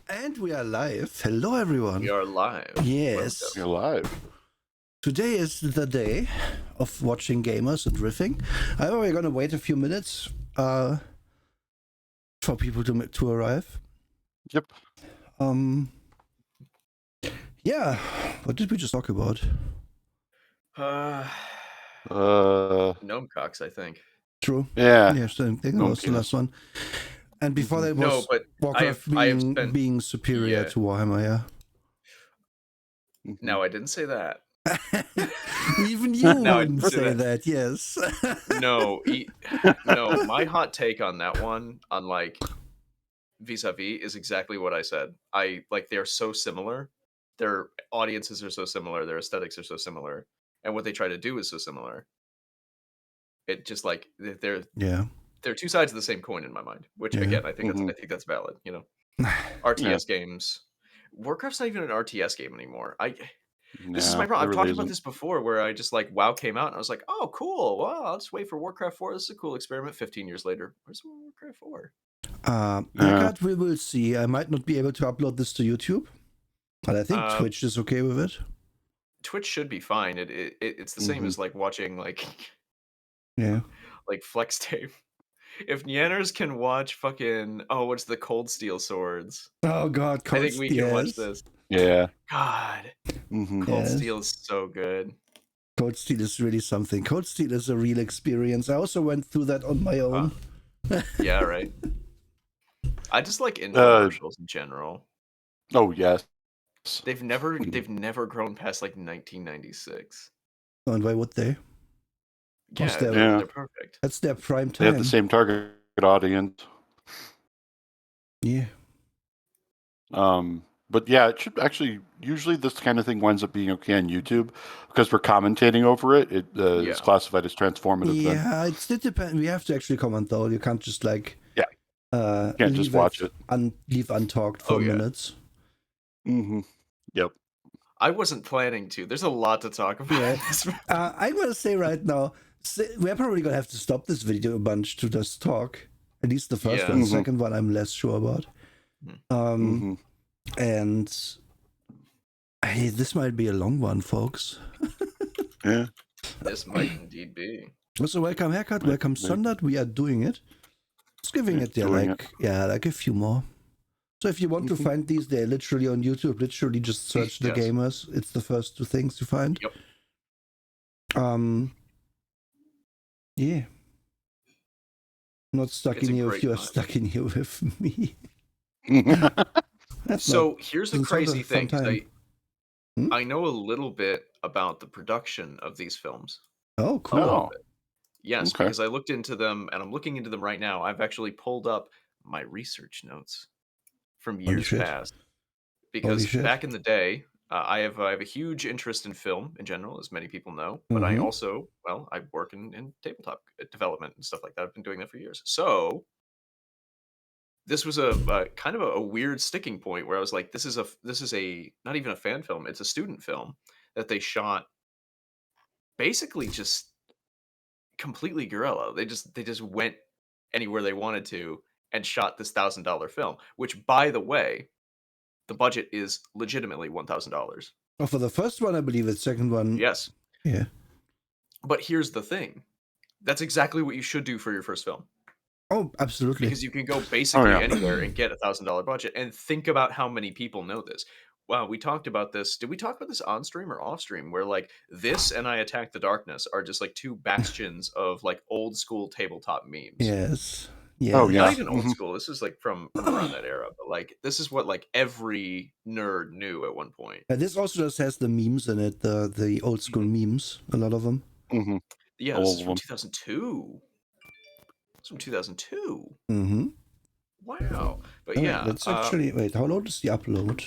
And we are live. Hello, everyone. We are live. Yes. You're live. Today is the day of watching gamers and riffing. However, we're going to wait a few minutes for people to arrive. Yep. Yeah. What did we just talk about? Gnome Cocks, I think. True. Yeah. Yeah, so I think that was the last one. And before that No, was but Warcraft being superior to Warhammer, yeah. No, I didn't say that. Even you No, I wouldn't didn't say that, yes. No, no, my hot take on that one, on like vis-a-vis, is exactly what I said. I like they're so similar. Their audiences are so similar, their aesthetics are so similar, and what they try to do is so similar. It just like they're two sides of the same coin in my mind. Which again, I think that's valid. You know, RTS games. Warcraft's not even an RTS game anymore. This is my problem. I've talked about this before, where I just like WoW came out and I was like, oh, cool. Well, I'll just wait for Warcraft 4. This is a cool experiment. 15 years later, where's Warcraft 4? We will see. I might not be able to upload this to YouTube, but I think Twitch is okay with it. Twitch should be fine. It's the same as like watching like Flex Tape. If Nyanners can watch fucking what's the Cold Steel Swords? Oh God, I think we can watch this. Yeah. God, Cold Steel is so good. Cold Steel is really something. Cold Steel is a real experience. I also went through that on my own. Yeah, right. I just like infomercials in general. Oh yes. They've never grown past like 1996. And why would they? Yeah, they're perfect. That's their prime time. They have the same target audience. Yeah. But yeah, it should actually, usually this kind of thing winds up being okay on YouTube because we're commentating over it. It's classified as transformative. Yeah, it depends. We have to actually comment though. You can't just like you can't just watch it and leave untalked for minutes. Yep. I wasn't planning to. There's a lot to talk about. Yeah. I'm gonna say right now, we're probably gonna have to stop this video a bunch to just talk. At least the first one. The second one, I'm less sure about. And hey, this might be a long one, folks. Yeah. This might indeed be. So welcome Haircut, welcome Sundert. We are doing it. Just giving it like a few more. So if you want to find these, they're literally on YouTube. Literally just search the gamers. It's the first two things you find. Yep. Yeah. Not stuck in here if you are stuck in here with me. So here's the crazy thing. I know a little bit about the production of these films. Oh, cool. Yes, because I looked into them, and I'm looking into them right now. I've actually pulled up my research notes from years past. Because back in the day, I have a huge interest in film in general, as many people know. But I also, I work in tabletop development and stuff like that. I've been doing that for years. So this was a kind of a weird sticking point where I was like, this is a not even a fan film. It's a student film that they shot basically just completely guerrilla. They just went anywhere they wanted to and shot this $1,000 film, which, by the way, the budget is legitimately $1,000. Oh, for the first one, I believe. The second one, yes. Yeah. But here's the thing: that's exactly what you should do for your first film. Oh, absolutely. Because you can go basically anywhere and get $1,000 budget. And think about how many people know this. Wow, we talked about this. Did we talk about this on stream or off stream? Where like this and I Attack the Darkness are just like two bastions of like old school tabletop memes. Yes. Yeah. Oh yeah. Not even old school. This is like from around that era. But like this is what like every nerd knew at one point. This also just has the memes in it, the old school memes. A lot of them. Yeah, this is from 2002. It's from 2002. Wow. But let's actually wait. How long is the upload?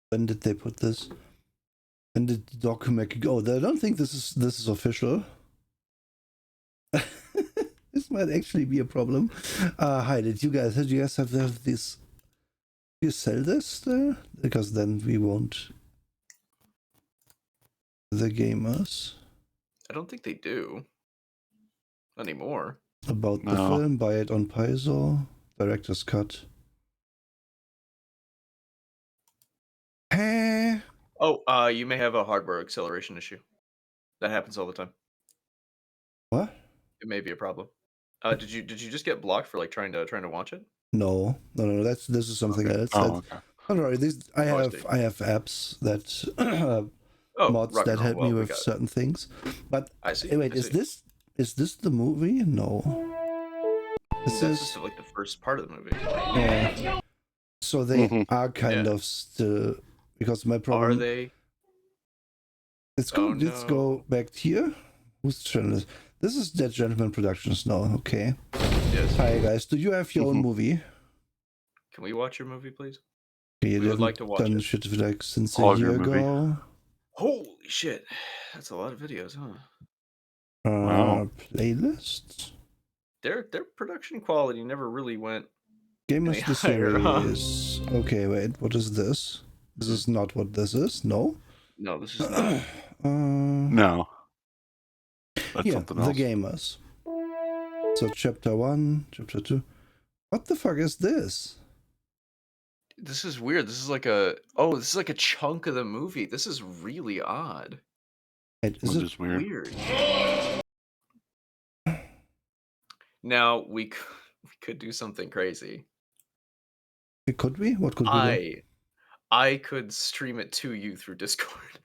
When did they put this? When did the document go? I don't think this is official. This might actually be a problem. Hi, did you guys have this? Do you sell this there? Because then we won't. The gamers. I don't think they do anymore. About the film, buy it on Paizo. Director's cut. Hey. Oh, you may have a hardware acceleration issue. That happens all the time. What? It may be a problem. Did you just get blocked for like trying to watch it? No. This is something else. Oh, okay. Don't worry. I have apps that mods that help me with certain things. But I see. Wait, is this the movie? No. This is like the first part of the movie. Yeah. So they are kind of still, because my problem. Are they? Let's go back here. Whose channel is this? Is Dead Gentleman Productions now? Okay. Yes. Hi guys. Do you have your own movie? Can we watch your movie, please? We would like to watch done it. Shit like since a year ago. Holy shit! That's a lot of videos, huh? Wow. Playlists. Their production quality never really went. Gamers the series. Huh? Okay, wait. What is this? This is not what this is. No. No, this is not. No. That's something else. The Gamers. So chapter 1, chapter 2. What the fuck is this? This is weird. This is like a chunk of the movie. This is really odd. Is it weird? Now we could do something crazy. Could we? What could we do? I could stream it to you through Discord.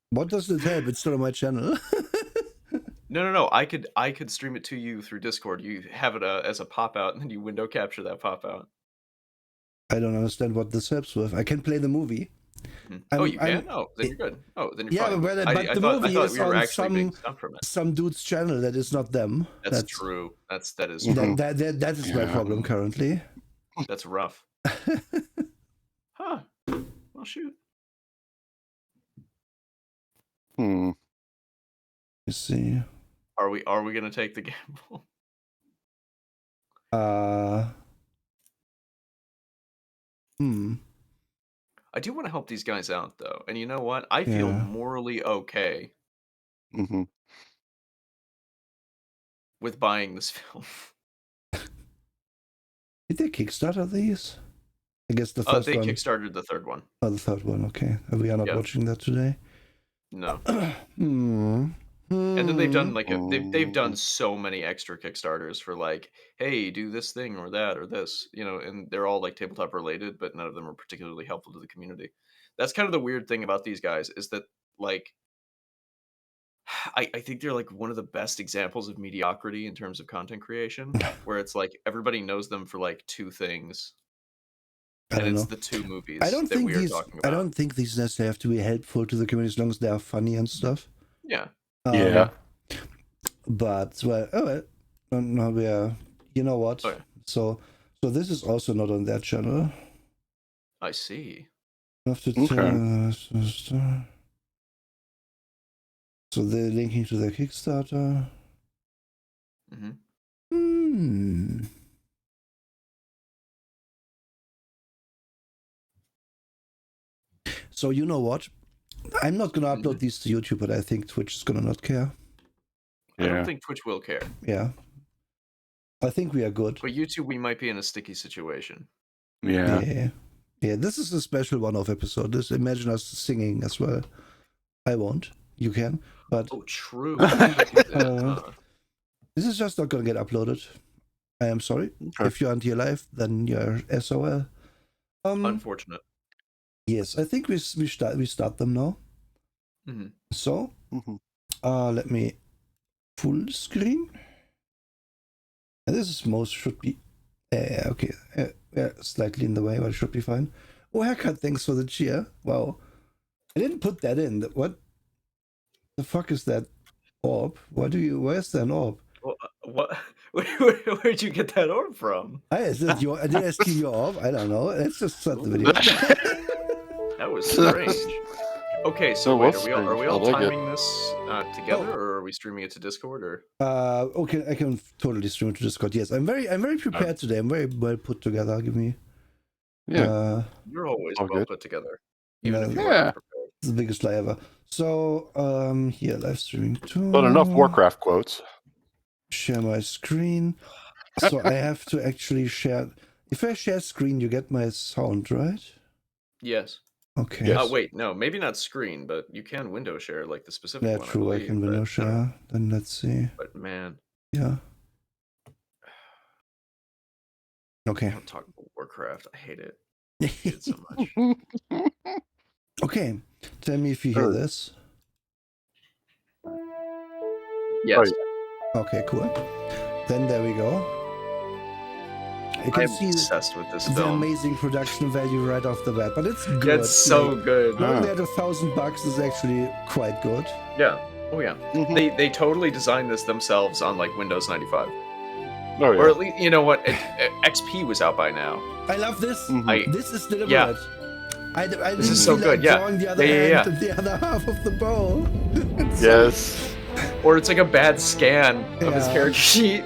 What does it help? It's still on my channel. No. I could stream it to you through Discord. You have it as a pop out, and then you window capture that pop out. I don't understand what this helps with. I can play the movie. Oh, you can? Oh, then you're good. Oh, then you're fine. But the movie is on some dude's channel that is not them. That's true. That is true. That is my problem currently. That's rough. Huh. Well, shoot. Let's see. Are we gonna take the gamble? I do want to help these guys out, though, and you know what? I feel morally okay with buying this film. Did they Kickstarter these? I guess the first one. They Kickstarted the third one. Oh, the third one. Okay, we are not watching that today. No. And then they've done like they've done so many extra Kickstarters for like, hey, do this thing or that or this, and they're all like tabletop related, but none of them are particularly helpful to the community. That's kind of the weird thing about these guys, is that like I think they're like one of the best examples of mediocrity in terms of content creation, where it's like everybody knows them for like two things. And it's the two movies I don't think these talking about. I don't think these necessarily have to be helpful to the community as long as they are funny and stuff. Yeah. But no, we are. You know what? Okay. So this is also not on their channel. I see. I have to so they're linking to their Kickstarter. So you know what? I'm not gonna upload these to YouTube, but I think Twitch is gonna not care. I don't think Twitch will care. Yeah. I think we are good. But YouTube, we might be in a sticky situation. Yeah. This is a special one-off episode. Imagine us singing as well. I won't. You can. But true. This is just not gonna get uploaded. I am sorry. If you aren't here live, then you're SOL. Unfortunate. Yes, I think we start them now. So, let me full screen. And this is should be okay. Slightly in the way, but it should be fine. Oh, haircut! Thanks for the cheer. Wow, I didn't put that in. What the fuck is that orb? Where's that orb? What? Where'd you get that orb from? Did I steal your orb? I don't know. Let's just start the video. That was strange. Okay, so wait, are we all timing this together, or are we streaming it to Discord, or? Okay, I can totally stream it to Discord. Yes, I'm very prepared today. I'm very well put together. Give me. Yeah. You're always well put together. Even if you're prepared. It's the biggest lie ever. So, here, live streaming too. But enough Warcraft quotes. Share my screen. So I have to actually share. If I share screen, you get my sound, right? Yes. Okay. Oh, wait, no, maybe not screen, but you can window share, like the specific one. Yeah, true. I can window share. Then let's see. But man. Yeah. Okay. I don't talk about Warcraft. I hate it. I hate it so much. Okay. Tell me if you hear this. Yes. Okay, cool. Then there we go. You can see obsessed with this the film. amazing production value right off the bat, but it's good. It's so good. Knowing that $1,000 is actually quite good. Yeah. Oh yeah. They totally designed this themselves on like Windows 95. Oh, yeah. Or at least, you know what? XP was out by now. I love this. This is deliberate. Yeah. I didn't This is so feel good. like Yeah. drawing the other hand and the other half of the bow. Yes. Or it's like a bad scan of his character sheet.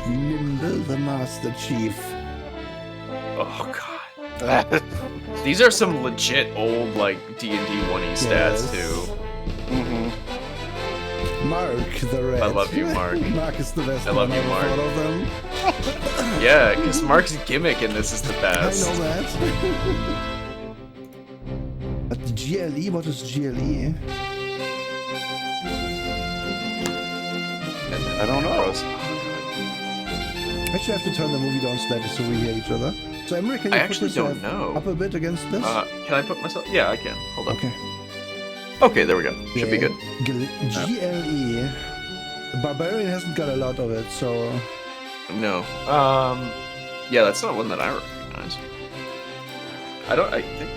Nimble the Master Chief. Oh god. These are some legit old like D&D 1E stats too. Mark the Red. I love you, Mark. Mark is the best. I love you, Mark. All of them. Yeah, because Mark's gimmick in this is the best. I know that. But GLE, what is GLE? I don't know. Actually, I have to turn the movie down slightly so we hear each other. So, Emre, can you I put actually yourself don't know. up a bit against this? Can I put myself? Yeah, I can. Hold on. Okay. Okay, there we go. Should be good. GLE. Barbarian hasn't got a lot of it, so... No. Yeah, that's not one that I recognize. I think...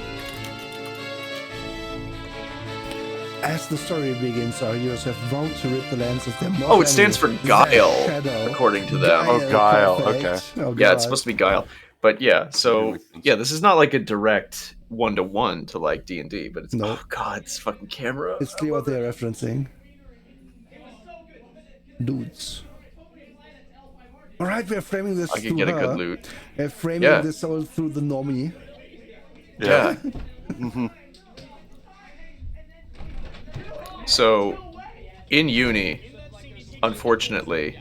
As the story begins, our heroes have vowed to rid the lands of their mortal Oh, it stands for enemies, Guile, Shadow. according to them. Oh, Guile, perfect. okay. Oh, Yeah, God. it's supposed to be Guile. But yeah, so... Yeah, this is not like a direct one-to-one to like D&D, but it's... No. Oh god, this fucking camera. It's clear what they're referencing. Dudes. Alright, we're framing this I through can get a her. good loot. We're framing Yeah. this all through the normie. Yeah. So, in uni, unfortunately,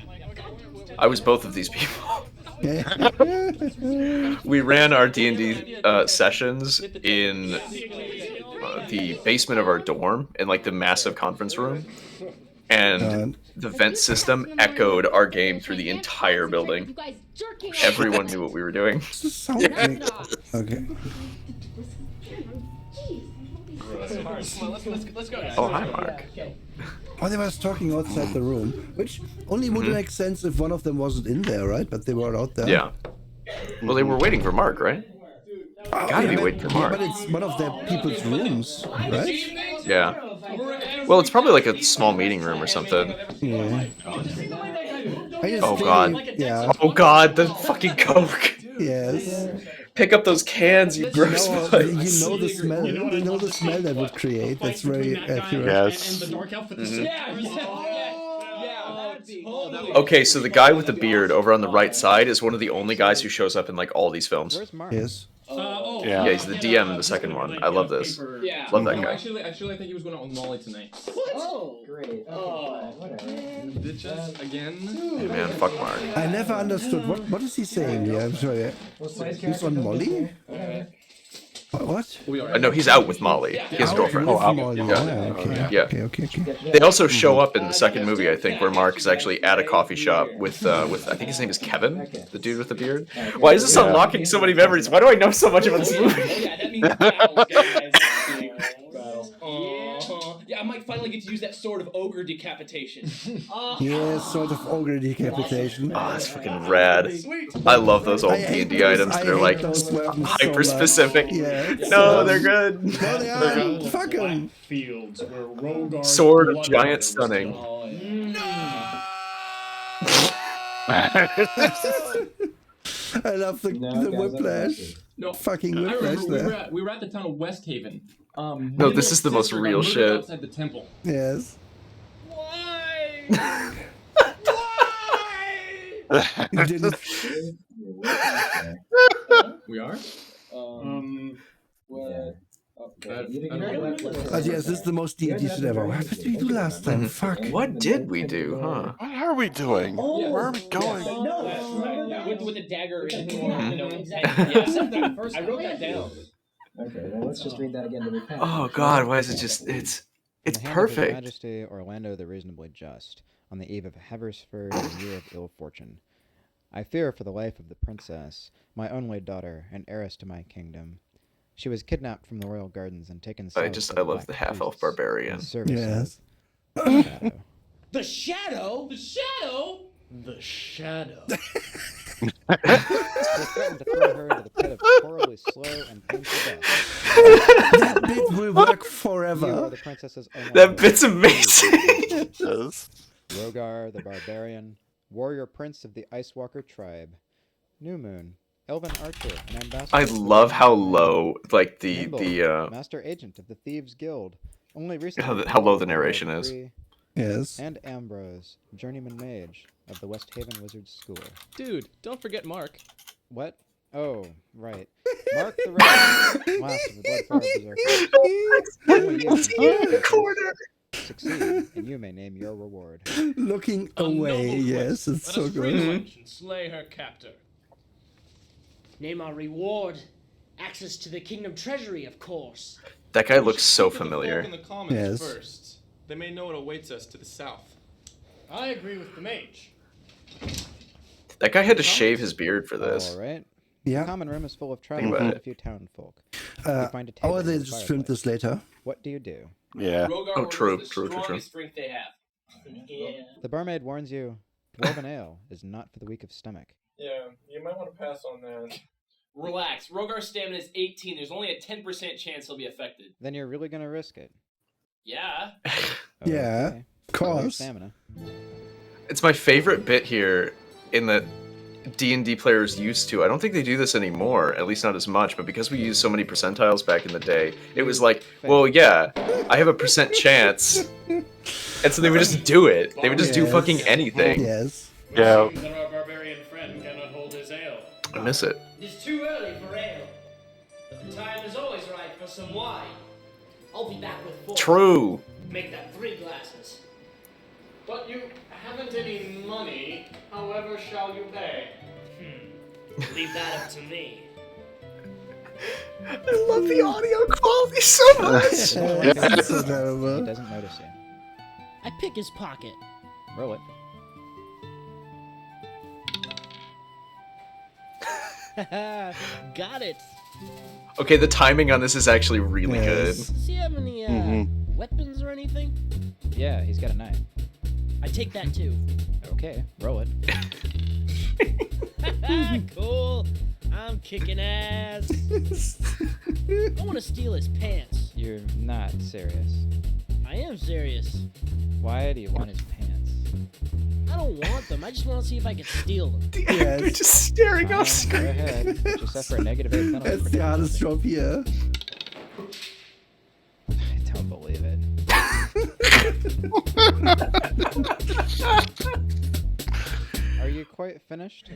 I was both of these people. We ran our D&D sessions in the basement of our dorm, in like the massive conference room. And the vent system echoed our game through the entire building. Everyone knew what we were doing. Okay. Oh, hi, Mark. Oh, they were talking outside the room, which only would make sense if one of them wasn't in there, right? But they were out there. Yeah. Well, they were waiting for Mark, right? Gotta be waiting for Mark. But it's one of their people's rooms, right? Yeah. Well, it's probably like a small meeting room or something. Yeah. Oh god. Yeah. Oh god, the fucking Coke. Yes. Pick up those cans, you gross You bugs. know the smell. You know the smell that would create. That's very accurate. Yes. Okay, so the guy with the beard over on the right side is one of the only guys who shows up in like all these films. Yes. Yeah, he's the DM in the second one. I love this. Love that guy. Actually, I think he was going out with Molly tonight. What? Oh, great. Oh, Bitches again. Hey man, fuck Mark. I never understood what is he saying here. I'm sorry. He's on Molly. What? No, he's out with Molly, his girlfriend. Oh, Molly. Yeah. Okay. Yeah. Okay. They also show up in the second movie, I think, where Mark is actually at a coffee shop with I think his name is Kevin, the dude with the beard. Why is this unlocking so many memories? Why do I know so much about this movie? Yeah, I might finally get to use that sword of ogre decapitation. Yeah, sort of ogre decapitation. Oh, that's fucking rad. I love those old D&D items. They're like hyper specific. Yeah, no, they're good. No, they aren't. Fuck them. Sword of giant stunning. I love the whiplash. No, fucking I whiplash remember there. we were at the town of West Haven. No, this is the most real shit. Outside the temple. Yes. Why? You didn't. We are. Well, Yes, this is the most D&D shit ever. What did we do last time? Fuck. What did we do, huh? What are we doing? Where are we going? With the dagger. Yes, I wrote that down. Okay, well, let's just read that again to repent. Oh God, why is it just? It's perfect. His Majesty Orlando the Reasonably Just, on the eve of Haversford, a year of ill fortune. I fear for the life of the princess, my only daughter, and heiress to my kingdom. She was kidnapped from the royal gardens and taken south. I love the half-elf barbarian. Yes. The shadow. The shadow. The shadow. They threatened to throw her into the pit of horribly slow and painful death. That bit will work forever. You are the princess's only That bit's amazing. Rogar the Barbarian, warrior prince of the Ice Walker tribe. New Moon, elven archer, and ambassador. I love how low, like Nimble, master agent of the Thieves Guild. Only recently how low the narration is. Yes. And Ambrose, journeyman mage of the West Haven Wizards School. Dude, don't forget Mark. What? Oh, right. Mark the Red, last of the Bloodfire Berserkers. Only you can succeed, and you may name your reward. Looking away, yes, it's so good. And slay her captor. Name our reward. Access to the kingdom treasury, of course. That guy looks so familiar. In the commons first. They may know what awaits us to the south. I agree with the mage. That guy had to shave his beard for this. All right. Yeah. The common room is full of travelers and a few town folk. You find a table Or they with a just filmed fireplace. this later. What do you do? Yeah. Oh, true. Strongest drink they have. Yeah. The barmaid warns you, dwarven ale is not for the weak of stomach. Yeah, you might want to pass on that. Relax. Rogar's stamina is 18. There's only a 10% chance he'll be affected. Then you're really gonna risk it. Yeah. Yeah, Okay. of course. Stamina. It's my favorite bit here in that D&D players used to. I don't think they do this anymore, at least not as much, but because we used so many percentiles back in the day, it was like, well, yeah, I have a % chance. And so they would just do it. They would just do fucking anything. Yes. Yeah. That our barbarian friend cannot hold his ale. I miss it. It's too early for ale, but the time is always right for some wine. I'll be back with 4. True. Make that 3 glasses. But you haven't any money. However shall you pay? Leave that up to me. I love the audio quality so much. It's so He terrible. doesn't notice you. I pick his pocket. Roll it. Got it. Okay, the timing on this is actually really Yes. Does he have any weapons or anything? Yeah, he's got a knife. I take that too. Okay, roll it. Cool. I'm kicking ass. I want to steal his pants. You're not serious. I am serious. Why do you want his pants? I don't want them. I just want to see if I can steal them. The actor just staring off Fine, go screen. ahead. Just set for a -8 penalty. That's for the hardest difficulty. job here. I don't believe it. Are you quite finished?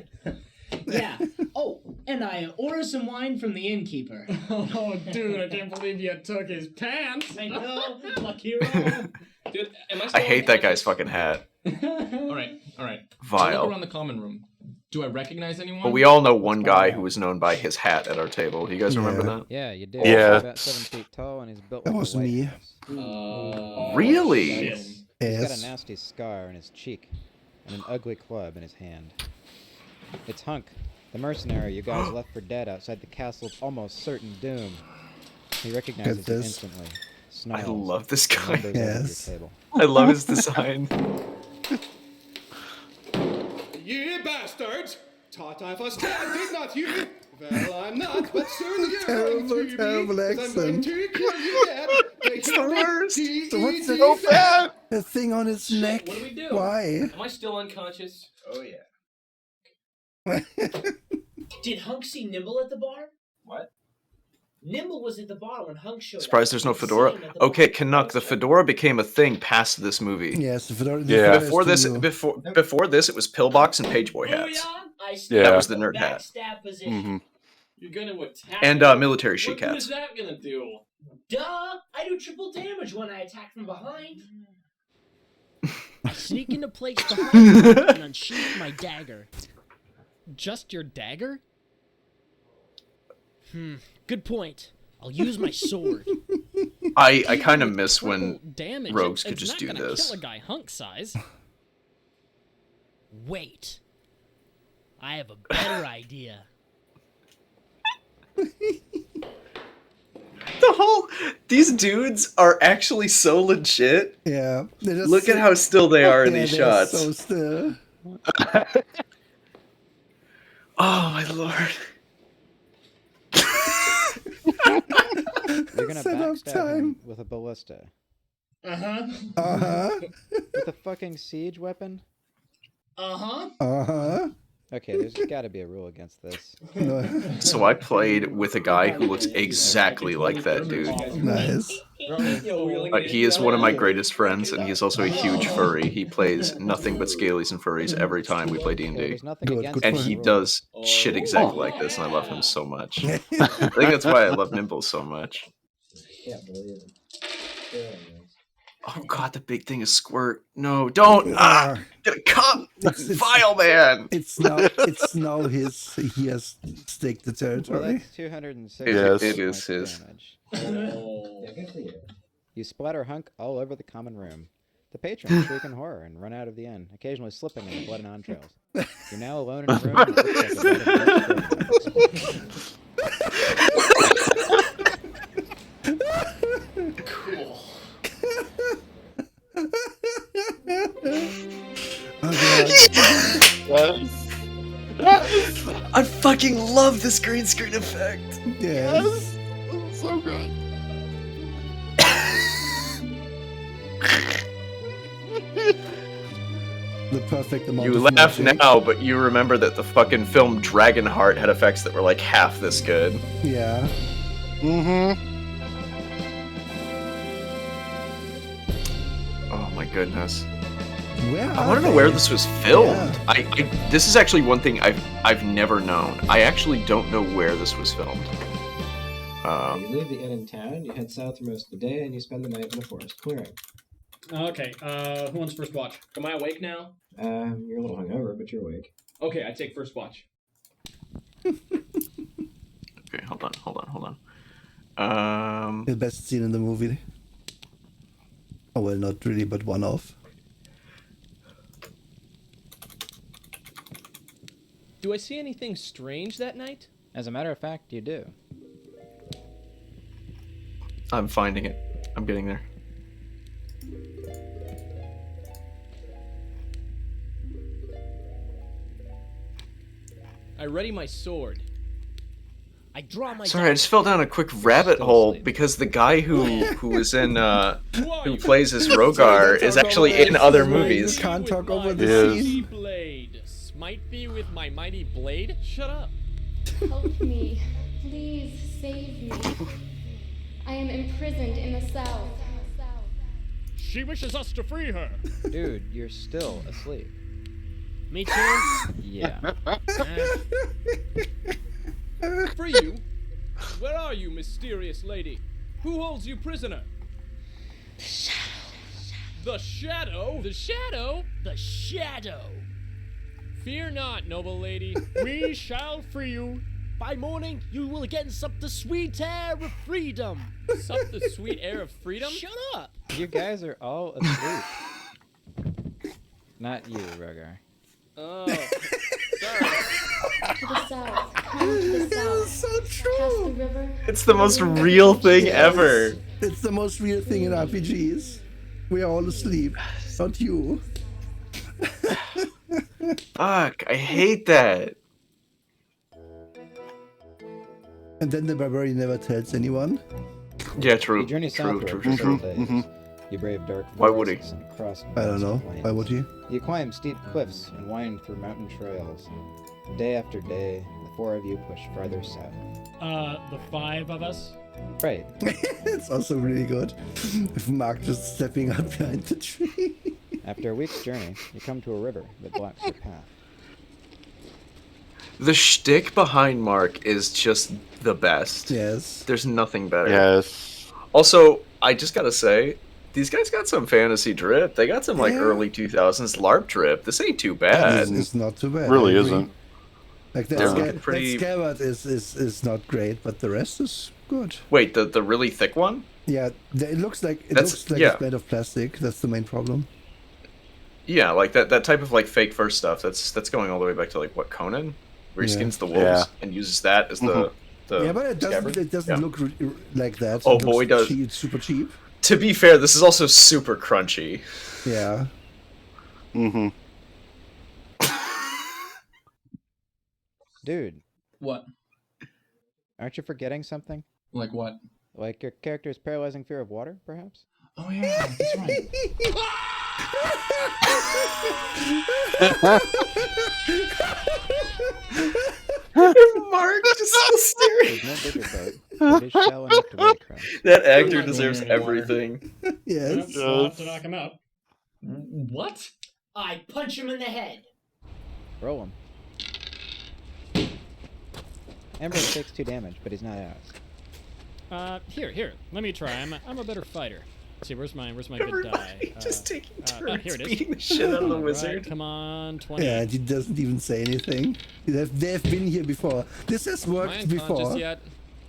Yeah. Oh, and I order some wine from the innkeeper. Oh, dude, I can't believe you took his pants. I know. Lucky hero. Dude, am I I still hate that guy's unconscious? fucking hat. Alright. I look Vile. around the common room. Do I recognize anyone? But we all know one guy who was known by his hat at our table. Do you guys remember Yeah. that? Yeah, you did. Yeah. He's about 7 feet tall and he's built That like was a White me. House. Really? He's got a Yes. nasty scar on his cheek and an ugly club in his hand. It's Hunk, the mercenary you guys left for dead outside the castle's almost certain doom. He recognizes you this. instantly. I Snarls, love this and guy. lumbers over to your Yes. table. I love his design. Ye bastards! Taught I for stand, did not you? Well, I'm not, but soon you're going to be. Terrible 'Cause I'm going accent. to kill you dead. It's the worst. So what's the So bad. the thing on his neck? What do we do? Why? Am I still unconscious? Oh yeah. Did Hunk see Nimble at the bar? What? Nimble was at the bar when Hunk showed Surprised up. there's no I'd seen fedora. him at the bar. Okay, Canuck, the fedora became a thing past this movie. Yes, the fedora. Yeah. Before this, before this, it was pillbox and pageboy hats. Booyah! I Yeah. That was the snapped nerd hat. backstab position. Mm-hmm. You're gonna attack. And military she What good cats. is that gonna do? Duh! I do triple damage when I attack from behind. I sneak into place behind you and unsheath my dagger. Just your dagger? Good point. I'll use my sword. I kind of miss when damage, rogues could it's just not do gonna this. Kill a guy hunk size. Wait. I have a better idea. These dudes are actually so legit. Yeah. Look at how still they are in these shots. So still. Oh my lord. You're gonna backstab him with a ballista. Uh-huh. Uh-huh. With a fucking siege weapon? Uh-huh. Uh-huh. Okay, there's gotta be a rule against this. So I played with a guy who looks exactly like that dude. Nice. He is one of my greatest friends, and he's also a huge furry. He plays nothing but scalies and furries every time we play D&D. And he does shit exactly like this, and I love him so much. I think that's why I love Nimble so much. Can't believe it. Oh god, the big thing is Squirt. No, don't! Ah! Get a cup! Vile man! It's now his. He has staked the Well, territory. that's 260 It is his. damage. Yeah, good for you. You splatter Hunk all over the common room. The patrons shriek in horror and run out of the inn, occasionally slipping in the blood and entrails. You're now alone in a room that looks like a bed of Cool. I fucking love this green screen effect. Yes. So good. The perfect amount You of laugh magic. now, but you remember that the fucking film Dragonheart had effects that were like half this good. Yeah. Mm-hmm. Oh my goodness. Where I are want to know they? where this was filmed. Yeah. This is actually one thing I've never known. I actually don't know where this was filmed. You leave the inn in town, you head south for most of the day, and you spend the night in a forest clearing. Okay, who wants first watch? Am I awake now? You're a little hungover, but you're awake. Okay, I take first watch. Okay, hold on. The best scene in the movie. Oh well, not really, but one of. Do I see anything strange that night? As a matter of fact, you do. I'm finding it. I'm getting there. I ready my sword. I draw my Sorry, I just fell down a quick rabbit hole because the guy who is in who plays as Rogar is actually in other movies. You can't talk over the scene. Blade. Smite thee with my mighty blade. Shut up. Help me. Please save me. I am imprisoned in the south. She wishes us to free her. Dude, you're still asleep. Me too? Yeah. Free you? Where are you, mysterious lady? Who holds you prisoner? The Shadow? The Shadow? The Shadow! Fear not, noble lady. We shall free you. By morning, you will again sup the sweet air of freedom. Sup the sweet air of freedom? Shut up! You guys are all asleep. Not you, Rogar. Oh, sorry. To the south. Come to the south. It's so true. Past the river. It's the most real thing ever. It's the most real thing in RPGs. We are all asleep. Not you. Fuck, I hate that. And then the barbarian never tells anyone. Yeah, true. You journey True. southward for several days. You brave dark Why would he? forests and cross I don't know. plains. Why would he? You climb steep cliffs and wind through mountain trails. Day after day, the four of you push farther south. The five of us? Right. It's also really good. If Mark just stepping up behind the tree. After a week's journey, you come to a river that blocks your path. The shtick behind Mark is just the best. Yes. There's nothing better. Yes. Also, I just gotta say, these guys got some fantasy drip. They got some like early 2000s LARP drip. This ain't too bad. It's not too bad. Really isn't. Like that, that scabbard is not great, but the rest is good. Wait, the really thick one? Yeah, it looks like it's made of plastic. That's the main problem. Yeah, like that type of like fake fur stuff. That's going all the way back to like what, Conan, where he skins the wolves and uses that as the yeah, but it doesn't look like that. Oh it boy, does super cheap. To be fair, this is also super crunchy. Yeah. Mm-hmm. Dude. What? Aren't you forgetting something? Like what? Like your character's paralyzing fear of water, perhaps? Oh yeah, that's right. Mark just so serious. There's no bigger boat. It is shallow enough to wade across. That actor deserves everything. Yes. I'll have to knock him out. What? I punch him in the head. Roll him. Ambrose takes 2 damage, but he's not out. Here. Let me try. I'm a better fighter. Let's see, where's my good die? Just taking turns here it is. beating the shit out of the wizard. Right, come on, 20. Yeah, he doesn't even say anything. They've been here before. This has worked before. Yet?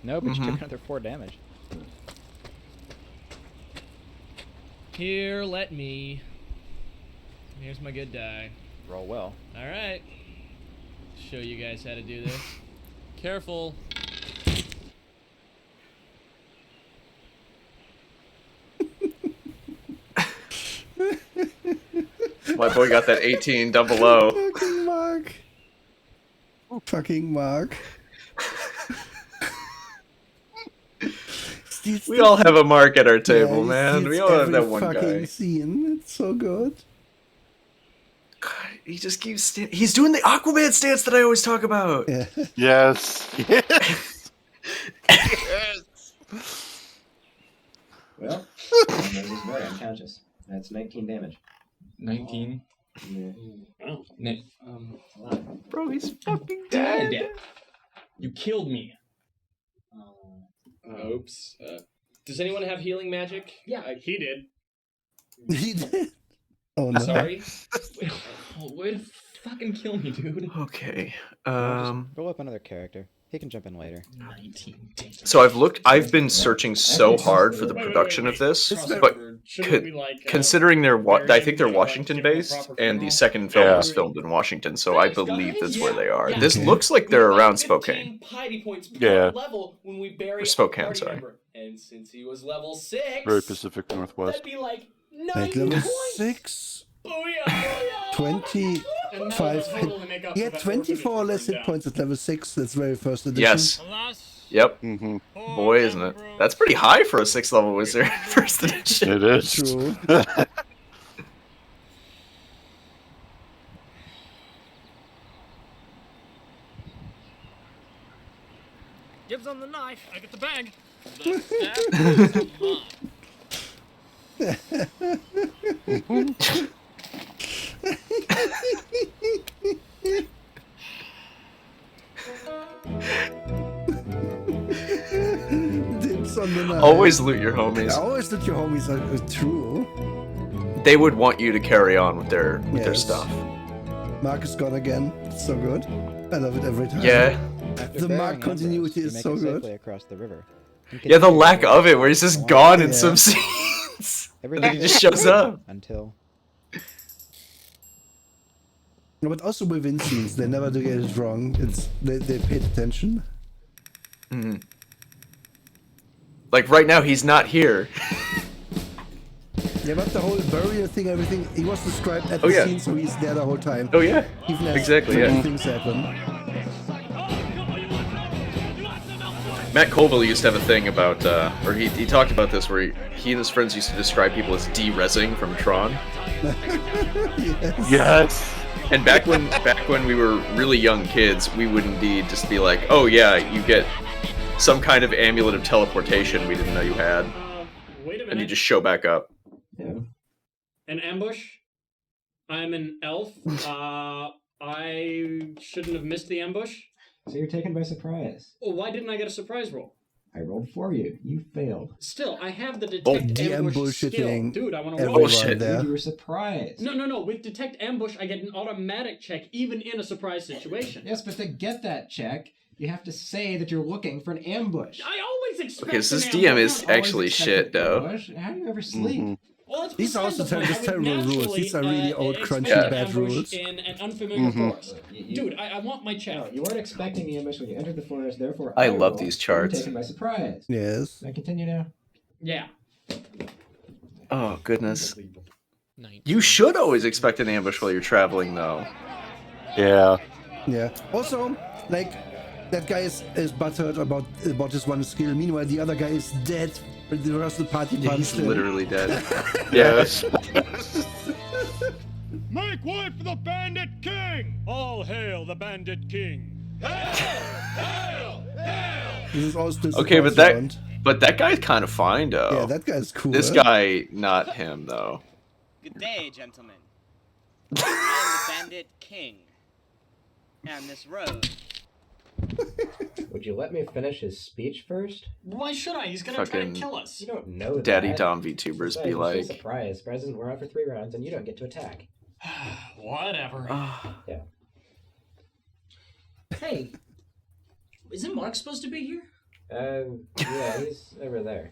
No, but you took another 4 damage. Here, let me. Here's my good die. Roll well. All right. Show you guys how to do this. Careful. My boy got that 18 down below. Fucking Mark. Fucking Mark. We all have a Mark at our table, man. He We all have that one fucking guy. scene. It's so good. God, he just keeps... He's doing the Aquaman stance that I always talk about. Yeah. Yes. Yes. Yes. Well, he's very unconscious. That's 19 damage. 19. Yeah. Wow. Bro, he's fucking dead. You killed me. Oops. Does anyone have healing magic? Yeah. He did. He did. Oh no. Sorry. Way to fucking kill me, dude. Okay. Roll up another character. He can jump in later. 19 damage. So I've been searching so hard for the production of this, but considering I think they're Washington based, and the second film was filmed in Washington, so I believe that's where they are. This looks like they're around Spokane. Yeah. Or Spokane, sorry. And since he was level 6, Very Pacific Northwest. that'd be like Like 9 level points. 6. Booyah! 25. Yeah, 24 less hit points at level 6. That's very first edition. Yes. Yep. Mm-hmm. Boy, isn't it? That's pretty high for a 6th level wizard first edition. It is. True. Gives on the knife. I get the bag. The Dibs on the knife. Always loot your homies. Yeah, always loot your homies. True. They would want you to carry on with their stuff. Mark is gone again. It's so good. I love it every time. Yeah. The Mark continuity is so good. Across the river. Yeah, the lack of it, where he's just gone in some scenes. And he just shows up. Until. No, but also within scenes, they never do get it wrong. They paid attention. Mm-hmm. Like right now, he's not here. Yeah, but the whole burial thing, everything, he was described at the scene, so he's there the whole time. Oh yeah, even as exactly. Yeah. Things happen. Matt Colville used to have a thing about, or he talked about this, where he and his friends used to describe people as de-resing from Tron. Yes. Yes. And back when we were really young kids, we would indeed just be like, oh yeah, you get some kind of amulet of teleportation we didn't know you had, Wait a minute. and you just show back up. Yeah. An ambush? I'm an elf. I shouldn't have missed the ambush. So you're taken by surprise. Well, why didn't I get a surprise roll? I rolled for you. You failed. Still, I have the detect ambush skill. Dude, I want to roll. Bullshit. You were surprised. No. With detect ambush, I get an automatic check even in a surprise situation. Yes, but to get that check, you have to say that you're looking for an ambush. I always expect Okay, so this an DM ambush. is actually shit, though. How do you ever sleep? Well, that's These are also beside the point. terrible I would rules. naturally, These are really old, expect crunchy, an bad ambush rules. in an unfamiliar forest. Dude, I want my check. No, you weren't expecting the ambush when you entered the forest, therefore I love rolled. these You were charts. taken by surprise. Yes. Can I continue now? Yeah. Oh, goodness. You should always expect an ambush while you're traveling, though. Yeah. Yeah. Also, like, that guy is butthurt about his one skill. Meanwhile, the other guy is dead. The rest of the party He's punched him. literally dead. Yes. Make way for the Bandit King! All hail the Bandit King! Hail! This is also just Okay, a but round. that guy's kind of fine, though. Yeah, that guy's cool. This guy, not him, though. Good day, gentlemen. I am the Bandit King. And this road. Would you let me finish his speech first? Why should I? He's gonna try Fucking to kill us. You don't know that. Daddy Tom VTubers Besides, be you're like... still surprised. Surprise isn't we're out for 3 rounds and you don't get to attack. Whatever. Yeah. Hey, isn't Mark supposed to be here? Yeah, he's over there.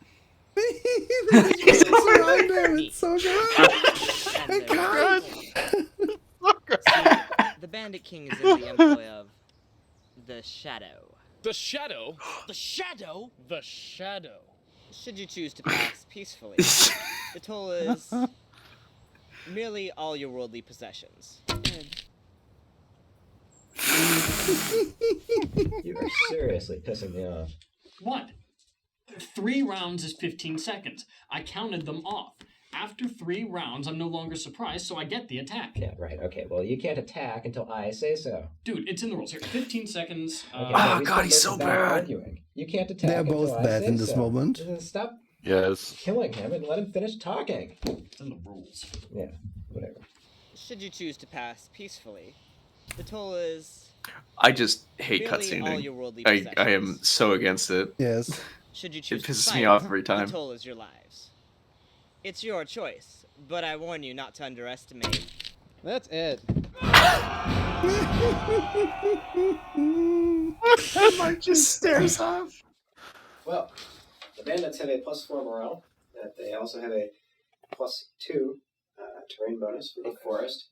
He's around him. It's so good. I can't. See, the Bandit King is in the employ of the Shadow. The Shadow? The Shadow? The Shadow. Should you choose to pass peacefully, the toll is merely all your worldly possessions. You are seriously pissing me off. What? 3 rounds is 15 seconds. I counted them off. After 3 rounds, I'm no longer surprised, so I get the attack. Yeah, right. Okay, well, you can't attack until I say so. Dude, it's in the rules here. 15 seconds. Okay, Oh, God, he's so bad. Arguing. You can't attack. They're both until bad I in say this so. moment. Stop Yes. killing him and let him finish talking. It's in the rules. Yeah, whatever. Should you choose to pass peacefully, the toll is I just hate merely all your cutscening. worldly I possessions. am so against it. Yes. Should you choose It to pisses fight, me off every time. the toll is your lives. It's your choice, but I warn you not to underestimate. That's it. Mike just stares off. Well, the bandits have a +4 morale. That they also have a +2 terrain bonus for the forest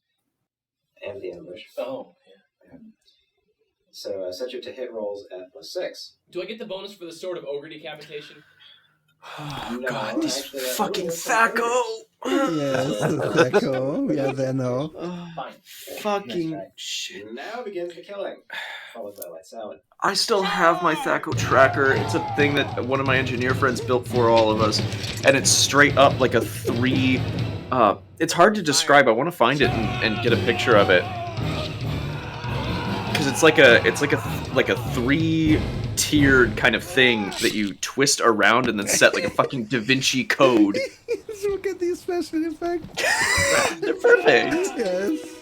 and the ambush. Oh, yeah. So set you to hit rolls at +6. Do I get the bonus for the sword of ogre decapitation? Oh, No, God, these actually, fucking only works on Thaco! Yes, the Thaco. We are there now. Fine. Fucking Nice try. shit. Now begins the killing, followed by light salad. I still have my Thaco tracker. It's a thing that one of my engineer friends built for all of us, and it's straight up like a 3. It's hard to describe. I want to find it and get a picture of it, because it's like a 3-tiered kind of thing that you twist around and then set like a fucking Da Vinci Code. Look at these special effects. They're perfect. Yes.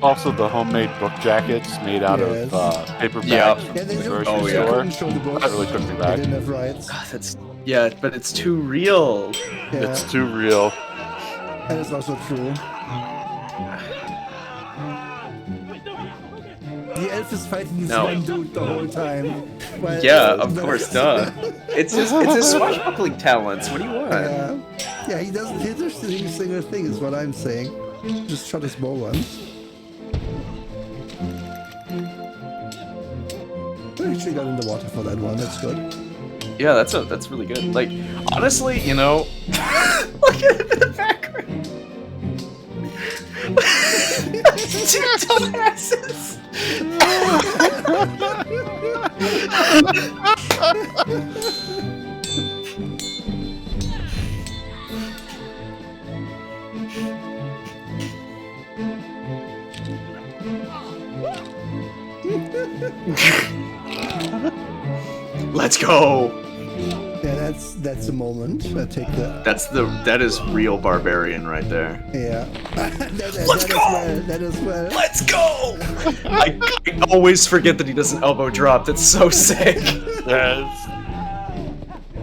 Also, the homemade book jackets made out of paper bags Yeah. from Yeah, they the do. grocery Oh, yeah. store. Couldn't show the books. That really took me They back. didn't have rights. God, yeah, but it's too real. Yeah. It's too real. And it's also true. The elf is fighting this one dude the whole time. While, Yeah, of course, duh. It's his swashbuckling talents. What do you want? Yeah, he doesn't hit a single thing, is what I'm saying. Just shot his bow once. We actually got in the water for that one, that's good. Yeah, that's really good. Like, honestly, you know, look at it in the background. Two dumbasses. Let's go. Yeah, that's a moment. I take that. That is real barbarian right there. Yeah. Let's go. That as well. Let's go. I always forget that he does an elbow drop. That's so sick. Yes.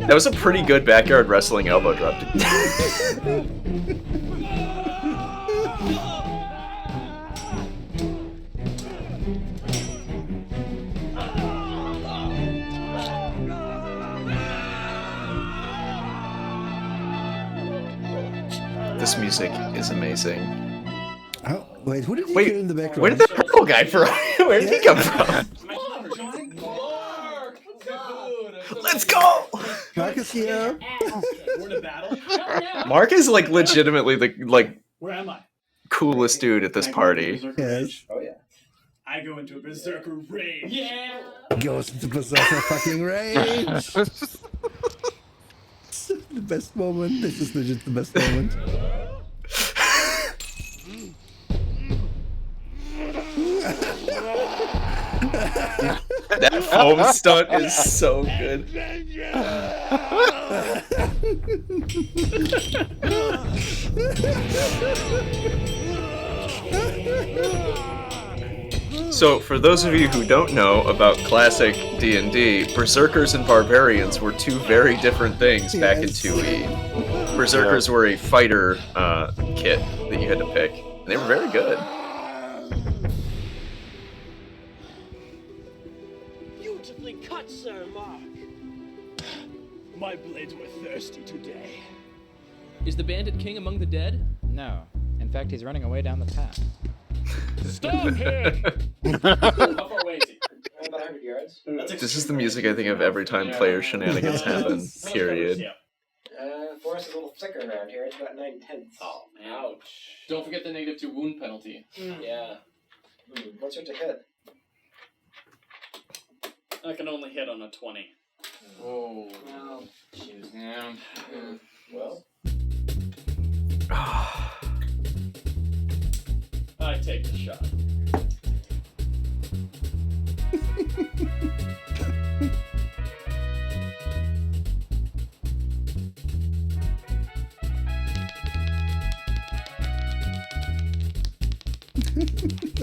That was a pretty good backyard wrestling elbow drop. This music is amazing. Oh, wait, who did he kill in the background? Where did that purple guy from? Where did he come from? Let's go! Mark is here. We're in a battle. Mark is like legitimately the Where am I? coolest dude at this party. Yes. Oh yeah. I go into a berserker rage. Yeah. Goes into berserker fucking rage. The best moment. This is legit the best moment. That foam stunt is so good. So, for those of you who don't know about classic D&D, Berserkers and Barbarians were two very different things back in 2E. Berserkers were a fighter kit that you had to pick. And they were very good. Beautifully cut, Sir Mark. My blades were thirsty today. Is the Bandit King among the dead? No. In fact, he's running away down the path. Stop him! How far away is he? About 100 yards. This is the music I think of every time player shenanigans happen, period. Forest is a little thicker around here. It's about 9/10. Oh, ouch. Don't forget the -2 wound penalty. Yeah. What's your to hit? I can only hit on a 20. Oh. Well, Shoot. Yeah. well. I take the shot.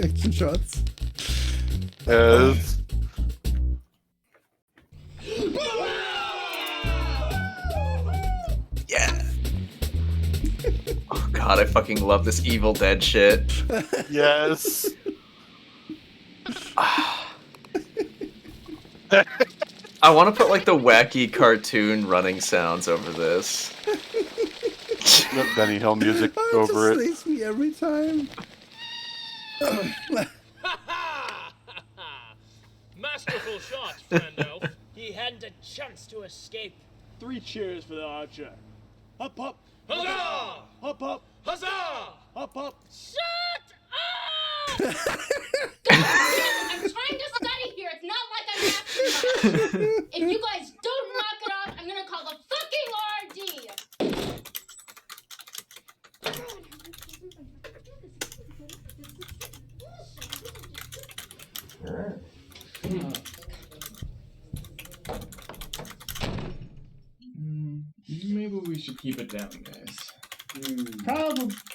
Action shots. Yes. Yeah. Oh god, I fucking love this Evil Dead shit. Yes. I want to put like the wacky cartoon running sounds over this. Benny Hill music Oh, over it it. just slays me every time. Masterful shot, friend elf. He hadn't a chance to escape. 3 cheers for the archer. Up, up. Huzzah! Up, up. Huzzah! Up, up. Shut up! I'm trying to study here. It's not like I'm asking. If you guys don't knock it off, I'm gonna call the fucking RD. Maybe we should keep it down, guys.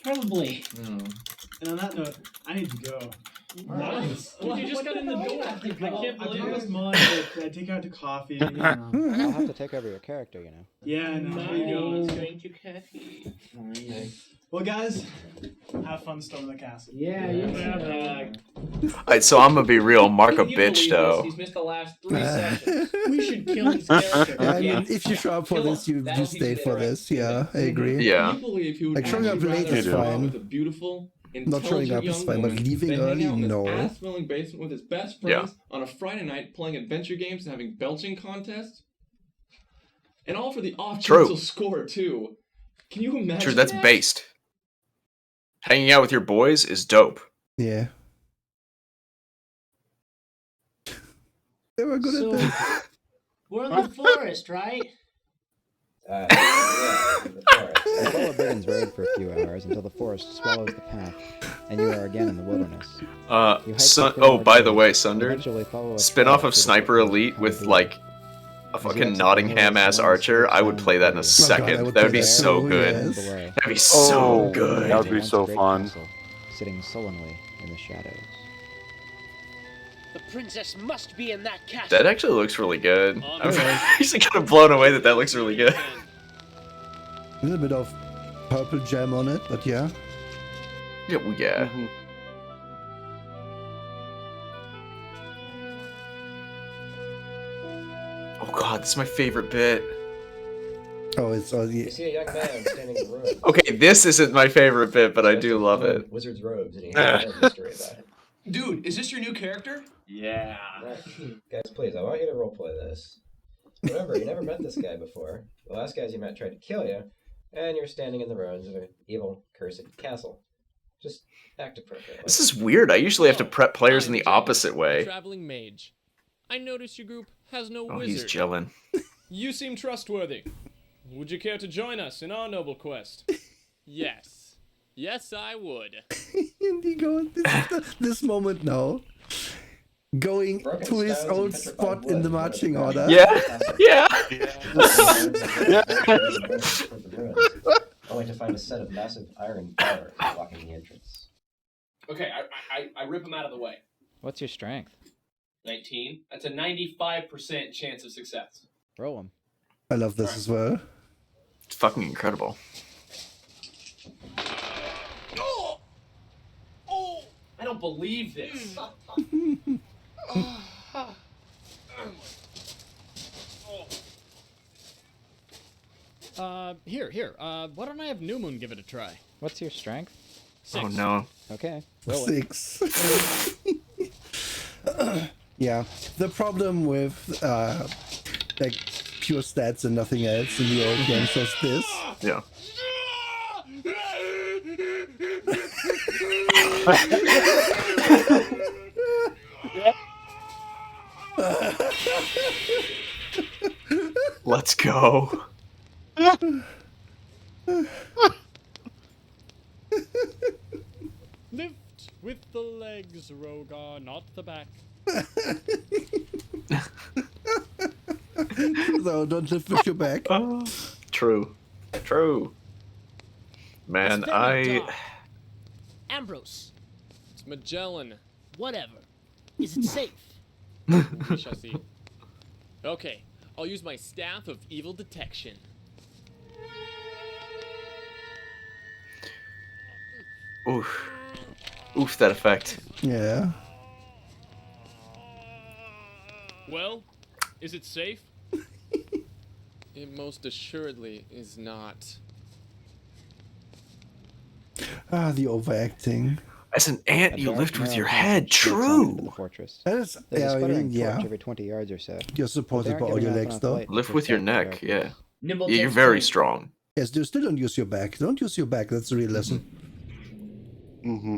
Probably. And on that note, I need to go. What? You just got in the door. I can't I'll believe take it. this mug, but I take out to coffee. You know. I'll have to take over your character, you know. Yeah, no, there you go. Drink your coffee. Well, guys, have fun storming the castle. Yeah, Alright, so I'm gonna be real, Mark a bitch though. He's missed the last 3 sessions. We should kill his character. I mean, if you show up for this, you stay for this. Yeah, I agree. Yeah. Can you believe he would Like, showing up actually late rather is go out fine. with a beautiful, Not showing up is intelligent fine, young but woman leaving than hang early, out in his no. ass-smelling basement with his best friends on a Friday night playing adventure games and having belching contests? And all for the off chance True. he'll score, too. Can you imagine True, that's that? based. Hanging out with your boys is dope. Yeah. They were good So, at that. we're in the forest, right? Yeah, in the forest. You follow Brigand's road for a few hours until the forest swallows the path, and you are again in the wilderness. By the way, Sunder, eventually follow a spin-off trail of through the Sniper footprints Elite of with, Khalid. like, a fucking Nottingham-ass archer, I would play that in a second. That would be so good. That'd be so good. That would be so fun. Sitting sullenly in the shadows. The princess must be in that castle. That actually looks really good. I'm actually kind of blown away that looks really good. A little bit of purple gem on it, but yeah. Yeah, well, yeah. Oh god, this is my favorite bit. Oh, it's all the... You see a young man standing in the room. Okay, this isn't my favorite bit, but I do love it. Wizard's robes, and he has a mystery about it. Dude, is this your new character? Yeah. Guys, please, I want you to roleplay this. Remember, you never met this guy before. The last guys you met tried to kill you, and you're standing in the ruins of an evil, cursed castle. Just act appropriately. This is weird. I usually have to prep players in the opposite way. Traveling mage. I notice your group has no Oh, wizard. he's gelling. You seem trustworthy. Would you care to join us in our noble quest? Yes. Yes, I would. And he goes, this moment now. Going to his own spot in the marching order. Yeah. Yeah. Only to find a set of massive iron bars blocking the entrance. Okay, I rip him out of the way. What's your strength? 19. That's a 95% chance of success. Roll him. I love this as well. It's fucking incredible. I don't believe this. Here. Why don't I have New Moon give it a try? What's your strength? 6. Oh no. Okay. Roll it. 6. Yeah. The problem with like pure stats and nothing else in the old games was this. Yeah. Let's go. Lift with the legs, Rogar, not the back. So don't lift with your back. True. Man, It's very dark. Ambrose. It's Magellan. Whatever. Is it safe? We shall see. Okay, I'll use my staff of evil detection. Oof, that effect. Yeah. Well, is it safe? It most assuredly is not. The overacting. As an ant, you lift with your head. True. That is, yeah. Every 20 yards or so. You're supported by all your legs, though. Lift with your neck, yeah. You're very strong. Yes, you still don't use your back. Don't use your back. That's the real lesson. Mm-hmm.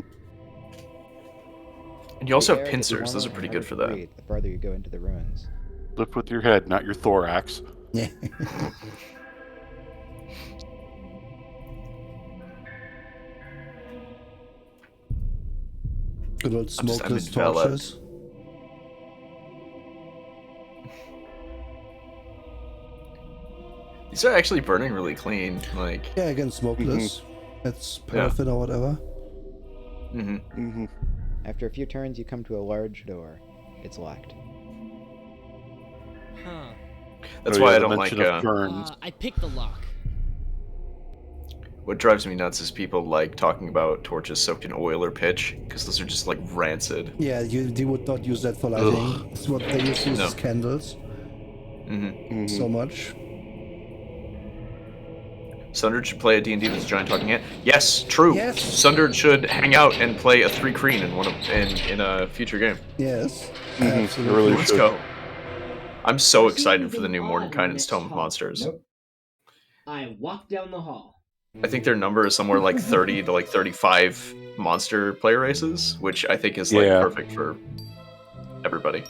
And you also have pincers. Those are pretty good for that. The farther you go into the ruins. Lift with your head, not your thorax. Yeah. Good old smokeless torches. These are actually burning really clean. Like, yeah, again, smokeless. It's paraffin or whatever. After a few turns, you come to a large door. It's locked. Huh. That's why I don't like. I picked the lock. What drives me nuts is people like talking about torches soaked in oil or pitch, because those are just like rancid. Yeah, they would not use that for lighting. It's what they use as candles. So much. Sunderd should play a D&D with a giant talking ant. Yes, true. Yes. Sunderd should hang out and play a 3 Kreen in a future game. Yes. Absolutely. Really Let's go. I'm so excited for the new Mordenkainen's Tome of Monsters. Nope. I walked down the hall. I think their number is somewhere like 30 to like 35 monster player races, which I think is like perfect for everybody.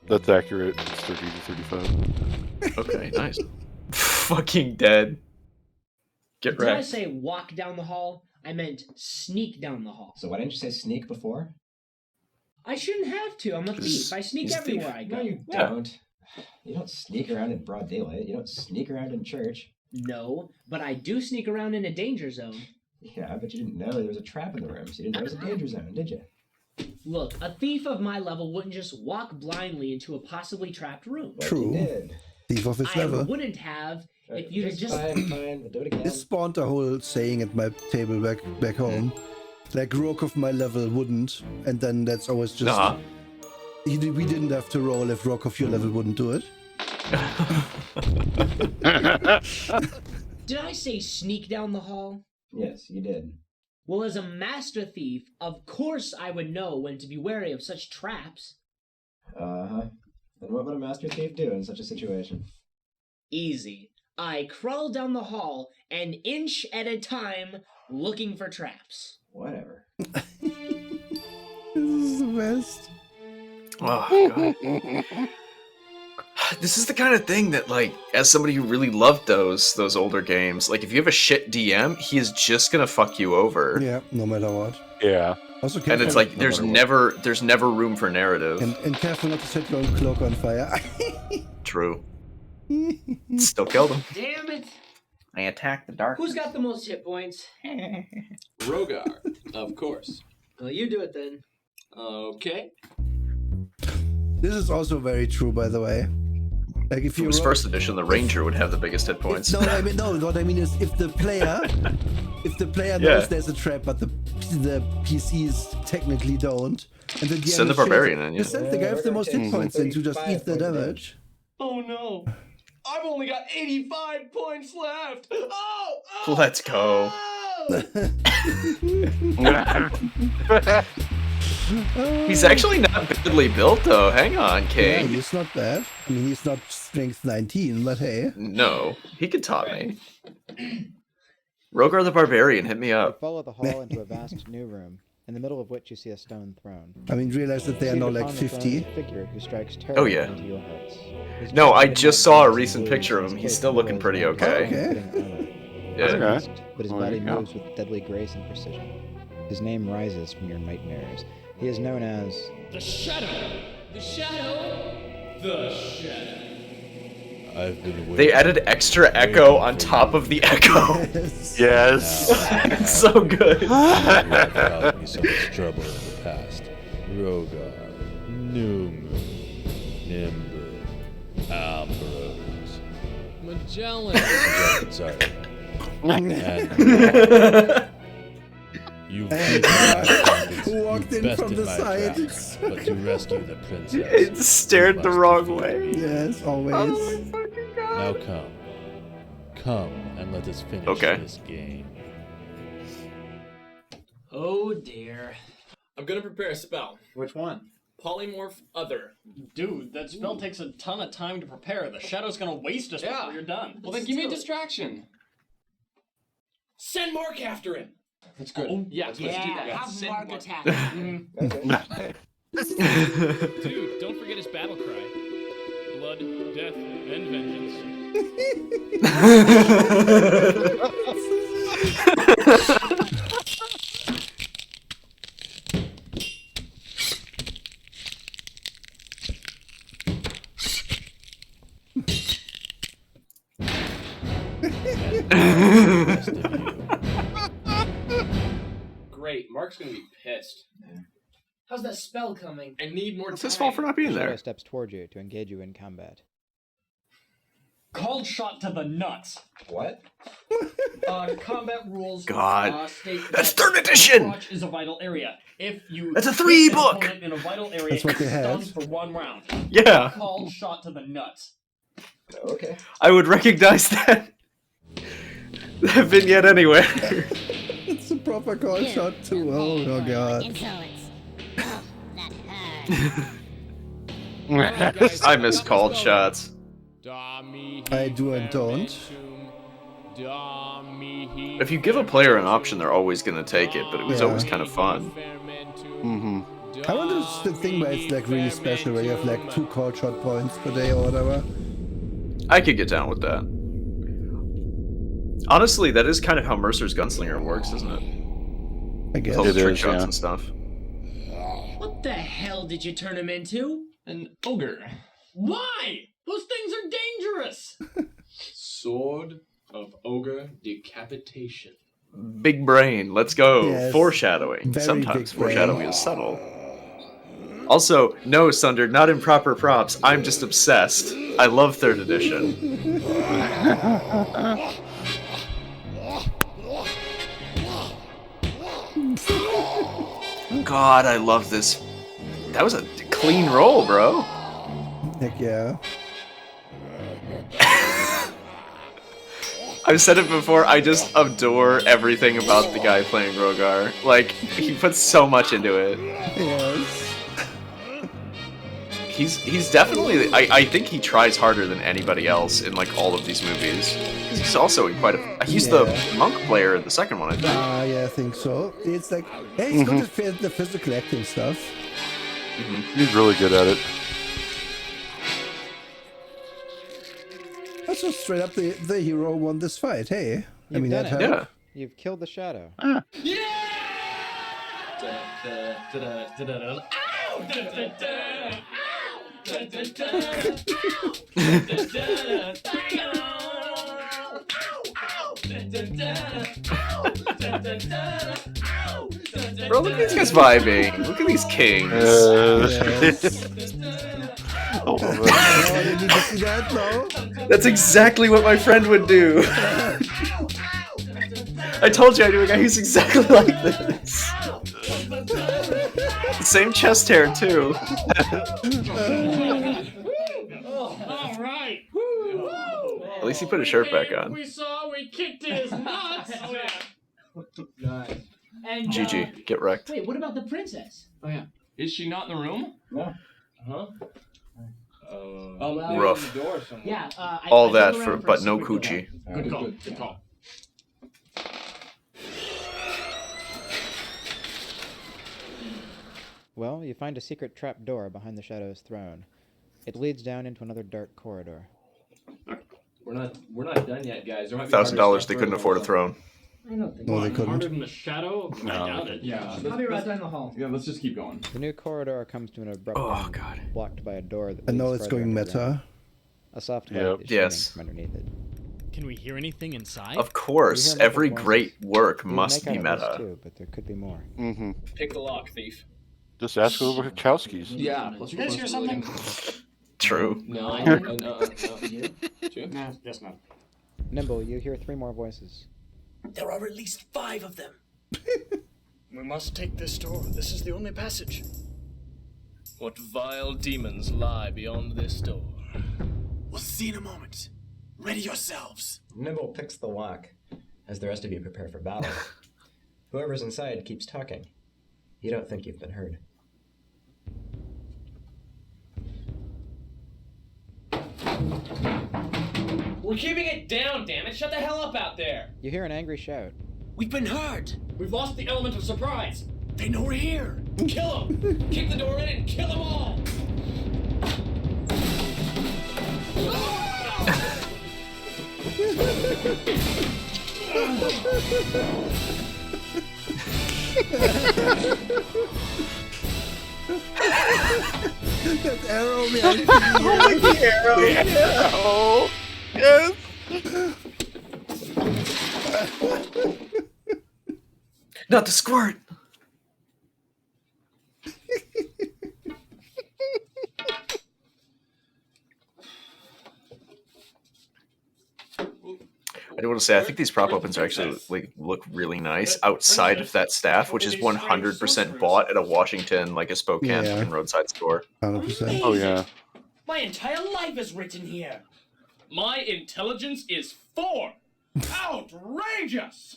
That's accurate. It's 30 to 35. Okay, nice. fucking dead. Get Did I wrecked. say walk down the hall? I meant sneak down the hall. So why didn't you say sneak before? I shouldn't have to. I'm a thief. I sneak he's a everywhere thief. I go. No, you don't. You don't sneak around in broad daylight. You don't sneak around in church. No, but I do sneak around in a danger zone. Yeah, but you didn't know there was a trap in the room, so you didn't know it was a danger zone, did you? Look, a thief of my level wouldn't just walk blindly into a possibly trapped room. But True. you did. Thief of his I level. wouldn't have if you'd just... Fine, we'll do it again. This spawned a whole saying at my table back home. Like, rogue of my level wouldn't, and then that's always just... We didn't have to roll if rogue of your level wouldn't do it. Did I say sneak down the hall? Yes, you did. Well, as a master thief, of course I would know when to be wary of such traps. Uh-huh. And what would a master thief do in such a situation? Easy. I crawl down the hall, an inch at a time, looking for traps. Whatever. This is the best. Oh, God. This is the kind of thing that, like, as somebody who really loved those older games, like, if you have a shit DM, he is just gonna fuck you over. Yeah, no matter what. Yeah. Also, and it's like there's never room for narrative. And careful not to set your own cloak on fire. True. Still killed him. Damn it! I attacked the dark. Who's got the most hit points? Rogar, of course. Well, you do it then. Okay. This is also very true, by the way. Like, if If it was first edition, the Ranger would have the biggest hit points. No, what I mean is if the player knows there's a trap, but the PCs technically don't, and then Send the Barbarian in, yeah. Just send the guy with the most hit points in to just eat the damage. Oh no. I've only got 85 points left. Oh! Let's go. He's actually not badly built, though. Hang on, King. Yeah, he's not bad. I mean, he's not strength 19, but hey. No, he could top me. Rogar the Barbarian, hit me You up. follow the hall into a vast new room, in the middle of which you see a stone throne. I mean, realize that they are now Seated like upon the throne 50. is a figure who strikes terror Oh, yeah. into your hearts. His No, I jacket just is saw a black recent and blue, picture of his him. He's cloak still looking glows pretty like okay. fitting armor. Yeah. But his body moves with deadly grace and precision. His name rises from your nightmares. He is known as The Shadow. The Shadow. The Shadow. I've been waiting. They added extra echo on top of the echo. Yes. It's so good. You have caused me so much trouble in the past. Rogar, New Moon, Nimber, Ambrose. Magellan. Sorry. And you walked in from the side. But to rescue the princess. It stared the wrong way. Yes, always. Oh my fucking God. Now come and let us finish this game. Oh dear. I'm gonna prepare a spell. Which one? Polymorph Other. Dude, that spell takes a ton of time to prepare. The Shadow's gonna waste us before you're done. Well, then give me a distraction. Send Mark after him. That's good. Oh, Yeah, let's do that. have Send Mark Mark. attack. Dude, don't forget his battle cry. Blood, death, and vengeance. Great, Mark's gonna be pissed. How's that spell coming? I need more It's time. his fault for not being the Shadow there. steps towards you to engage you in combat. Called shot to the nuts. What? Combat rules. God. State That's that 3rd edition! crotch is a vital area. If you That's a hit 3 an book! opponent in a vital area, That's what they it's had. stunned for 1 round. Yeah. Called shot to the nuts. Okay. I would recognize that vignette anywhere. It's a proper call shot too. Oh god. I miss called shots. I do and don't. If you give a player an option, they're always going to take it, but it was Yeah. always kind of fun. Mm-hmm. I wonder if it's the thing where it's like really special, where you have like 2 call shot points per day or whatever. I could get down with that. Honestly, that is kind of how Mercer's Gunslinger works, isn't it? I guess all the it trick is, shots yeah. and stuff. What the hell did you turn him into? An ogre. Why? Those things are dangerous. Sword of ogre decapitation. Big brain, let's go. Yes. Foreshadowing. Very Sometimes big brain. foreshadowing is subtle. Also, no, Sunder, not improper props. I'm just obsessed. I love 3rd edition. God, I love this. That was a clean roll, bro. Heck yeah. I've said it before, I just adore everything about the guy playing Rogar. Like, he puts so much into it. Yes. He's definitely, I think he tries harder than anybody else in, like, all of these movies. He's also in quite a... He's the monk player in the second one, I think. Yeah, I think so. It's like, hey, he's good at the physical acting stuff. He's really good at it. That's just straight up the hero won this fight, hey? I mean, done that it. helped. You've killed the shadow. Bro, look at these guys vibing. Look at these kings. Oh, did you see that? No? That's exactly what my friend would do. I told you I knew a guy who's exactly like this. The same chest hair, too. All right. At least he put his shirt back on. We saw, we kicked his nuts. Nice. And, GG, get wrecked. Wait, what about the princess? Oh yeah. Is she not in the room? No. Huh? Rough. The door somewhere. Yeah. All I that drove for, around but a no secret coochie. door. Good call. Good call. Well, you find a secret trap door behind the shadow's throne. It leads down into another dark corridor. We're not done yet, guys. $1,000 they couldn't afford a throne. I don't think. No, they Harder couldn't. than the shadow? I doubt it. Yeah. I'll be right down the hall. Yeah, let's just keep going. The new corridor comes to an abrupt end, God. blocked by a door that I know leads it's further going underground. meta. A soft Yep. light is Yes. shining from underneath it. Can we hear anything inside? Of course, You hear every muffled great work You must make be out at least meta. two, but there could be more. Mm-hmm. Pick the lock, thief. Just ask the Wachowskis. Yeah. You guys hear something? True. No. Here. Two. No, guess not. Nimble, you hear three more voices. There are at least 5 of them. We must take this door. This is the only passage. What vile demons lie beyond this door? We'll see in a moment. Ready yourselves. Nimble picks the lock as the rest of you prepare for battle. Whoever's inside keeps talking. You don't think you've been heard. We're keeping it down, damn it! Shut the hell up out there! You hear an angry shout. We've been heard! We've lost the element of surprise. They know we're here! Kill them! Kick the door in and kill them all! That arrow, man. Arrow. Yes. Not the squirt. I do want to say, I think these prop opens are actually look really nice outside of that staff, which is 100% bought at a Washington, like a Spokane Yeah. fucking roadside store. 100%. Oh yeah. My entire life is written here! My intelligence is 4. Outrageous!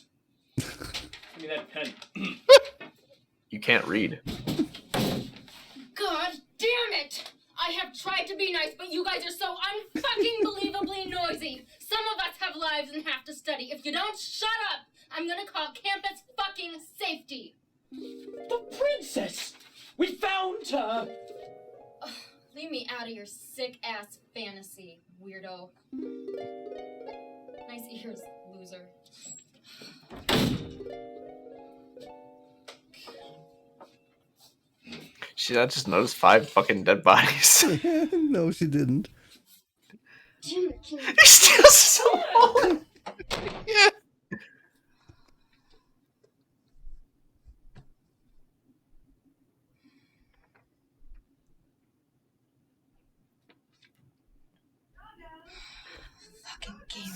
Give me that pen. You can't read. God damn it! I have tried to be nice, but you guys are so unfucking believably noisy. Some of us have lives and have to study. If you don't shut up, I'm gonna call campus fucking safety. The princess! We found her! Ugh, leave me out of your sick ass fantasy, weirdo. Nice ears, loser. I just noticed 5 fucking dead bodies. No, she didn't. He's still so old. Yeah.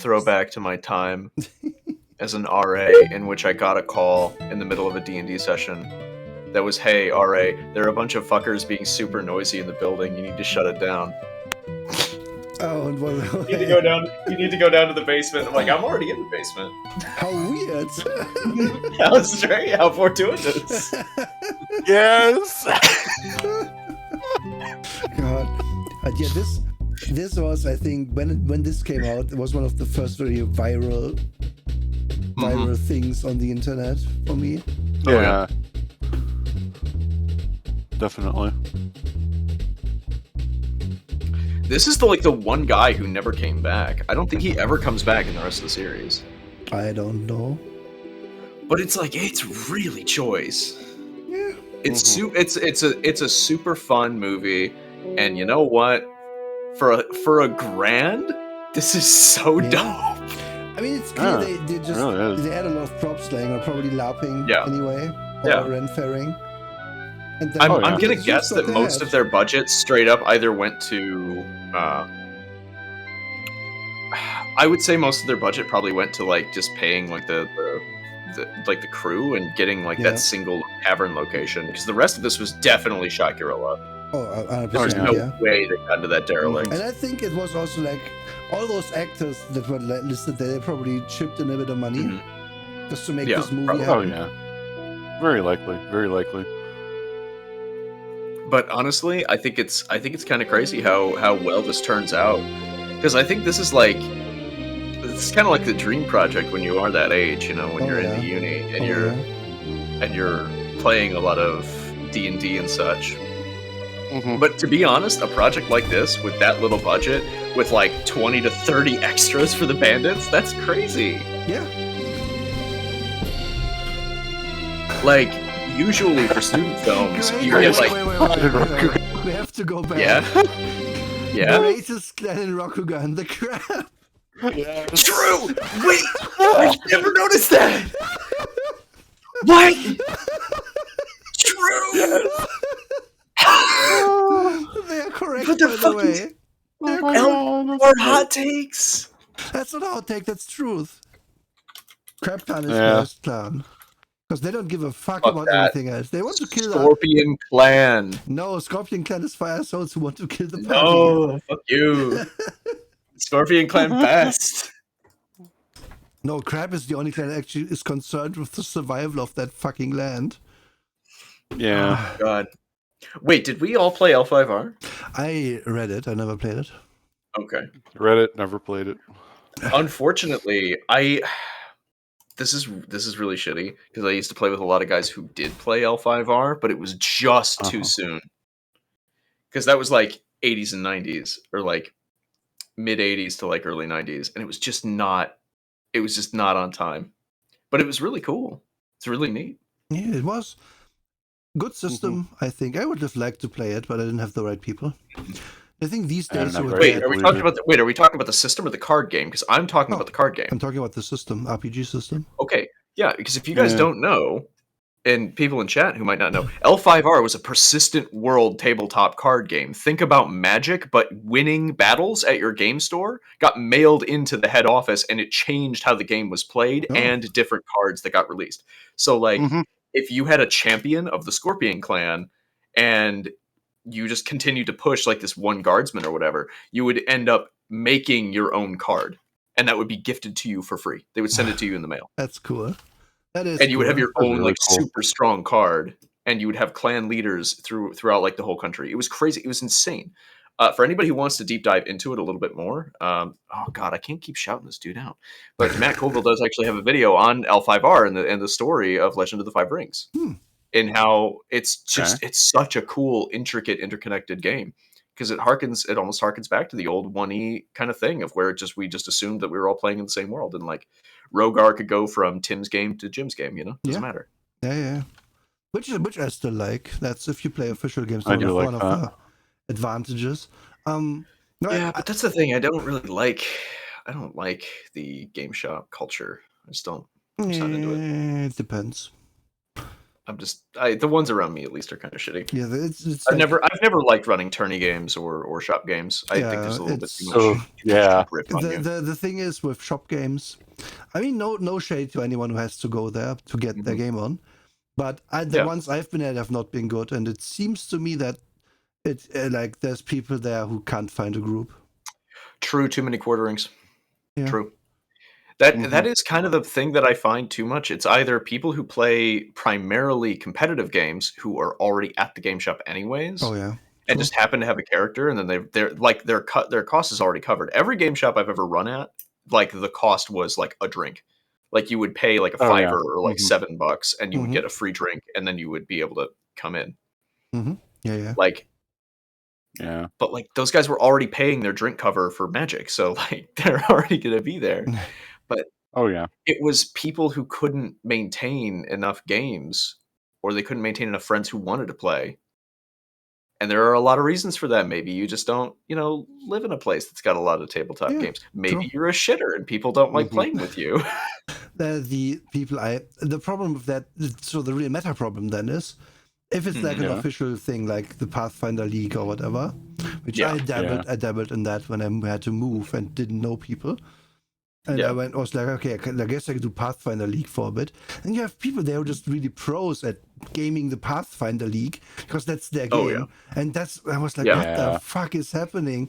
Throwback to my time as an RA in which I got a call in the middle of a D&D session that was, hey, RA, there are a bunch of fuckers being super noisy in the building. You need to shut it down. Oh, and you need to go down. You need to go down to the basement. I'm like, I'm already in the basement. How weird! How strange! How fortuitous! Yes. God, yeah, this was, I think, when this came out, it was one of the first very viral things on the internet for me. Yeah, definitely. This is the one guy who never came back. I don't think he ever comes back in the rest of the series. I don't know. But it's really choice. Yeah. It's a super fun movie, and you know what? For a grand, this is so dope. I mean, it's clear they had a lot of prop slang, or probably LARPing anyway, or Renfaring. And then I'm gonna guess that most of their budget straight up either went to. I would say most of their budget probably went to just paying the crew and getting that single tavern location, because the rest of this was definitely shot guerrilla. Oh, 100%, There's no way they got into that derelict. And I think it was also all those actors that were listed there, they probably chipped in a bit of money just to make this movie happen. Oh yeah, very likely, very likely. But honestly, I think it's kind of crazy how well this turns out, because I think this is it's kind of like the dream project when you are that age, when you're in the uni and you're playing a lot of D&D and such. But to be honest, a project like this with that little budget, with 20 to 30 extras for the bandits, that's crazy. Yeah. Usually for student films, you get wait. We have to go back. Yeah. The greatest clan in Rokugan, the crab. True. Wait, I never noticed that. What? True. Yes. They are correct, by the way. Or hot takes. That's not a hot take, that's truth. Crab Clan is the best clan. Because they don't give a fuck about anything else. They want to kill Scorpion Clan. No, Scorpion Clan is for assholes who want to kill the party. No, fuck you. Scorpion Clan best. No, Crab is the only clan that actually is concerned with the survival of that fucking land. Yeah. Oh, God. Wait, did we all play L5R? I read it. I never played it. Okay. Read it, never played it. Unfortunately, this is really shitty, because I used to play with a lot of guys who did play L5R, but it was just too soon. Because that was 80s and 90s, or mid 80s to early 90s, and it was just not on time. But it was really cool. It's really neat. Yeah, it was. Good system, I think. I would have liked to play it, but I didn't have the right people. I think these days... Are we talking about the system or the card game? Because I'm talking about the card game. I'm talking about the system, RPG system. Okay, yeah, because if you guys don't know, and people in chat who might not know, L5R was a persistent world tabletop card game. Think about Magic, but winning battles at your game store got mailed into the head office, and it changed how the game was played and different cards that got released. So, if you had a champion of the Scorpion Clan and you just continued to push this one guardsman or whatever, you would end up making your own card, and that would be gifted to you for free. They would send it to you in the mail. That's cool. That is. And you would have your own really cool. super strong card, and you would have clan leaders throughout the whole country. It was crazy. It was insane. For anybody who wants to deep dive into it a little bit more, oh god, I can't keep shouting this dude out. But Matt Colville does actually have a video on L5R and the story of Legend of the Five Rings, and how it's just it's such a cool, intricate, interconnected game. because it almost harkens back to the old 1E kind of thing of where we just assumed that we were all playing in the same world, and like Rogar could go from Tim's game to Jim's game, doesn't matter. Yeah. Which I still like. That's if you play official games, I do like one of the advantages. But that's the thing. I don't like the game shop culture. I just don't. I'm just not into it. It depends. The ones around me at least are kind of shitty. Yeah, it's I've never liked running tourney games or shop games. I think there's a little bit too much. Grip on you. The thing is with shop games, I mean, no shade to anyone who has to go there to get their game on, but the ones I've been at have not been good, and it seems to me that it like there's people there who can't find a group. True, too many quarterings. Yeah. True. That is kind of the thing that I find too much. It's either people who play primarily competitive games who are already at the game shop anyways. Oh yeah. And just happen to have a character, and then they're like their cost is already covered. Every game shop I've ever run at, like the cost was like a drink. Like you would pay like a $5 or like $7, and you would get a free drink, and then you would be able to come in. Yeah. Like. Yeah. But like those guys were already paying their drink cover for Magic, so like they're already gonna be there. But it was people who couldn't maintain enough games, or they couldn't maintain enough friends who wanted to play. And there are a lot of reasons for that. Maybe you just don't, live in a place that's got a lot of tabletop games. Maybe you're a shitter and people don't like playing with you. The problem with that, so the real meta problem then is, if it's like an official thing, like the Pathfinder League or whatever, which I dabbled in that when I had to move and didn't know people. And I was like, okay, I guess I could do Pathfinder League for a bit. And you have people there who are just really pros at gaming the Pathfinder League because that's their game. And I was like, what the fuck is happening?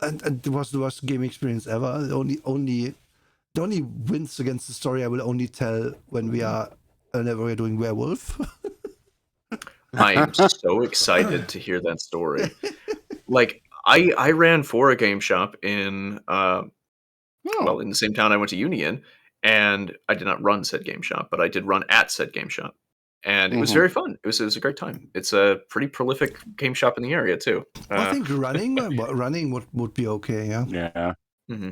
And it was the worst gaming experience ever. The only wins against the story I will only tell whenever we're doing Werewolf. I am so excited to hear that story. Like, I ran for a game shop in in the same town I went to uni in, and I did not run said game shop, but I did run at said game shop, and it was very fun. It was a great time. It's a pretty prolific game shop in the area too. I think running would be okay. Yeah.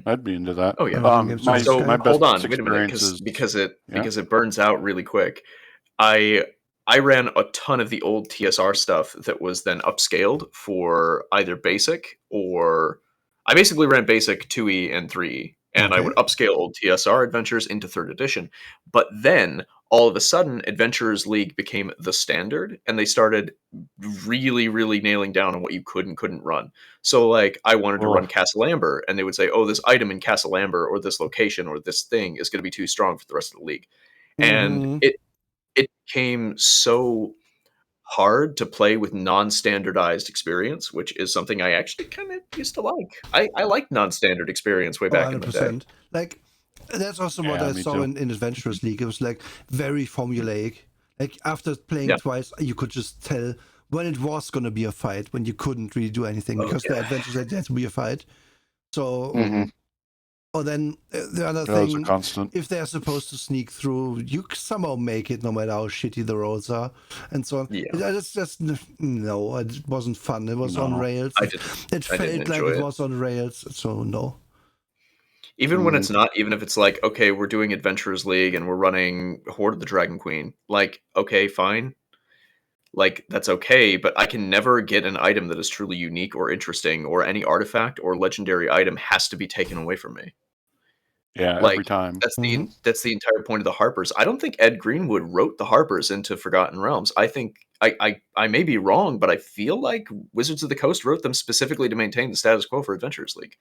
I'd be into that. Oh yeah. My hold on, wait a minute, because it burns out really quick. I ran a ton of the old TSR stuff that was then upscaled for either basic or I basically ran basic 2E and 3E, and I would upscale old TSR adventures into 3rd edition. But then all of a sudden, Adventurers League became the standard, and they started really, really nailing down on what you could and couldn't run. So, like, I wanted to run Castle Amber, and they would say, oh, this item in Castle Amber or this location or this thing is going to be too strong for the rest of the league. And it became so hard to play with non-standardized experience, which is something I actually kind of used to like. I liked non-standard experience way back in the day. Like, that's also what I saw in Adventurers League. It was like very formulaic. Like after playing twice, you could just tell when it was going to be a fight, when you couldn't really do anything because the adventures had to be a fight. So, or then the other thing, if they're supposed to sneak through, you somehow make it no matter how shitty the rolls are, and so on. It's just no, it wasn't fun. It was on rails. It felt like it was on rails. So no. Even when it's not, even if it's like, okay, we're doing Adventurers League and we're running Horde of the Dragon Queen, like, okay, fine. Like, that's okay, but I can never get an item that is truly unique or interesting, or any artifact or legendary item has to be taken away from me. Yeah, like, every time. That's the entire point of the Harpers. I don't think Ed Greenwood wrote the Harpers into Forgotten Realms. I think I may be wrong, but I feel like Wizards of the Coast wrote them specifically to maintain the status quo for Adventurers League.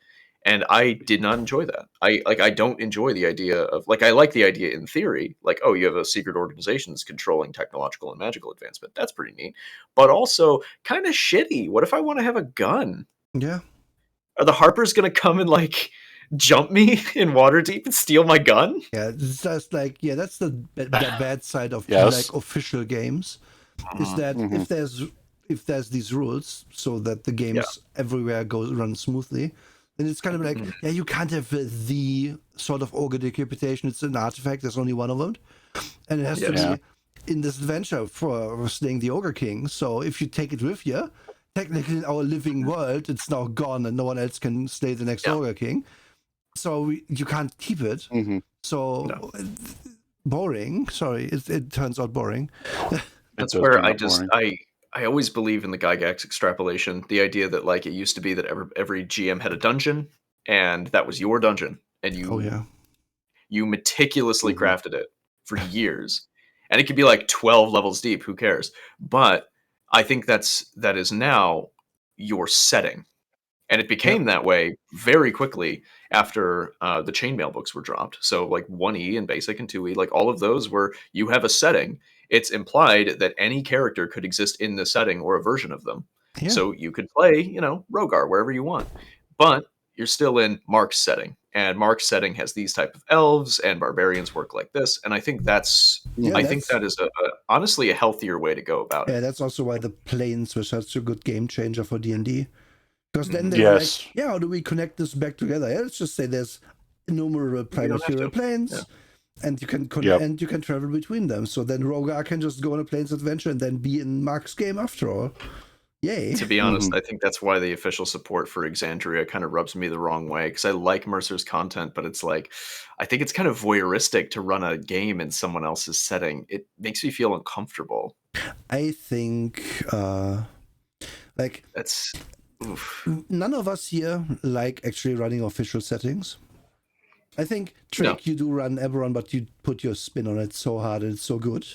And I did not enjoy that. I don't enjoy the idea of, like, I like the idea in theory, like, oh, you have a secret organization that's controlling technological and magical advancement. That's pretty neat. But also kind of shitty. What if I want to have a gun? Yeah. Are the Harpers going to come and, like, jump me in Waterdeep and steal my gun? Yeah, it's just like, that's the bad side of like official games. Is that if there's these rules so that the games everywhere run smoothly, then it's kind of like, you can't have the sort of organic reputation. It's an artifact. There's only one of them. And it has to be in this adventure for slaying the Ogre King. So if you take it with you, technically in our living world, it's now gone and no one else can slay the next Ogre King. So you can't keep it. So boring. Sorry, it turns out boring. That's where I always believe in the Gygax extrapolation. The idea that like it used to be that every GM had a dungeon, and that was your dungeon, and you meticulously crafted it for years, and it could be like 12 levels deep. Who cares? But I think that is now your setting. And it became that way very quickly after the chainmail books were dropped. So like 1E and Basic and 2E, like all of those where you have a setting, it's implied that any character could exist in the setting or a version of them. Yeah. So you could play, Rogar wherever you want. But you're still in Mark's setting. And Mark's setting has these type of elves and barbarians work like this. And I think that is honestly a healthier way to go about it. Yeah, that's also why the planes were such a good game changer for D&D. Because then they were like, how do we connect this back together? Yeah, let's just say there's innumerable planetary planes, and you can and you can travel between them. So then Rogar can just go on a planes adventure and then be in Mark's game after all. Yay! To be honest, I think that's why the official support for Exandria kind of rubs me the wrong way, because I like Mercer's content, but it's like, I think it's kind of voyeuristic to run a game in someone else's setting. It makes me feel uncomfortable. I think, that's. Oof. None of us here like actually running official settings. I think, Trick, you do run Eberron, but you put your spin on it so hard and it's so good.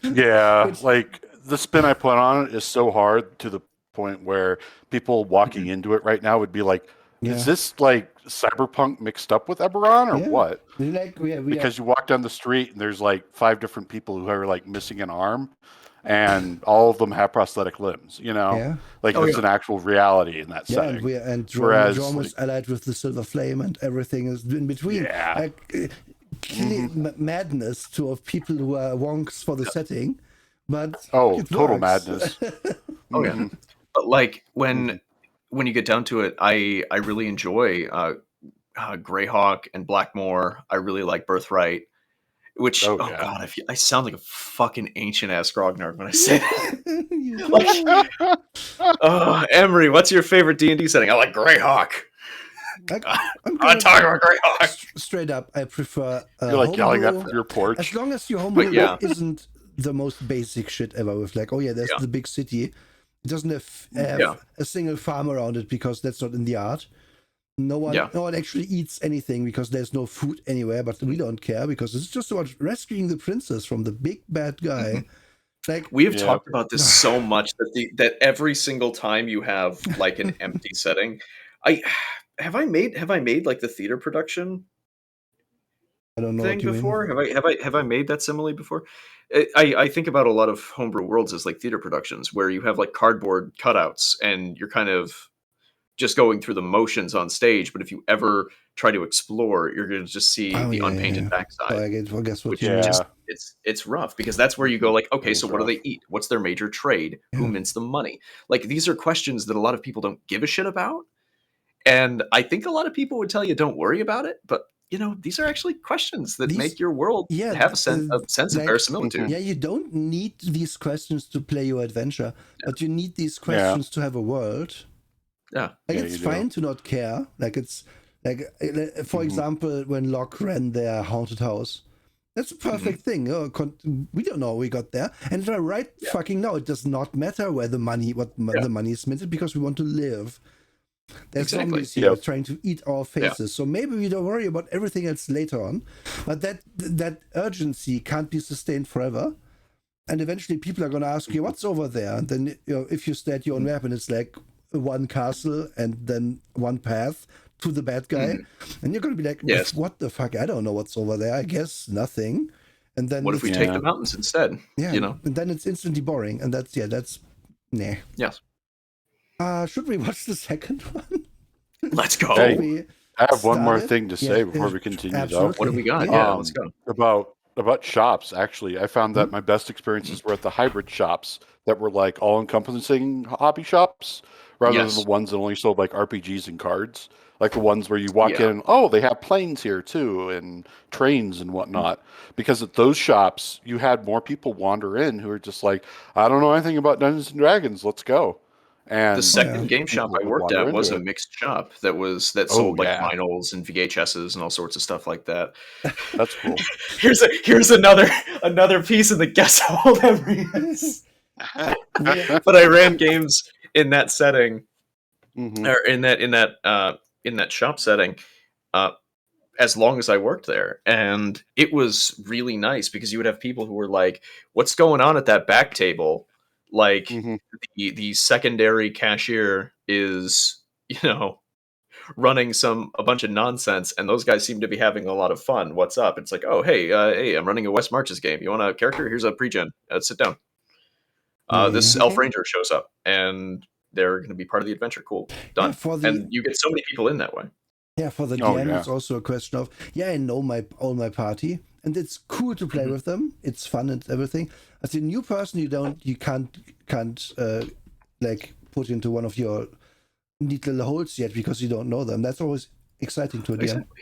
Yeah, like the spin I put on it is so hard to the point where people walking into it right now would be like, is this like Cyberpunk mixed up with Eberron or what? Because you walk down the street and there's like 5 different people who are like missing an arm. And all of them have prosthetic limbs, like it's an actual reality in that setting. And Jorm is allied with the Silver Flame, and everything is in between. Yeah, madness of people who are wonks for the setting, but total madness. But like when you get down to it, I really enjoy Greyhawk and Blackmoor. I really like Birthright. Which, God, I sound like a fucking ancient-ass grognard when I say that. Emery, what's your favorite D&D setting? I like Greyhawk. I'm talking about Greyhawk. Straight up, I prefer you're like yelling that from your porch. As long as your homebrew isn't the most basic shit ever with like, there's the big city. It doesn't have a single farm around it because that's not in the art. No one actually eats anything because there's no food anywhere, but we don't care because it's just about rescuing the princess from the big bad guy. Like we have talked about this so much that every single time you have like an empty setting, have I made like the theater production I don't know thing before? Have I made that simile before? I think about a lot of homebrew worlds as like theater productions where you have like cardboard cutouts and you're kind of just going through the motions on stage, but if you ever try to explore, you're going to just see the unpainted backside. I guess what it's rough because that's where you go like, okay, so what do they eat? What's their major trade? Who mints the money? Like these are questions that a lot of people don't give a shit about. And I think a lot of people would tell you, don't worry about it. But these are actually questions that make your world have a sense of verisimilitude. Yeah, you don't need these questions to play your adventure, but you need these questions to have a world. Yeah, it's fine to not care. Like it's like, for example, when Locke ran their haunted house, that's a perfect thing. We don't know how we got there, and fucking now it does not matter where the money is minted because we want to live. There's zombies here trying to eat our faces, so maybe we don't worry about everything else later on. But that urgency can't be sustained forever. And eventually, people are going to ask you, "What's over there?" And then if you stare at your own map, and it's like one castle and then one path to the bad guy, and you're going to be like, what the fuck? I don't know what's over there. I guess nothing. And then what if we take the mountains instead? Yeah, and then it's instantly boring, and that's nah. Yes. Should we watch the second one? Let's go. Hey, I have one more thing to say before we continue. Though. What do we got? Yeah, let's go. About shops, actually, I found that my best experiences were at the hybrid shops that were like all-encompassing hobby shops, rather than the ones that only sold like RPGs and cards. Like the ones where you walk in and, they have planes here too, and trains and whatnot. Because at those shops, you had more people wander in who are just like, I don't know anything about Dungeons and Dragons, let's go. And the second game shop I worked at was a mixed shop that sold like vinyls and VHSs and all sorts of stuff like that. That's cool. here's another piece of the guess how old Emery is. But I ran games in that setting, or in that shop setting, as long as I worked there, and it was really nice because you would have people who were like, "What's going on at that back table?" Like the secondary cashier is, running a bunch of nonsense, and those guys seem to be having a lot of fun. What's up? It's like, oh, hey, I'm running a West Marches game. You want a character? Here's a pre-gen. Sit down. This Elf Ranger shows up, and they're going to be part of the adventure. Cool, done. And you get so many people in that way. Yeah, for the DM, it's also a question of, I know all my party, and it's cool to play with them. It's fun and everything. As a new person, you can't like put into one of your neat little holes yet because you don't know them. That's always exciting to a DM. Exactly.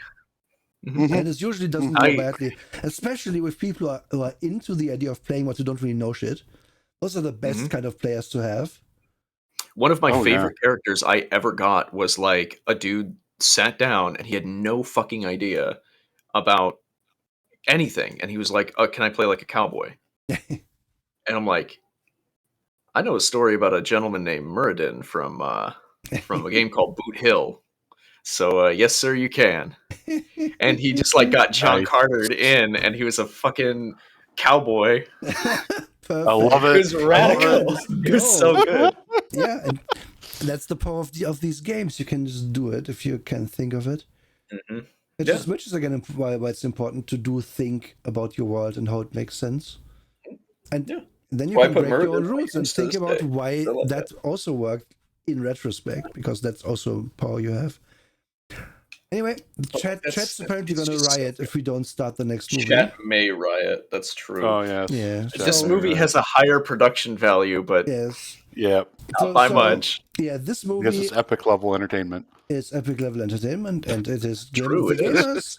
And it usually doesn't go badly, especially with people who are into the idea of playing what you don't really know shit. Those are the best kind of players to have. One of my favorite characters I ever got was like a dude sat down and he had no fucking idea about anything, and he was like, "Can I play like a cowboy?" And I'm like, "I know a story about a gentleman named Muradin from a game called Boot Hill. So yes, sir, you can." And he just like got John Cartered in, and he was a fucking cowboy. I love it. It was radical. It was so good. Yeah, and that's the power of these games. You can just do it if you can think of it. Which is again why it's important to think about your world and how it makes sense. And then you can break your own rules and think about why that also worked in retrospect, because that's also power you have. Anyway, chat's apparently going to riot if we don't start the next movie. Chat may riot. That's true. Oh yes. Yeah. This movie has a higher production value, but not by much. Yeah, this movie. Because it's epic level entertainment. It's epic level entertainment, and it is True, it Gamers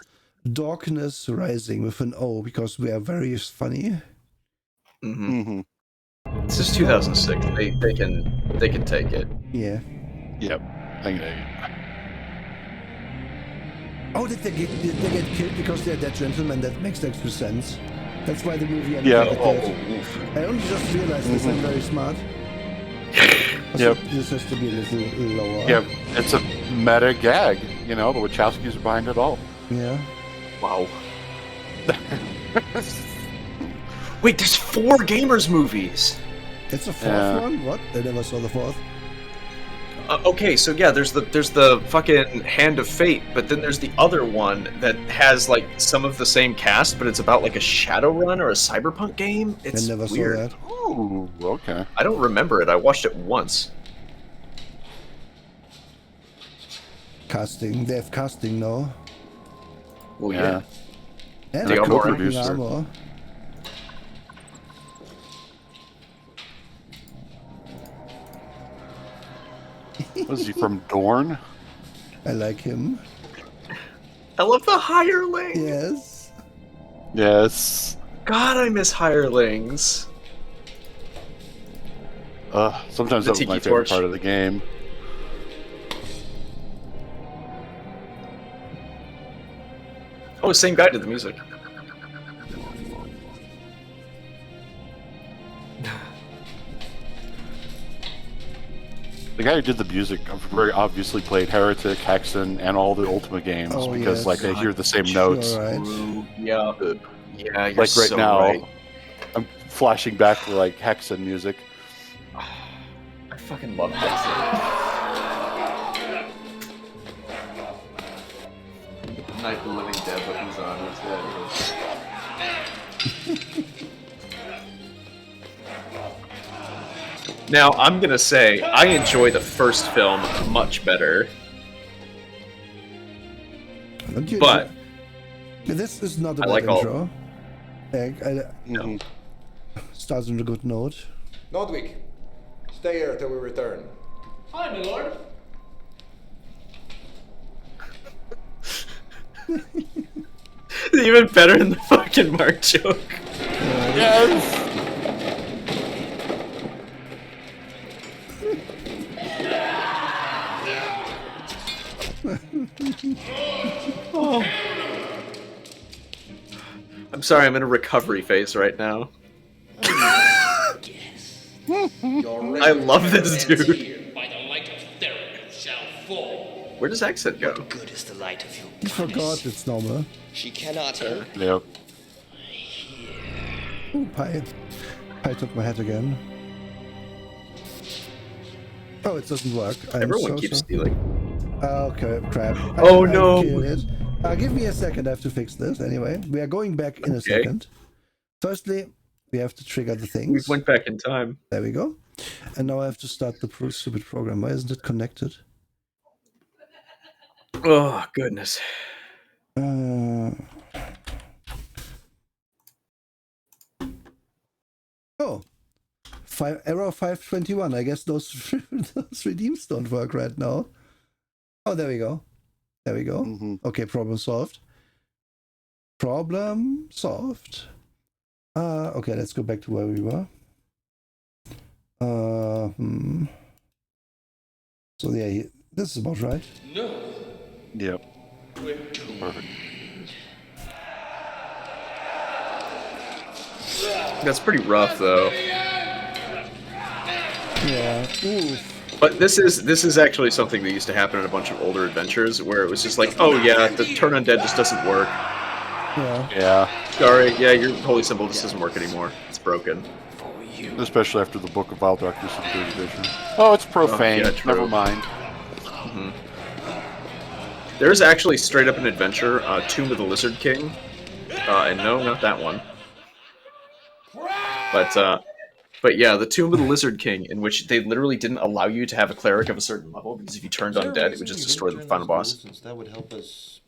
Darkness Rising with an O, because we are very funny. This is 2006. They can take it. Yeah. Yep. Oh, did they get killed because they're that gentlemen? That makes extra sense. That's why the movie ended. I only just realized this. I'm very smart. This has to be a little lower. Yeah, it's a meta gag. The Wachowskis are behind it all. Yeah. Wow. Wait, there's 4 Gamers movies. It's a 4th one? What? I never saw the 4th. Okay, so there's the fucking Hand of Fate, but then there's the other one that has like some of the same cast, but it's about like a Shadowrun or a cyberpunk game. It's I never weird. saw that. Ooh, okay. I don't remember it. I watched it once. Casting. They have casting now. Well, yeah. And a co-producer. Was he from Dorn? I like him. I love the hirelings. Yes. Yes. God, I miss hirelings. Sometimes that was my favorite part of the game. Oh, same guy did the music. The guy who did the music very obviously played Heretic, Hexen, and all the Ultima games because they hear the same notes. Right. Yeah. Yeah, you're like right so now, right. I'm flashing back to like Hexen music. I fucking love Hexen. Night of the Living Dead, but who's on instead? Now, I'm gonna say, I enjoy the first film much better. But this is not a bad intro. No. Starts on a good note. Nodwick, stay here till we return. Hi, my lord. Even better than the fucking Mark joke. Yes. Oh. I'm sorry, I'm in a recovery phase right now. I love this dude. By the light of Theron shall fall. Where does accent go? What good is the light of your He forgot it's normal. She cannot help. Yep. Ooh, pie. Pie took my hat again. Oh, it doesn't work. Everyone keeps stealing. Okay, crap. Oh, no. Give me a second. I have to fix this. Anyway, we are going back in a second. Firstly, we have to trigger the things. We went back in time. There we go. And now I have to start the stupid program. Why isn't it connected? Oh, goodness. Oh. Error 521. I guess those redeems don't work right now. Oh, there we go. There we go. Okay, problem solved. Problem solved. Okay, let's go back to where we were. So yeah, this is about right. No. Yep. Perfect. That's pretty rough, though. Yeah. Oof. But this is actually something that used to happen in a bunch of older adventures, where it was just like, oh yeah, the turn undead just doesn't work. Yeah. Sorry, yeah, your holy symbol just doesn't work anymore. It's broken. Especially after the Book of Vile Darkness in 3rd edition. Oh, it's profane. Yeah, true. Never mind. There's actually straight up an adventure, Tomb of the Lizard King. And no, not that one. But yeah, the Tomb of the Lizard King, in which they literally didn't allow you to have a cleric of a certain level, because if you turned undead, it would just destroy the final boss. Since that would help us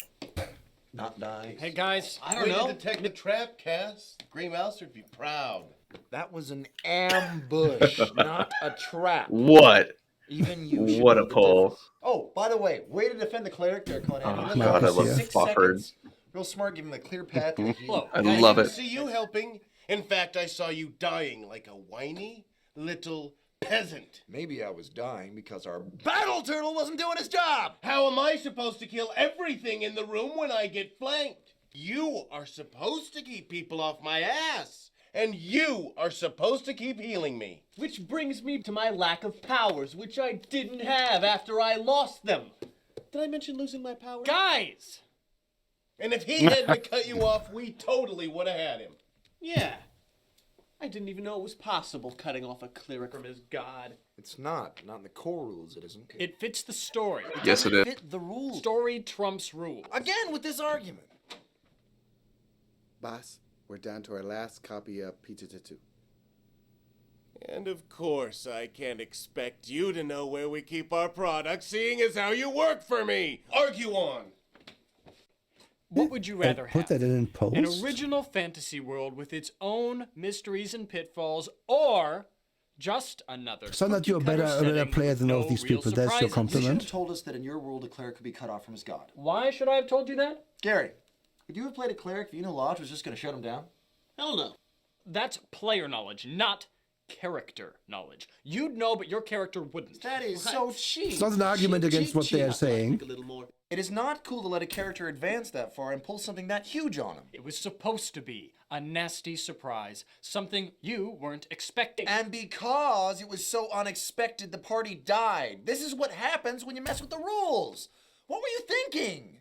not die. Hey guys, I don't know. Detect the trap, Cass. Grey Mouse would be proud. That was an ambush, not a trap. What? Even you. What a pull. Oh, by the way, way to defend the cleric there, Conan. Oh god, I love Spofford. Real smart, giving him a clear path to the heal. I love it. See you helping. In fact, I saw you dying like a whiny little peasant. Maybe I was dying because our battle turtle wasn't doing his job. How am I supposed to kill everything in the room when I get flanked? You are supposed to keep people off my ass. And you are supposed to keep healing me. Which brings me to my lack of powers, which I didn't have after I lost them. Did I mention losing my powers? Guys! And if he hadn't cut you off, we totally would have had him. Yeah. I didn't even know it was possible cutting off a cleric from his god. It's not. Not in the core rules, it isn't. It fits the story. Yes, it is. Fit the rules. Story trumps rules. Again with this argument. Boss, we're down to our last copy of Pizza Tattoo. And of course, I can't expect you to know where we keep our products, seeing as how you work for me. Argue on. What would you rather Put that in post? An original fantasy world with its own mysteries and pitfalls, or just another So that you're a better player than all of these people. That's your You should compliment. have told us that in your world a cleric could be cut off from his god. Why should I have told you that? Gary, would you have played a cleric if you knew Lodge was just going to shut him down? Hell no. That's player knowledge, not character knowledge. You'd know, but your character wouldn't. That is so cheap. It's not an argument against what they are saying. It is not cool to let a character advance that far and pull something that huge on him. It was supposed to be a nasty surprise, something you weren't expecting. And because it was so unexpected, the party died. This is what happens when you mess with the rules. What were you thinking?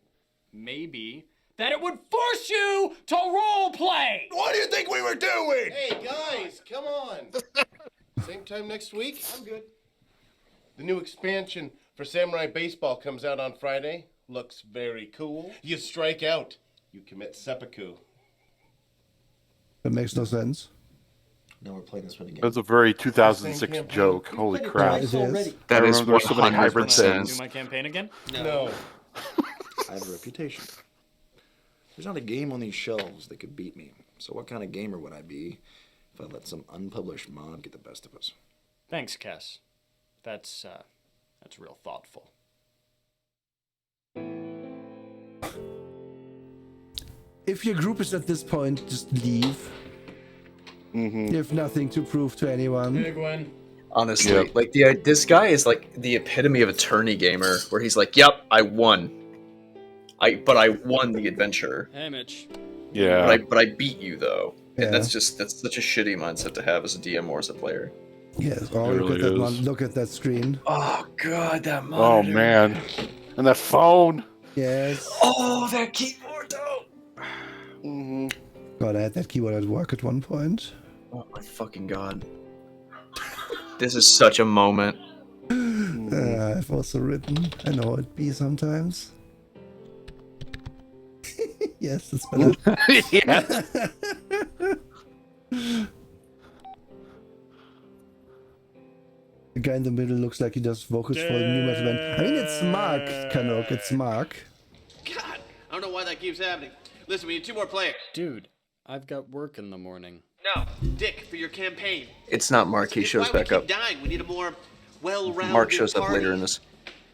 Maybe that it would force you to role play. What do you think we were doing? Hey, guys, come on. Same time next week? I'm good. The new expansion for Samurai Baseball comes out on Friday. Looks very cool. You strike out. You commit seppuku. That makes no sense. No, we're playing this one again. That's a very 2006 joke. Holy crap. That is there's so many hybrid 100%. things. Do my campaign again? No. I have a reputation. There's not a game on these shelves that could beat me. So what kind of gamer would I be if I let some unpublished mod get the best of us? Thanks, Cass. That's real thoughtful. If your group is at this point, just leave. You have nothing to prove to anyone. Hey, Gwen. Honestly, like this guy is like the epitome of a tourney gamer, where he's like, "Yep, I won." But I won the adventure. Hey, Mitch. Yeah. But I beat you though. And that's such a shitty mindset to have as a DM or as a player. Yes. Oh, look at that one. Look at that screen. Oh god, that monitor. Oh man. And that phone. Yes. Oh, that keyboard though. God, I had that keyboard at work at one point. Oh my fucking god. This is such a moment. I've also written. I know it be sometimes. Yes, it's better. Yes. The guy in the middle looks like he does vocals for the new metal band. I mean, it's Mark, Kanok. It's Mark. God, I don't know why that keeps happening. Listen, we need 2 more players. Dude, I've got work in the morning. No, Dick, for your campaign. It's not Mark. He shows back up. Dying. We need a more well-rounded Mark shows up party. later in this.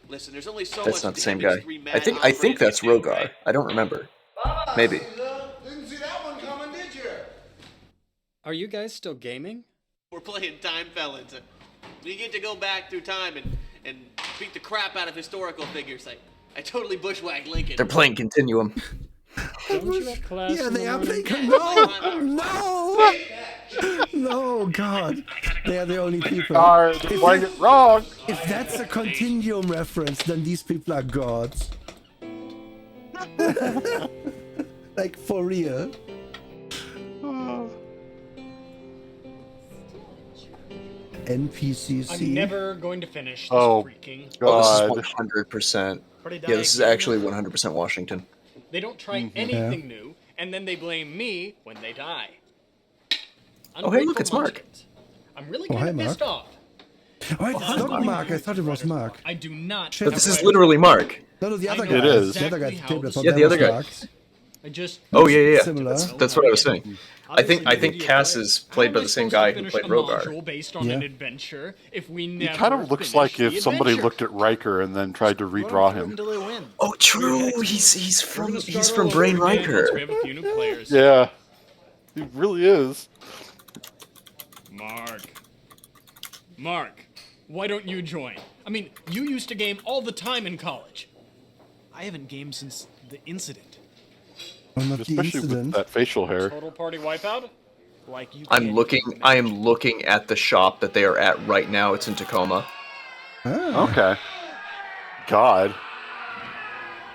Listen, there's only so That's much not the same guy. chemistry, I think that's Rogar. I don't remember. Maybe. Didn't see that one coming, did you? Are you guys still gaming? We're playing Time Felons. We get to go back through time and beat the crap out of historical figures. I totally bushwhacked Lincoln. They're playing Continuum. Don't you have class Yeah, in they the are morning? playing. No! No, God. They are the only people. They're playing it wrong. If that's a Continuum reference, then these people are gods. Like, for real. NPCC. I'm never going to finish this freaking. Oh, this is 100%. Yeah, this is actually 100% Washington. They don't try anything new, and then they blame me when they die. Oh, hey, look, it's Mark. I'm really Oh, kind hi, of pissed Mark. off. Oh, it's not Mark. I thought it was Mark. I do not. But this is literally Mark. No, the other I guy. know It is. The other guy. exactly how Yeah, the other guy. I just. Oh yeah. Similar. That's what I was saying. I think Cass is played by the same guy who played Rogar. Based on an adventure, if we He never kind of looks finish like the if somebody adventure. looked at Riker and then tried to redraw him. Oh, true. He's from Brain Riker. We have a few new players. Yeah, he really is. Mark, why don't you join? I mean, you used to game all the time in college. I haven't gamed since the incident. Well, not the Especially incident. with that facial hair. Total party wipeout? Like you. I am looking at the shop that they are at right now. It's in Tacoma. Ah. Okay. God.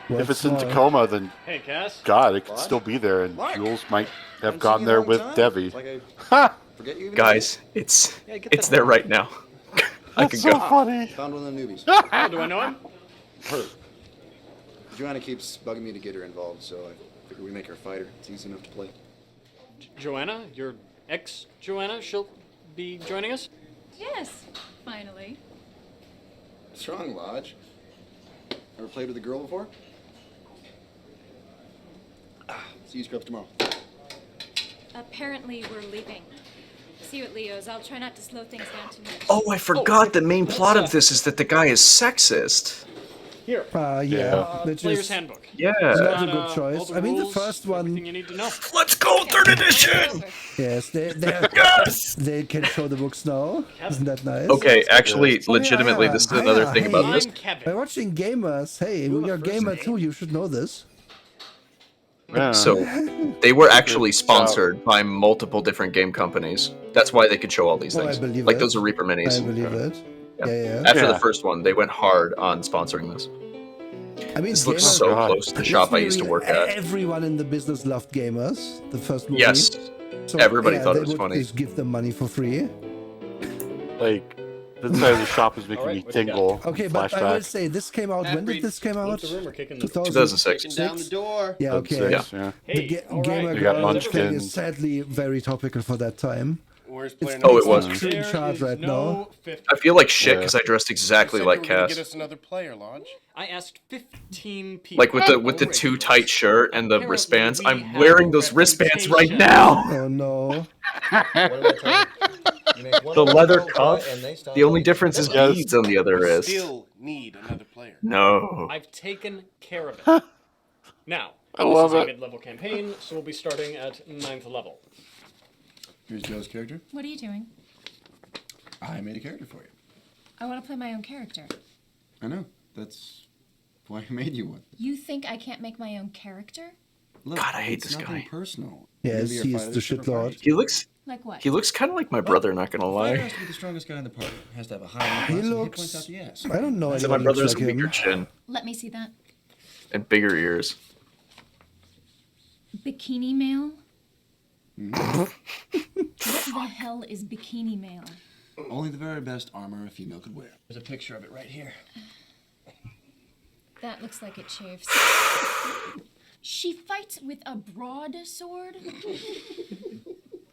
What's If it's in more? Tacoma, then Hey, Cass. God, it could still be there, and Jules might have gone there with Devi. Ha! Forget you even Guys, it's there right now. I That's could so go. funny. Found one of the newbies. Oh, do I know him? Her. Joanna keeps bugging me to get her involved, so I figure we make her a fighter. It's easy enough to play. Joanna, your ex-Joanna, she'll be joining us? Yes, finally. Strong, Lodge. Ever played with a girl before? See you scrubs tomorrow. Apparently, we're leaving. See you at Leo's. I'll try not to slow things down too much. Oh, I forgot the main plot of this is that the guy is sexist. Here. Yeah. Which Player's is handbook. Yeah. not a good choice. I mean, the first one. You need to know. Let's go, 3rd edition! Yes, they can show the books now. Isn't that nice? Okay, actually, Oh, yeah, legitimately, yeah. this is another thing Hey, about this. By watching gamers, hey, you're a gamer too. You should know this. So, they were actually sponsored by multiple different game companies. That's why they could show all these Oh, I things. believe Like it. those are Reaper minis. I believe it. Yeah. After the first one, they went hard on sponsoring this. I mean, This looks gamers- so close to the shop I used to work at. Everyone in the business loved gamers. The first movie. Yes. So, Everybody yeah, thought they it was would funny. Just give them money for free. Like, this side of the shop is making me tingle. Okay, but I will Flashback. say this came out. When did this come out? 2006. Down the door. Yeah. Okay. Yeah. The gamer You got thing Munchkin. is sadly very topical for that time. Where's It's, player Oh, it's it was. not in charge right now. I feel like shit because I dressed exactly Said like you were gonna Cass. Get us another player, Lodge. I asked 15 people. Like with the too tight shirt and the wristbands. I'm wearing those wristbands right now. Oh no. The leather cuff. The only difference is beads on the other We wrist. still need another player. No. I've taken care of it. Now, I love this is it. a mid-level campaign, so we'll be starting at 9th level. Here's Joe's character. What are you doing? I made a character for you. I want to play my own character. I know. That's why I made you one. You think I can't make my own character? Look, God, I hate it's this nothing guy. personal. Yes, Maybe he your is fighter the should shit have lord. fight. He looks. Like what? He looks kind of like my brother. Not gonna Fighter lie. has to be the strongest guy in the party. Has to have a high armor He class and hit points looks. out the ass. I don't know So my anyone brother looks has like a bigger him. chin Let me see that. and bigger ears. Bikini male? Mhm. What the hell is bikini male? Only the very best armor a female could wear. There's a picture of it right here. That looks like it shaves. She fights with a broadsword?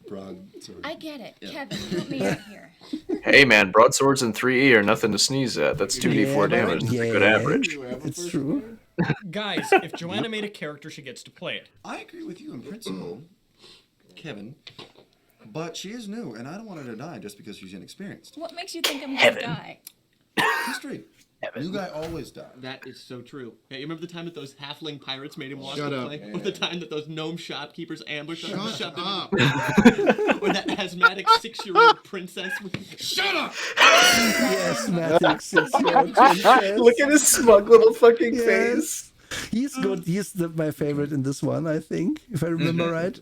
Broadsword. I get it. Yeah. Kevin, help me out here. Hey man, broadswords and 3E are nothing to sneeze at. That's 2d4 damage. That's a good average. It's true. Guys, if Joanna made a character, she gets to play it. I agree with you in principle, Kevin, but she is new, and I don't want her to die just because she's inexperienced. What makes you think I'm gonna die? History. New guy always dies. That is so true. Hey, you remember the time that those halfling pirates made him watch Shut him up. play? Yeah, Or the time that those gnome shopkeepers ambushed him and Shut shoved up. him? Or that asthmatic 6-year-old princess. Shut up! Yes, Matic 6-year-old princess. Look at his smug little fucking face. He's good. He's my favorite in this one, I think, if I remember right.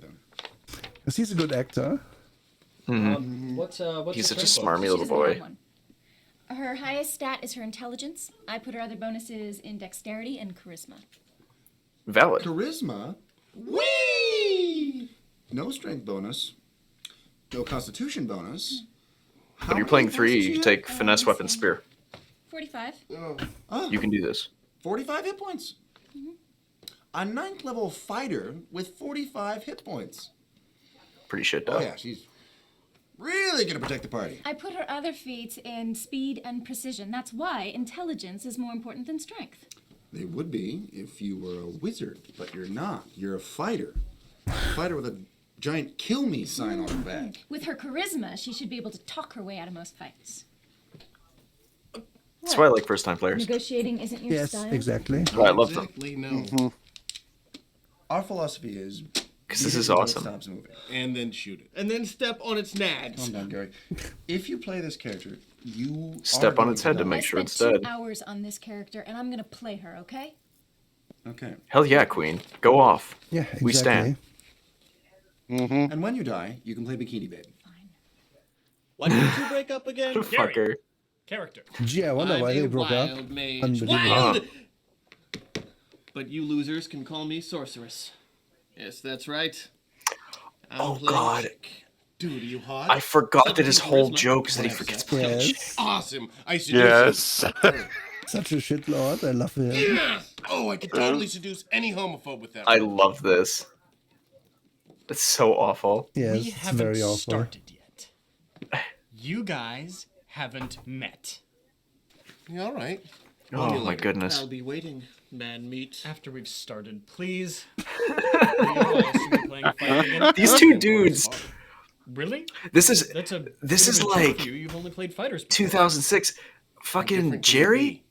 Because he's a good actor. What's He's the such a strength smarmy bonus? little boy. Her highest stat is her intelligence. I put her other bonuses in dexterity and charisma. Valid. Charisma? Whee! No strength bonus. No constitution bonus. But you're playing 3E. You take finesse, weapon, spear. 45. You can do this. 45 hit points. A 9th level fighter with 45 hit points. Pretty shit, Oh though. yeah, she's really gonna protect the party. I put her other feats in speed and precision. That's why intelligence is more important than strength. They would be if you were a wizard, but you're not. You're a fighter. A fighter with a giant kill me sign on her back. With her charisma, she should be able to talk her way out of most fights. That's why I like first-time players. Negotiating isn't your Yes, style? exactly. I love them. Exactly, no. Mm-hmm. Our philosophy is... 'Cause this hit is it when it awesome. stops moving. And then shoot it. And then step on its nads. Calm down, Gary. If you play this character, you Step are on going its head to die. make I sure spent it's 2 dead. hours on this character, and I'm gonna play her, okay? Okay. Hell yeah, Queen. Go off. Yeah, exactly. We stand. And when you die, you can play Bikini Babe. Why didn't you break up again? Fucker. Character. Gee, I wonder why I'm they a broke up. wild mage. Unbelievable. Wild! But you losers can call me sorceress. Yes, that's right. I'm Oh, playing God. chick. Dude, are you hot? I forgot that his 17 whole charisma. joke is that he forgets to kill shit. Yes. Awesome. I seduce Yes. him. Such a shit lord. I love him. Yes! Oh, I could totally seduce any homophobe with that. I love this. It's so awful. Yes, We it's haven't very awful. started yet. You guys haven't met. Yeah, all right. Oh my goodness. I'll be waiting, man meat. After we've started, please. Leo, I assume you're playing a fight again? These two dudes. Really? This is That's a this bit is of a joke like for you. You've only played fighters. before. 2006. Fucking Jerry.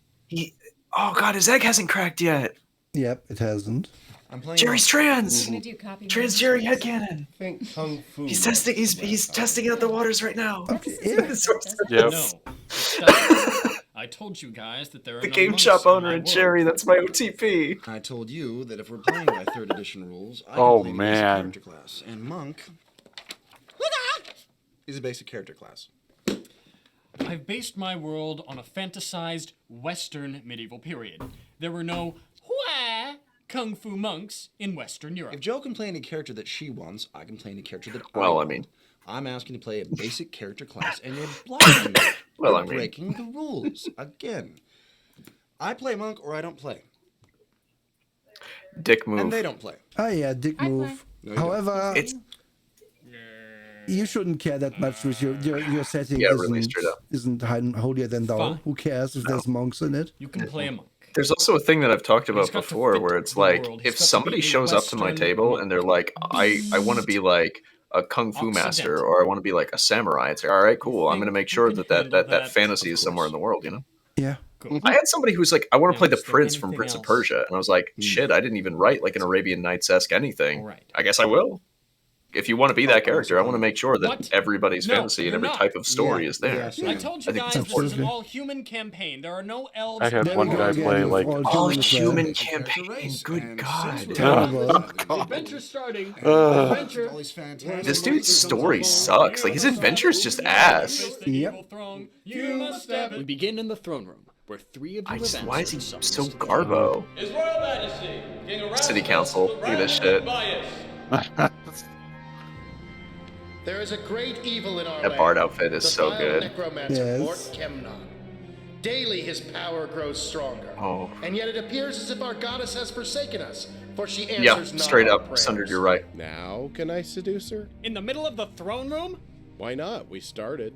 Oh god, his egg hasn't cracked yet. Yep, it hasn't. I'm playing Jerry's trans. I'm gonna do copy. Trans Jerry headcanon. Think kung fu. He's testing. He's testing out the waters right now. Okay, yeah. Yep. No. Stop. I told you guys that there are The no game monks shop in owner my and world. Jerry. That's my OTP. I told you that if we're playing by 3rd edition rules, I Oh, can play the basic man. character class. And Monk is a basic character class. I've based my world on a fantasized Western medieval period. There were no kung fu monks in Western Europe. If Joe can play any character that she wants, I can play any character that I Well, I want. mean, I'm asking to play a basic character class, and you're blocking me. Well, You're I mean. breaking the rules again. I play Monk or I don't play, dick move. and they don't play. Oh yeah, dick move. No, you don't. However, It's you shouldn't care that much with your setting. Yeah, really straight up. Isn't holier than thou. Fine. Who cares if there's monks in it? You can play a monk. There's also a thing that I've talked He's about got to before fit where it's the like world. He's if got to somebody be a shows up to my Western table monk. and they're like, I want to be like a kung fu master Occidental. or I want to be like a samurai. It's like, all right, cool. I'm think going to make you sure can that handle that that? fantasy Of is somewhere course. in the world, you know? Yeah. Cool. I had somebody who's like, I want to Now, play the is there prince from anything Prince of else? Persia. And I was like, shit, I didn't even write like an Arabian Nights-esque anything. All right. I guess I will. if you want to be that character, I want to make sure that everybody's No, fantasy and you're every not. type of story is there. I told you guys this is an all-human campaign. There are no elves. I had one guy play like all-human campaign. Good God. The adventure's starting. This dude's story sucks. Like, his adventure's just ass. Yep. We begin in the throne room, where 3 of you Why is he so garbo? His Royal Majesty, King Erasmus City Council. Look at this shit. There is a great evil in our That land. Bard outfit is The so vile good. necromancer Mort Kemnon. Daily his power grows stronger. Oh. And yet it appears as if our goddess has forsaken us, for she answers Yeah, not straight our up, prayers. Sundered, you're right. Now can I seduce her? In the middle of the throne room? Why not? We started.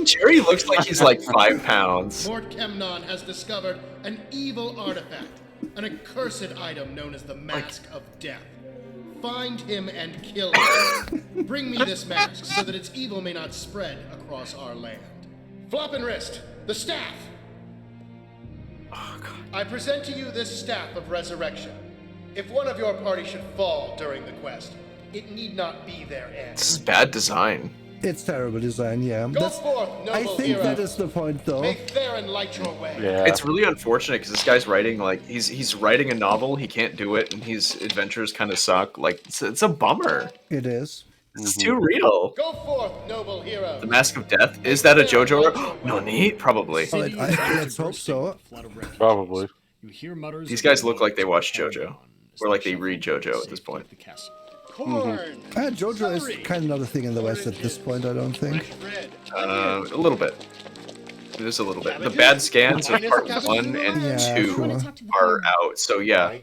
Jerry looks like he's like 5 pounds. Mort Kemnon has discovered an evil artifact, an accursed item known as the Mask of Death. Find him and kill him. Bring me this mask so that its evil may not spread across our land. Flop and wrist, the staff. Oh, God. I present to you this staff of resurrection. If one of your party should fall during the quest, it need not be their end. This is bad design. It's terrible design, yeah. Go forth, noble I think hero. that is the point, though. May Theron light your way. Yeah. It's really unfortunate because this guy's writing like he's writing a novel, he can't do it, and his adventures kind of suck. Like it's a bummer. It is. It's too real. Go forth, noble hero. The Mask of Death, is that a JoJo? No, neat, probably. Let's hope so. Probably. You hear mutters. These guys look like they watch JoJo, or like they read JoJo at this point. JoJo is kind of not a thing in the West at this point, I don't think. A little bit. Just a little bit. The bad scans of part 1 and 2 are out, so yeah.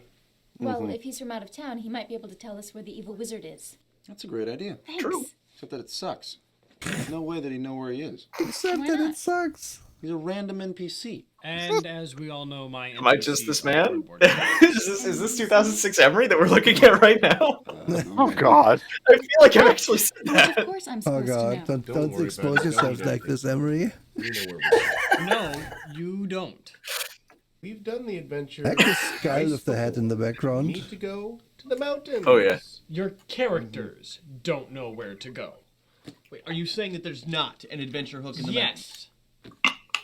Well, if he's from out of town, he might be able to tell us where the evil wizard is. That's a great idea. Thanks. True. Except that it sucks. There's no way that he'd know where he is. Except that it sucks. He's a random NPC. And as we all know, my Am I just this man? is this 2006 Emery that we're looking at right now? Oh God! I feel like I've actually said that. Of course I'm Oh supposed God! to know. Don't expose yourself like this, Emery. No, you don't. We've done the adventure. Like the sky with the head in the background. Need to go to the mountains. Oh yeah. Your characters don't know where to go. Wait, are you saying that there's not an adventure hook in the Yes.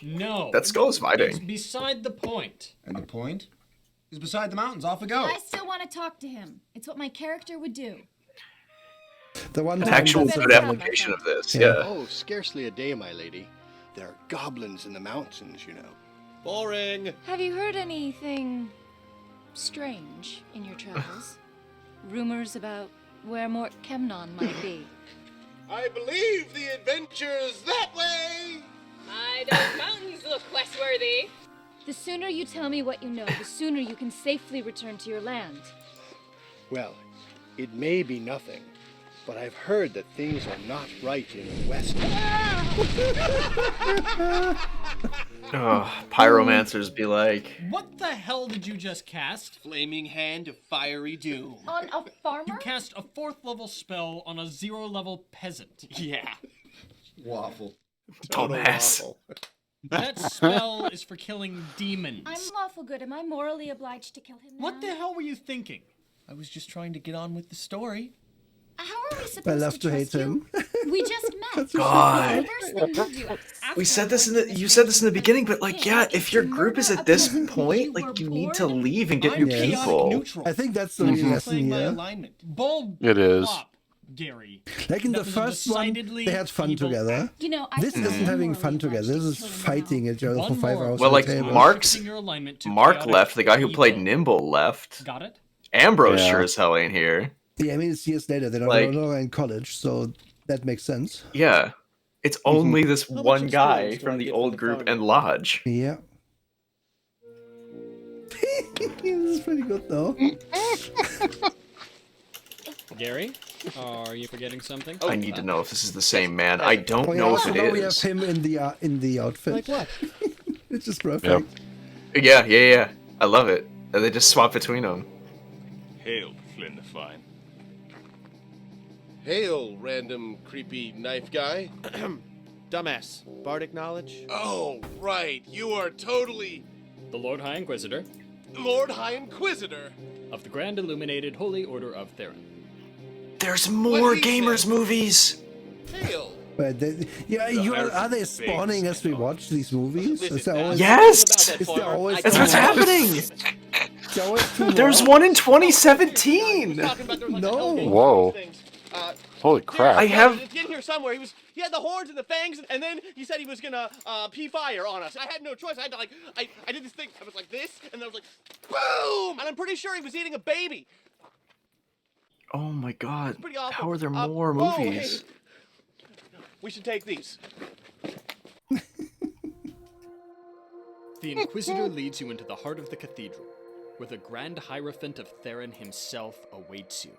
No. That skull is It's fighting. beside the point. And the point is beside the mountains. Off we go. I still want to talk to him. It's what my character would do. The one An time actual that's good a- application of this, yeah. Oh, scarcely a day, my lady. There are goblins in the mountains, you know. Boring. Have you heard anything strange in your travels? Rumors about where Mort Kemnon might be? I believe the adventure's that way. My, those mountains look quest-worthy. The sooner you tell me what you know, the sooner you can safely return to your land. Well, it may be nothing, but I've heard that things are not right in the West. Oh, pyromancers be like, What the hell did you just cast? Flaming Hand of Fiery Doom. On a farmer? You cast a 4th level spell on a 0 level peasant. Yeah. Waffle. dumbass. That spell is for killing demons. I'm lawful good. Am I morally obliged to kill him now? What the hell were you thinking? I was just trying to get on with the story. How are we supposed I love to hate trust you? him. We just met. God. The first thing you do We said this you said this in the beginning, but like, yeah, if your group is at this point, like, you need to leave and get new people. I think that's the real lesson here. Bull. It is. Gary. Like in the That was a first one, decidedly they had fun evil together. You know, I This isn't having fun together. This is fighting each other for 5 hours. Well, on like the table. Mark left. The guy who played Nimble left. Got it? Ambrose Yeah. sure as hell ain't here. Yeah, I mean it's years later. They're no Like- longer in college, so that makes sense. Yeah, it's only this How much one guy experience do I from the get old from the group farm? and Lodge. Yeah. This is pretty good though. Gary, are you forgetting something? I need to know if this is the same man. I don't Oh, yeah, know if also it now we have is. him in the outfit. Like what? It's just perfect. Yeah. I love it. And they just swap between them. Hail, Flynn the Fine. Hail, random creepy knife guy. Dumbass. Bardic knowledge? Oh, right. You are totally the Lord High Inquisitor. Lord High Inquisitor of the Grand Illuminated Holy Order of Theron. There's more Gamers movies. But are they spawning as we watch these movies? Is there always, Yes! Is there always That's what's happening! There's There's one in 2017! No! Whoa. Holy crap. I have. It's in here somewhere. He had the horns and the fangs, and then he said he was gonna pee fire on us. I had no choice. I had to I did this thing. I was like this, and then I was like, boom! And I'm pretty sure he was eating a baby. Oh my god. Pretty awful. How are there more movies? Hey. We should take these. The Inquisitor leads you into the heart of the cathedral, where the Grand Hierophant of Theron himself awaits you.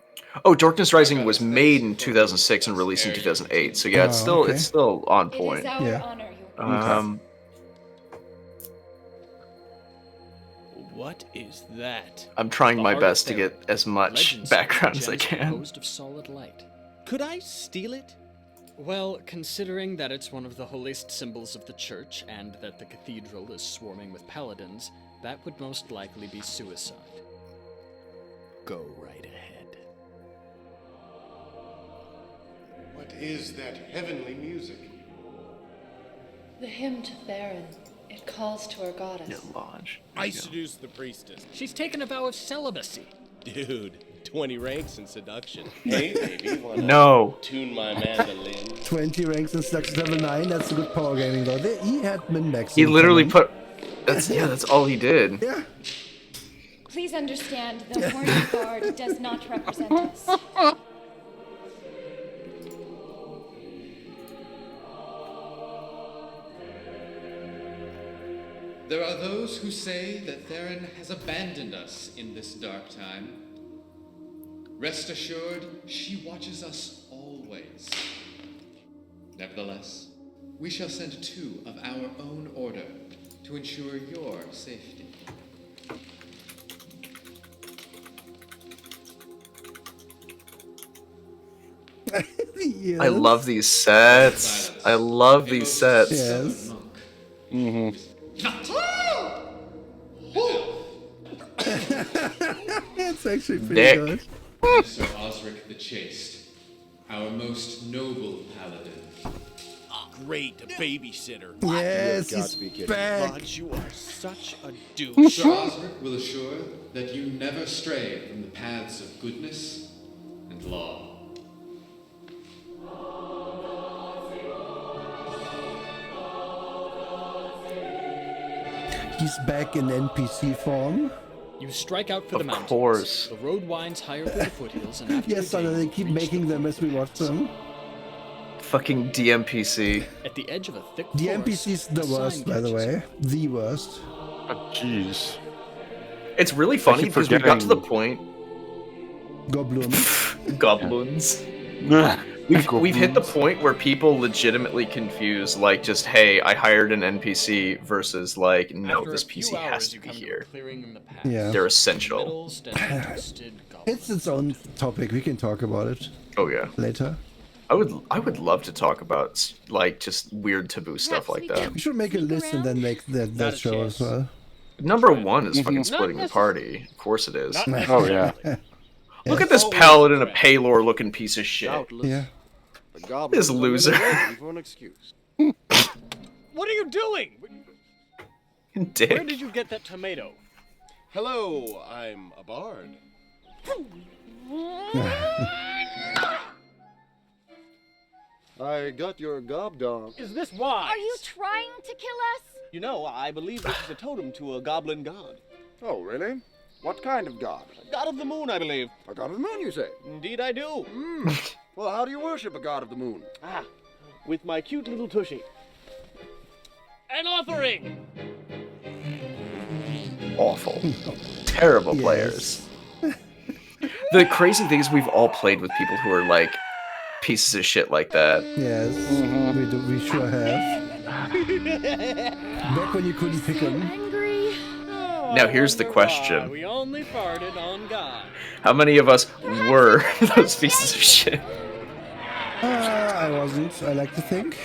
Oh, Darkness Rising was made in 2006 and released in 2008. So yeah, it's still on point. It is our honor, Your What is that? I'm trying my best to get as much background as I can. Composed of solid light. Could I steal it? Well, considering that it's one of the holiest symbols of the church and that the cathedral is swarming with paladins, that would most likely be suicide. Go right ahead. What is that heavenly music? The hymn to Theron. It calls to our goddess. Lodge. I seduced the priestess. She's taken a vow of celibacy. Dude, 20 ranks in seduction. Hey, baby, wanna No. tune my mandolin? 20 ranks in seduction level 9. That's a good power gaming though. He had min-max. He literally put. That's all he did. Yeah. Please understand, the horny guard does not represent us. There are those who say that Theron has abandoned us in this dark time. Rest assured, she watches us always. Nevertheless, we shall send 2 of our own order to ensure your safety. Yes. I love these sets. I love these sets. Yes. It's actually pretty Dick. good. Sir Osric the Chaste, our most noble paladin. Great babysitter. Yes, he's back. God, you are such a douche. Sir Osric will assure that you never stray from the paths of goodness and law. He's back in NPC form. You strike out for the mountains. Of course. The road winds higher through the foothills, and after Yes, so they keep making them as we watch them. Fucking DMPC. At the edge of a thick The forest, NPC's the a worst, sign by the catches way. The worst. Oh, jeez. It's really funny because we got to the point. Goblins. Goblins. We've hit the point where people legitimately confuse, like, just, hey, I hired an NPC versus, like, no, After this a few PC has hours, to you be come to a here. clearing in the path. Yeah. They're essential. Middle-standing twisted It's its own topic. We can talk about it Oh, yeah. later. I would love to talk about, like, just weird taboo stuff like that. We should make a list and then make that show as well. Number 1 is fucking splitting the party. Of course it is. Oh, yeah. Look at this paladin, a Paylor looking piece of shit. Yeah. This loser. For an excuse. What are you doing? Dick. Where did you get that tomato? Hello, I'm a bard. I got your gob dog. Is this wise? Are you trying to kill us? You know, I believe this is a totem to a goblin god. Oh, really? What kind of god? God of the moon, I believe. A god of the moon, you say? Indeed, I do. Well, how do you worship a god of the moon? Ah, with my cute little tushy. An offering! Awful. Terrible players. The crazy thing is we've all played with people who are, like, pieces of shit like that. Yes, we sure have. Back when you couldn't pick them. Now here's the question. We only farted on God. How many of us were those pieces of shit? I wasn't, I like to think.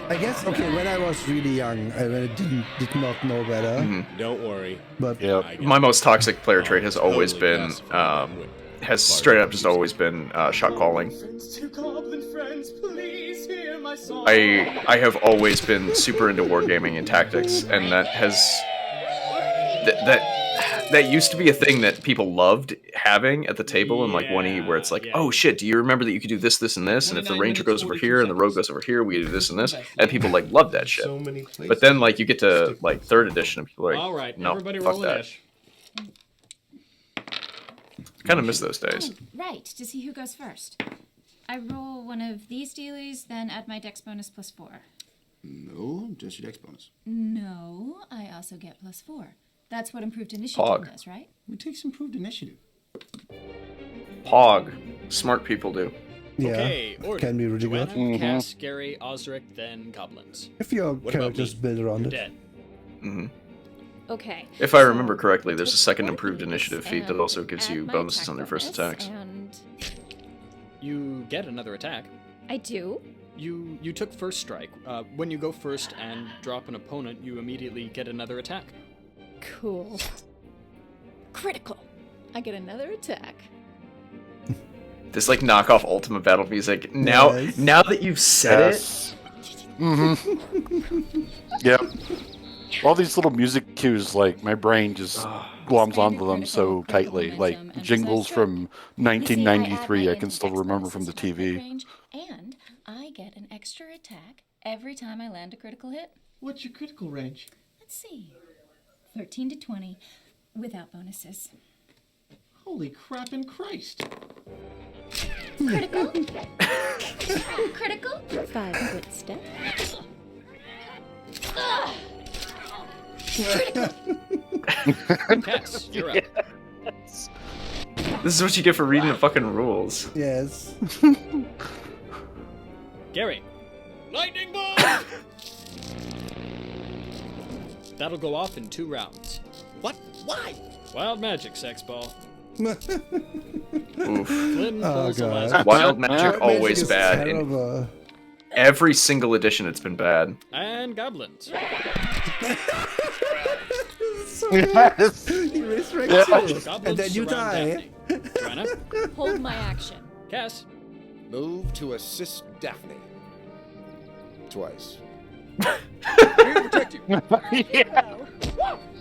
I guess, okay, when I was really young, I did not know better. Don't worry. But my most toxic player trait has always been, has straight up just always been shot calling. I have always been super into wargaming and tactics, and that has that used to be a thing that people loved having at the table in like 1E, where it's like, oh shit, do you remember that you could do this, this, and this, and if the ranger goes over here and the rogue goes over here, we do this and this, and people like love that shit. But then like you get to like 3rd edition and people are like, all right, no, everybody fuck roll that. an ish. Kind of miss those days. Right, to see who goes first. I roll one of these dealies, then add my dex bonus +4. No, just your dex bonus. No, I also get +4. That's what improved initiative does, right? Who takes improved initiative? Pog. Smart people do. Yeah, Okay, order. can be really good. Joanna, Cass, Gary, Osric, then goblins. If your What about character's me? built around You're it. dead. Okay. If I remember correctly, there's a second improved initiative feat that also gives you bonuses on their first attacks. And You get another attack. I do. You took first strike. When you go first and drop an opponent, you immediately get another attack. Cool. Critical. I get another attack. This like knockoff Ultimate Battle music. Now, now that you've said Yes. Yep. All these little music cues, like my brain just gloms onto them so tightly. Like jingles from 1993, I can still remember from the TV. And I get an extra attack every time I land a critical hit. What's your critical range? Let's see. 13 to 20 without bonuses. Holy crap and Christ. Critical. Critical. 5-foot step. Critical. Cass, you're up. This is what you get for reading the fucking rules. Yes. Gary. Lightning bolt! That'll go off in 2 rounds. What? Why? Wild magic, sex ball. Oof. Flynn pulls a last Wild magic always is bad. terrible. In every single edition, it's been bad. And goblins. Yes. You resurrect you, Goblins and then you surround die. Daphne. Joanna. Hold my action. Cass. Move to assist Daphne. Twice. Here to protect you.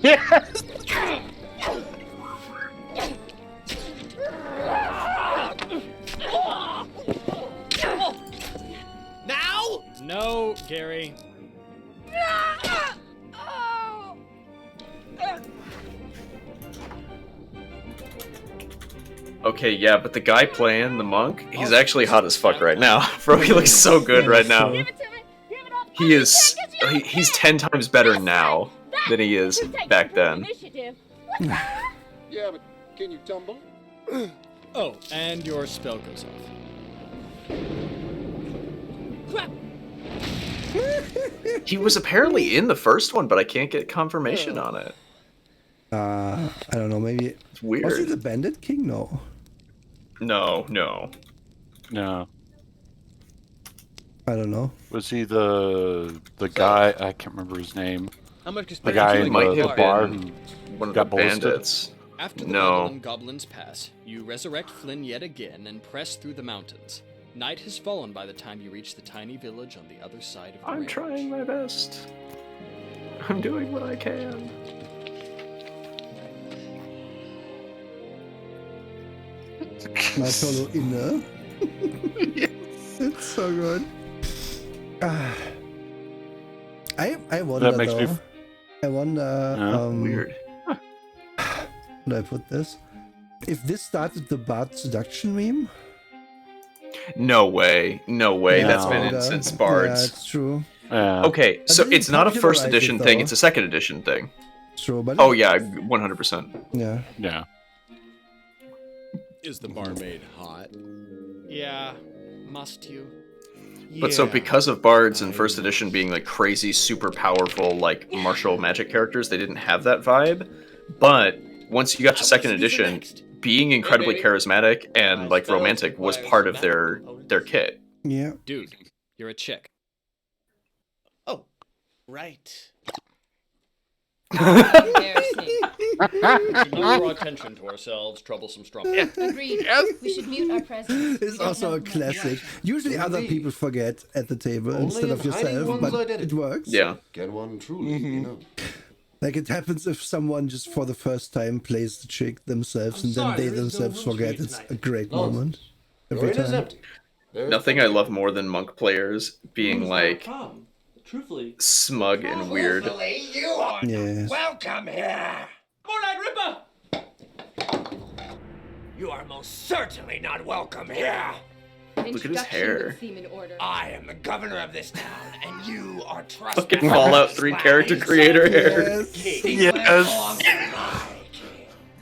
Yes. Now? No, Gary. Okay, yeah, but the guy playing the monk, he's actually hot as fuck right now. Bro, he looks so good right now. He is... He's 10 times better now than he is back then. Yeah, but can you tumble? Oh, and your spell goes off. He was apparently in the first one, but I can't get confirmation on it. I don't know, maybe... It's weird. Was he the Bandit King? No. No. I don't know. Was he the guy? I can't remember his name. How much The guy in the bar who one of got the ballisted? bandits. After the No. battle and goblins pass, you resurrect Flynn yet again and press through the mountains. Night has fallen by the time you reach the tiny village on the other side of the I'm range. trying my best. I'm doing what I can. My fellow inner. It's so good. I wonder That makes me though. I wonder. Weird. How do I put this? If this started the Bard seduction meme. No way. No way. Yeah, That's been in kinda. since Bards. Yeah, it's true. Okay, so didn't it's not a first popularize edition it, thing, though. it's a second edition thing. True, but Oh yeah, 100%. Yeah. Yeah. Is the barmaid hot? Yeah, must you? But so because of Bards in first edition being like crazy, super powerful, like martial magic characters, they didn't have that vibe. But once you got to second edition, being incredibly charismatic and like romantic was part of their kit. Yeah. Dude, you're a chick. Right. We should not draw attention to ourselves, troublesome strumpet. Agreed. We should mute our presence. It's also a classic. Usually other people forget at the table instead of yourself, but it works. Yeah. Get one truly, you know. Like it happens if someone just for the first time plays the trick themselves and then they themselves forget. It's a great moment. Every time. Nothing I love more than monk players being like Truthfully, smug and weird. you are Yes. welcome here. Morlad Ripper! You are most certainly not welcome here. Look at his hair. I am the governor of this town, and you are Fucking Fallout 3 character creator hair. Yes.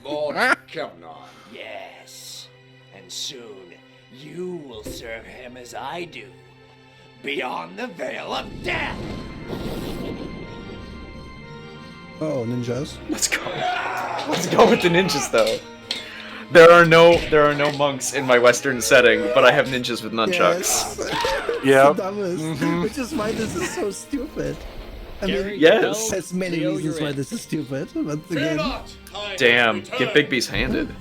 Lord Kemnon. Yes. And soon you will serve him as I do. Beyond the veil of death. Oh, ninjas. Let's go. Let's go with the ninjas though. There are no monks in my Western setting, but I have ninjas with nunchucks. Yep. Which is why this is so stupid. I mean, yes. There's many reasons why this is stupid. Once again. Damn, get Bigby's handed.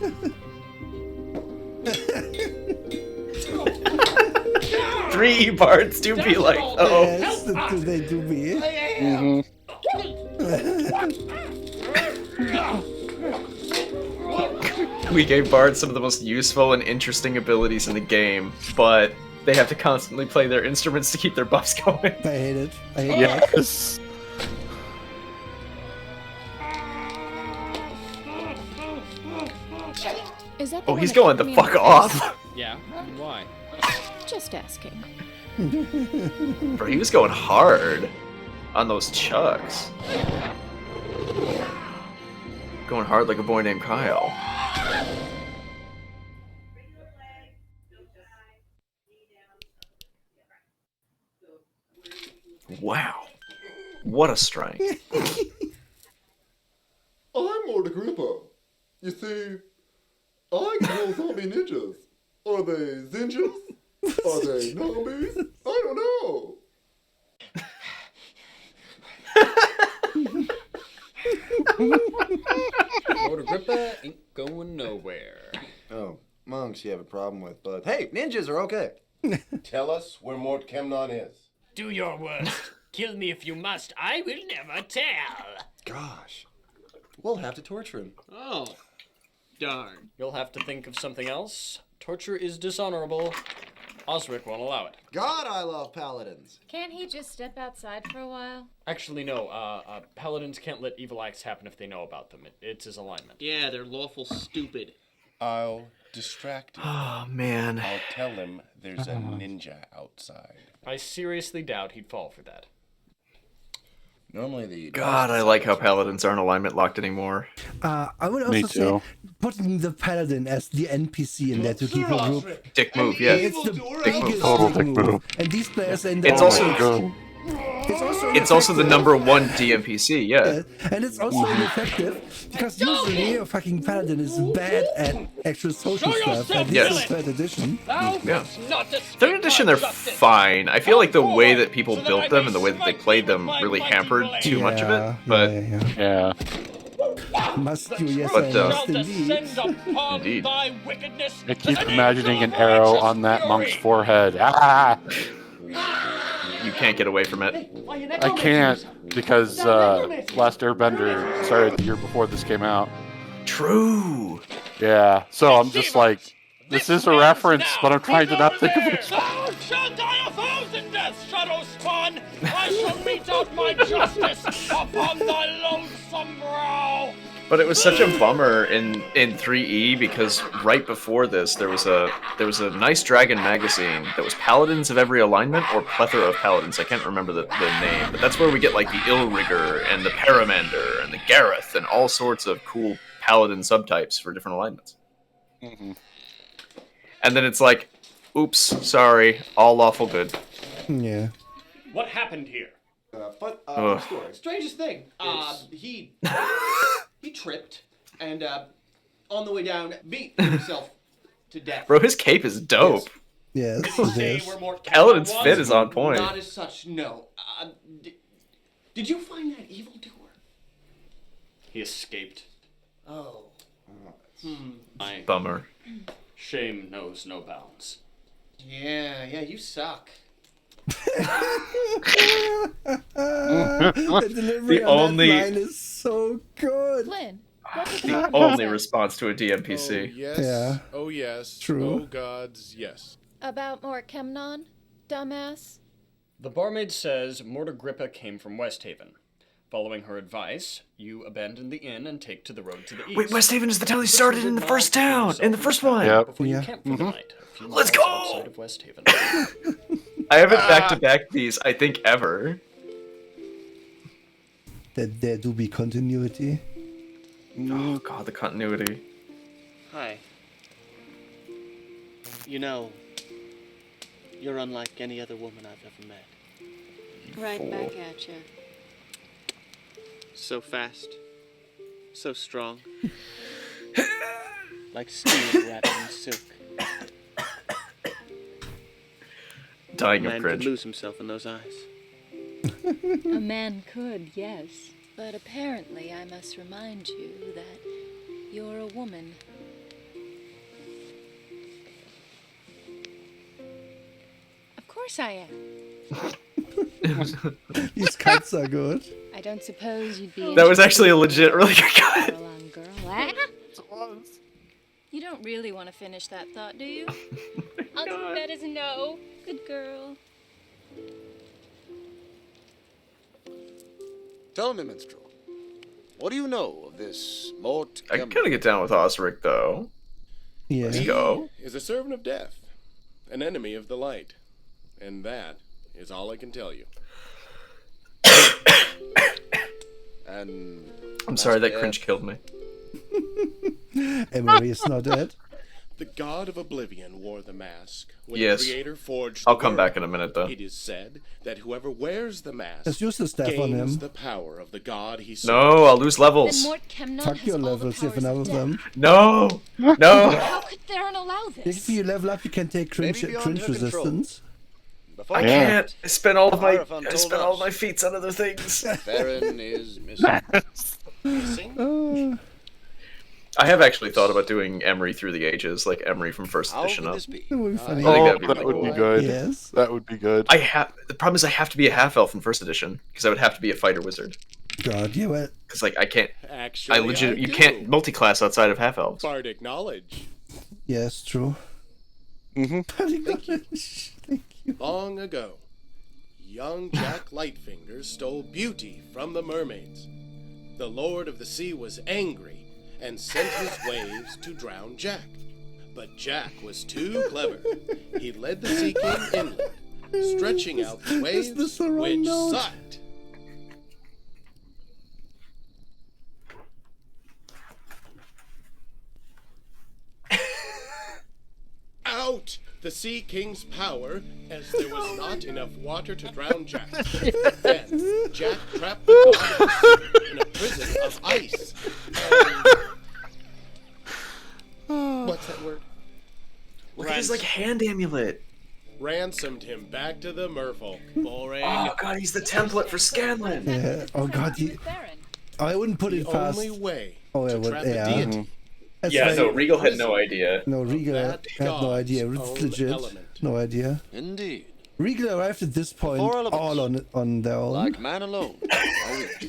3 bards do be like, oh. Yes, they do be. We gave bards some of the most useful and interesting abilities in the game, but they have to constantly play their instruments to keep their buffs going. I hate it. I hate yes. Is that Oh, he's going the fuck off. Yeah, why? Just asking. Bro, he was going hard on those chucks. Going hard like a boy named Kyle. Wow. What a strike. I'm Lord Agrippa. You see, I kill zombie ninjas. Are they zinjas? Are they zombies? I don't know. Lord Agrippa ain't going nowhere. Oh, monks you have a problem with, but hey, ninjas are okay. Tell us where Mort Kemnon is. Do your worst. Kill me if you must. I will never tell. Gosh. We'll have to torture him. Oh, darn. You'll have to think of something else. Torture is dishonorable. Osric won't allow it. God, I love paladins. Can't he just step outside for a while? Actually, no. Paladins can't let evil acts happen if they know about them. It's his alignment. Yeah, they're lawful stupid. I'll distract him. Oh, man. I'll tell him there's a ninja outside. I seriously doubt he'd fall for that. Normally the... God, I like how paladins aren't alignment locked anymore. I would also say putting the paladin as the NPC in there to keep a group. Dick move, yeah. It's the biggest Total dick dick move. And these players end It's up... also... It's also the #1 DMPC, yeah. And it's also ineffective, because usually a fucking paladin is bad at actual social stuff, and this is 3rd edition. Yeah. 3rd edition, they're fine. I feel like the way that people built them and the way that they played them really hampered too much of it, but... Yeah. Must you, yes, But, I must indeed. Indeed. I keep imagining an arrow on that monk's forehead. Ah! You can't get away from it. I can't, because Last Airbender started the year before this came out. True. Yeah, so I'm just like, this is a reference, but I'm trying to not think of it. Thou shalt die 1,000 deaths, Shadow Spawn! I shall mete out my justice upon thy loathsome brow! But it was such a bummer in 3E because right before this there was a Nice Dragon magazine that was Paladins of every alignment or Plethora of Paladins. I can't remember the name, but that's where we get like the Illrigger and the Paramander and the Gareth and all sorts of cool Paladin subtypes for different alignments. Mm-hmm. And then it's like, oops, sorry, all lawful good. Yeah. What happened here? Story. Strangest thing. He tripped and on the way down beat himself to death. Bro, his cape is dope. Yes, Say where Mort Kemnon Paladin's was? fit is on point. Not as such, no. Did you find that evildoer? He escaped. Oh. Bummer. Shame knows no bounds. Yeah, you suck. The delivery The on only- that line is so good. Flynn, The only response to a DMPC. Oh, yes. Yeah. Oh, yes. True. Oh, gods, yes. About more Kemnon, dumbass? The barmaid says Mortagrippa came from Westhaven. Following her advice, you abandon the inn and take to the road to the east. Wait, Westhaven is the town he started in the first town, in the first one. Yep. Before you Yeah. camp for the night. A few Let's miles go! outside of Westhaven. I haven't back-to-back these, I think, ever. That there do be continuity. Oh god, the continuity. Hi. You know, you're unlike any other woman I've ever met. Right back at you. So fast. So strong. Like steel wrapped in silk. Dying A of man cringe. could lose himself in those eyes. A man could, yes. But apparently I must remind you that you're a woman. Of course I am. These cuts are good. I don't suppose you'd be. That was actually a legit really good cut. Girl on girl. Ah! You don't really want to finish that thought, do you? I'll take that as a no. Good girl. Tell me, minstrel, what do you know of this Mort I can kind of get down with Osric, though. Yeah. Let's go. He is a servant of death, an enemy of the light. And that is all I can tell you. And I'm sorry, that cringe killed me. Emery is not dead. The god of oblivion wore the mask when Yes. the creator forged I'll the come world. back in a minute, though. It is said that whoever wears the mask Let's use the staff on gains him. the power of the god he serves. No, I'll lose levels. Then Mort Kemnon Fuck has your all the levels, you have powers enough of of them. No! No! How could Theron allow this? If you level up, you can take cringe, Maybe beyond cringe her control. resistance. Before I Yeah. can't. I spent all of my Hierophant I told spent all of us. my feats on other things. Theron is missing. Missing? I have actually thought about doing Emery through the ages, like Emery from first How edition could up. this be? That would be funny. I think Oh, that'd be that really would be cool. good. Yes. That would be good. The problem is I have to be a half elf in first edition because I would have to be a fighter wizard. God, you went. Because like I can't, Actually, you do. can't multi-class outside of half elves. Bardic knowledge. Yes, true. Thank you. Long ago, young Jack Lightfinger stole beauty from the mermaids. The Lord of the Sea was angry and sent his waves to drown Jack. But Jack was too clever. He led the Sea King inland, stretching out the waves, this the wrong which note? sucked. Out the Sea King's power, as there was not enough water to drown Jack. Then Jack trapped the god of the sea in a prison of ice. And... What's that word? Look at his like hand amulet. Ransomed him back to the merfolk. Boring. Oh god, he's the template for Scanlan. Yeah. Oh God, I wouldn't put it The past. only way Oh, yeah, to would, trap the yeah. deity. That's Yeah, right. no, Regal had no idea. No, Regal had that no god's idea. It's own legit. element. No idea. Indeed. Regal arrived at this point Four elements. all on their own. Like man alone.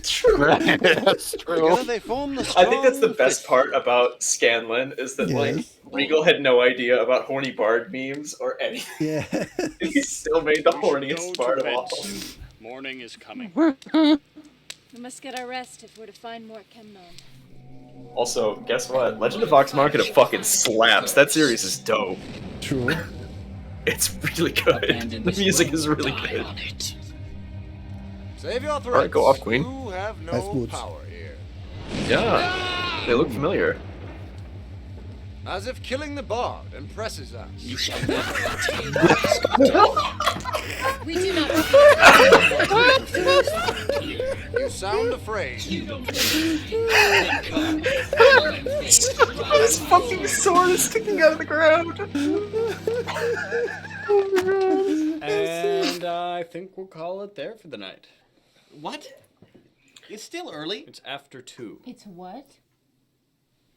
True. That's true. Together they form the I think that's the strong best fifth. part about Scanlan is that like Yes. Regal had no idea about horny bard memes or anything. Yeah. He still made the Go horniest to part of bed all. soon. Morning is coming. We must get our rest if we're to find Mort Kemnon. Also, guess what? Legend of Vox Machina fucking slaps. That series is dope. True. It's really good. The music is really good. Save your threats. Alright, go off, Queen. You have Nice no boots. power here. Yeah. They look familiar. As if killing the bard impresses us. You shall never attain We do not. You sound afraid. His fucking sword is sticking out of the ground. And I think we'll call it there for the night. What? It's still early. It's after 2. It's what?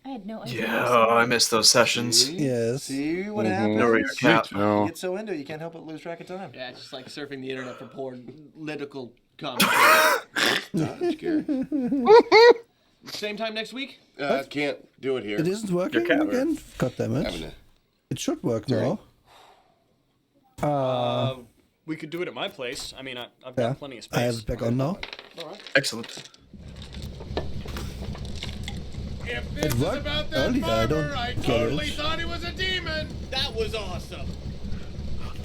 I had no idea. Yeah, I miss those sessions. Yes. See what happens? No. You get so into it, you can't help but lose track of time. Yeah, it's just like surfing the internet for political commentary. Same time next week? Can't do it here. It isn't working again? God damn it. It should work now. We could do it at my place. I mean, I've got plenty of space. I have it back on now. Excellent. If this is about that barber, I totally thought he was a demon. That was awesome.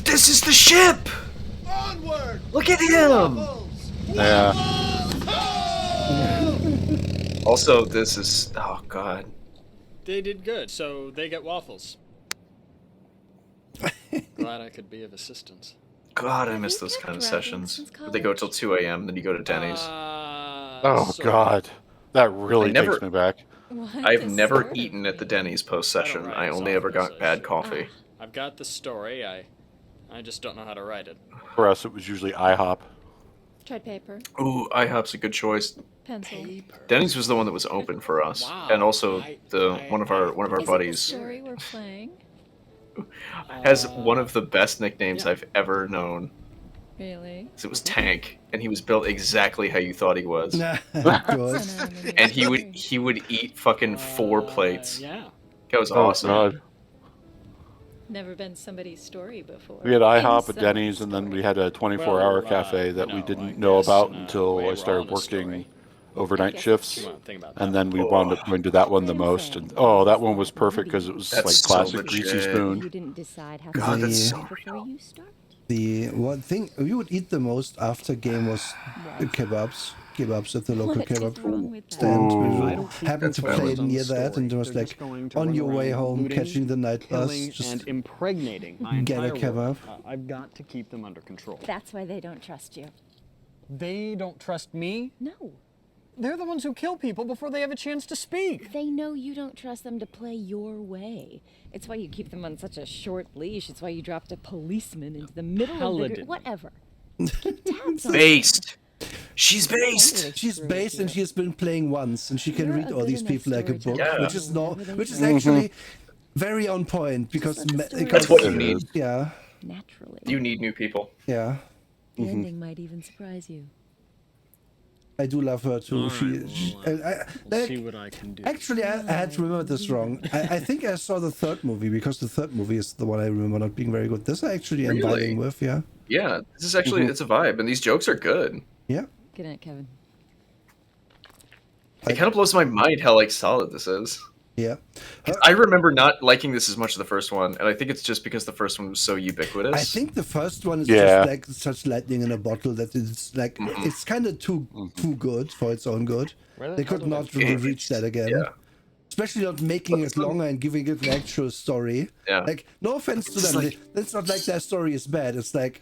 This is the ship! Onward! Look at him! Yeah. Also, this is... Oh, God. They did good, so they get waffles. Glad I could be of assistance. God, I miss those kind of sessions. They go till 2 a.m., then you go to Denny's. Oh, God. That really takes me back. I've never eaten at the Denny's post-session. I only ever got bad coffee. I've got the story. I just don't know how to write it. For us, it was usually IHOP. Tried paper. Ooh, IHOP's a good choice. Pencil. Denny's was the one that was open for us, and also one of our buddies Story we're playing. has one of the best nicknames I've ever known. Really? It was Tank, and he was built exactly how you thought he was. And he would eat fucking 4 plates. Yeah. That was awesome. God. Never been somebody's story before. We had IHOP at Denny's, and then we had a 24-hour cafe that we didn't know about until I started working overnight shifts, and then we wound up going to that one the most. And oh, that one was perfect because it was like classic greasy spoon. You didn't decide how God, to that's so before you start. The one thing we would eat the most after game was kebabs. Kebabs at the local kebab stand. We happened to play near that, and it was like on your way home, catching the night bus, just and impregnating my get a kebab. I've got to keep them under control. That's why they don't trust you. They don't trust me? No. They're the ones who kill people before they have a chance to speak. They know you don't trust them to play your way. It's why you keep them on such a short leash. It's why you dropped a policeman into the middle of the... Whatever. Keep tabs on Based. She's based. She's based, and she has been playing once, and she can read all these people like a book, which is which is actually very on point because that's what you need. Yeah. Naturally. You need new people. Yeah. The ending might even surprise you. I do love her too. Let's see what I can do. Actually, I had to remember this wrong. I think I saw the third movie because the third movie is the one I remember not being very good. This I actually am vibing with, yeah. Yeah, this is actually it's a vibe, and these jokes are good. Yeah. Good night, Kevin. It kind of blows my mind how like solid this is. Yeah. I remember not liking this as much as the first one, and I think it's just because the first one was so ubiquitous. I think the first one is just like such lightning in a bottle that it's like it's kind of too good for its own good. They could not reach that again. Yeah. Especially not making it longer and giving it an actual story. Yeah. Like, no offense to them. It's not like their story is bad. It's like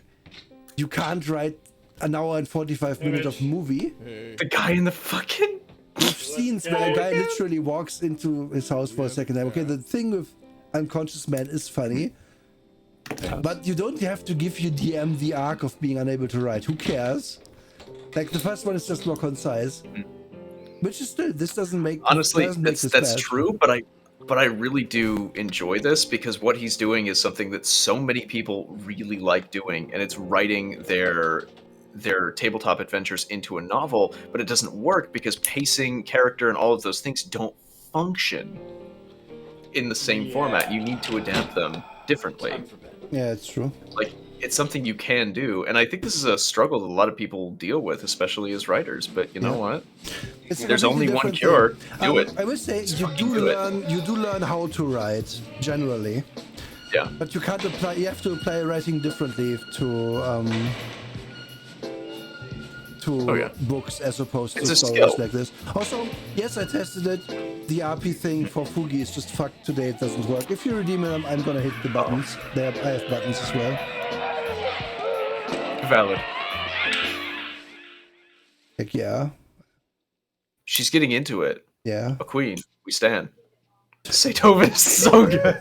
you can't write an hour and 45 minutes of movie. The guy in the fucking... With scenes where a guy literally walks into his house for a second time. Okay, the thing with Unconscious Man is funny, but you don't have to give your DM the arc of being unable to write. Who cares? Like, the first one is just more concise. Which is still, this doesn't make... Honestly, that's bad. true, but I really do enjoy this because what he's doing is something that so many people really like doing, and it's writing their tabletop adventures into a novel, but it doesn't work because pacing, character, and all of those things don't function in the same format. You need to adapt them differently. Yeah, it's true. Like, it's something you can do, and I think this is a struggle that a lot of people deal with, especially as writers, but you know what? There's only one cure. Do it. I would say you do learn how to write, generally. Yeah. But you can't apply, you have to apply writing differently to books as opposed to stories like this. Also, yes, I tested it. The RP thing for Fugi is just fucked today. It doesn't work. If you redeem them, I'm gonna hit the buttons. I have buttons as well. Valid. Heck yeah. She's getting into it. Yeah. A queen. We stand. Beethoven is so good.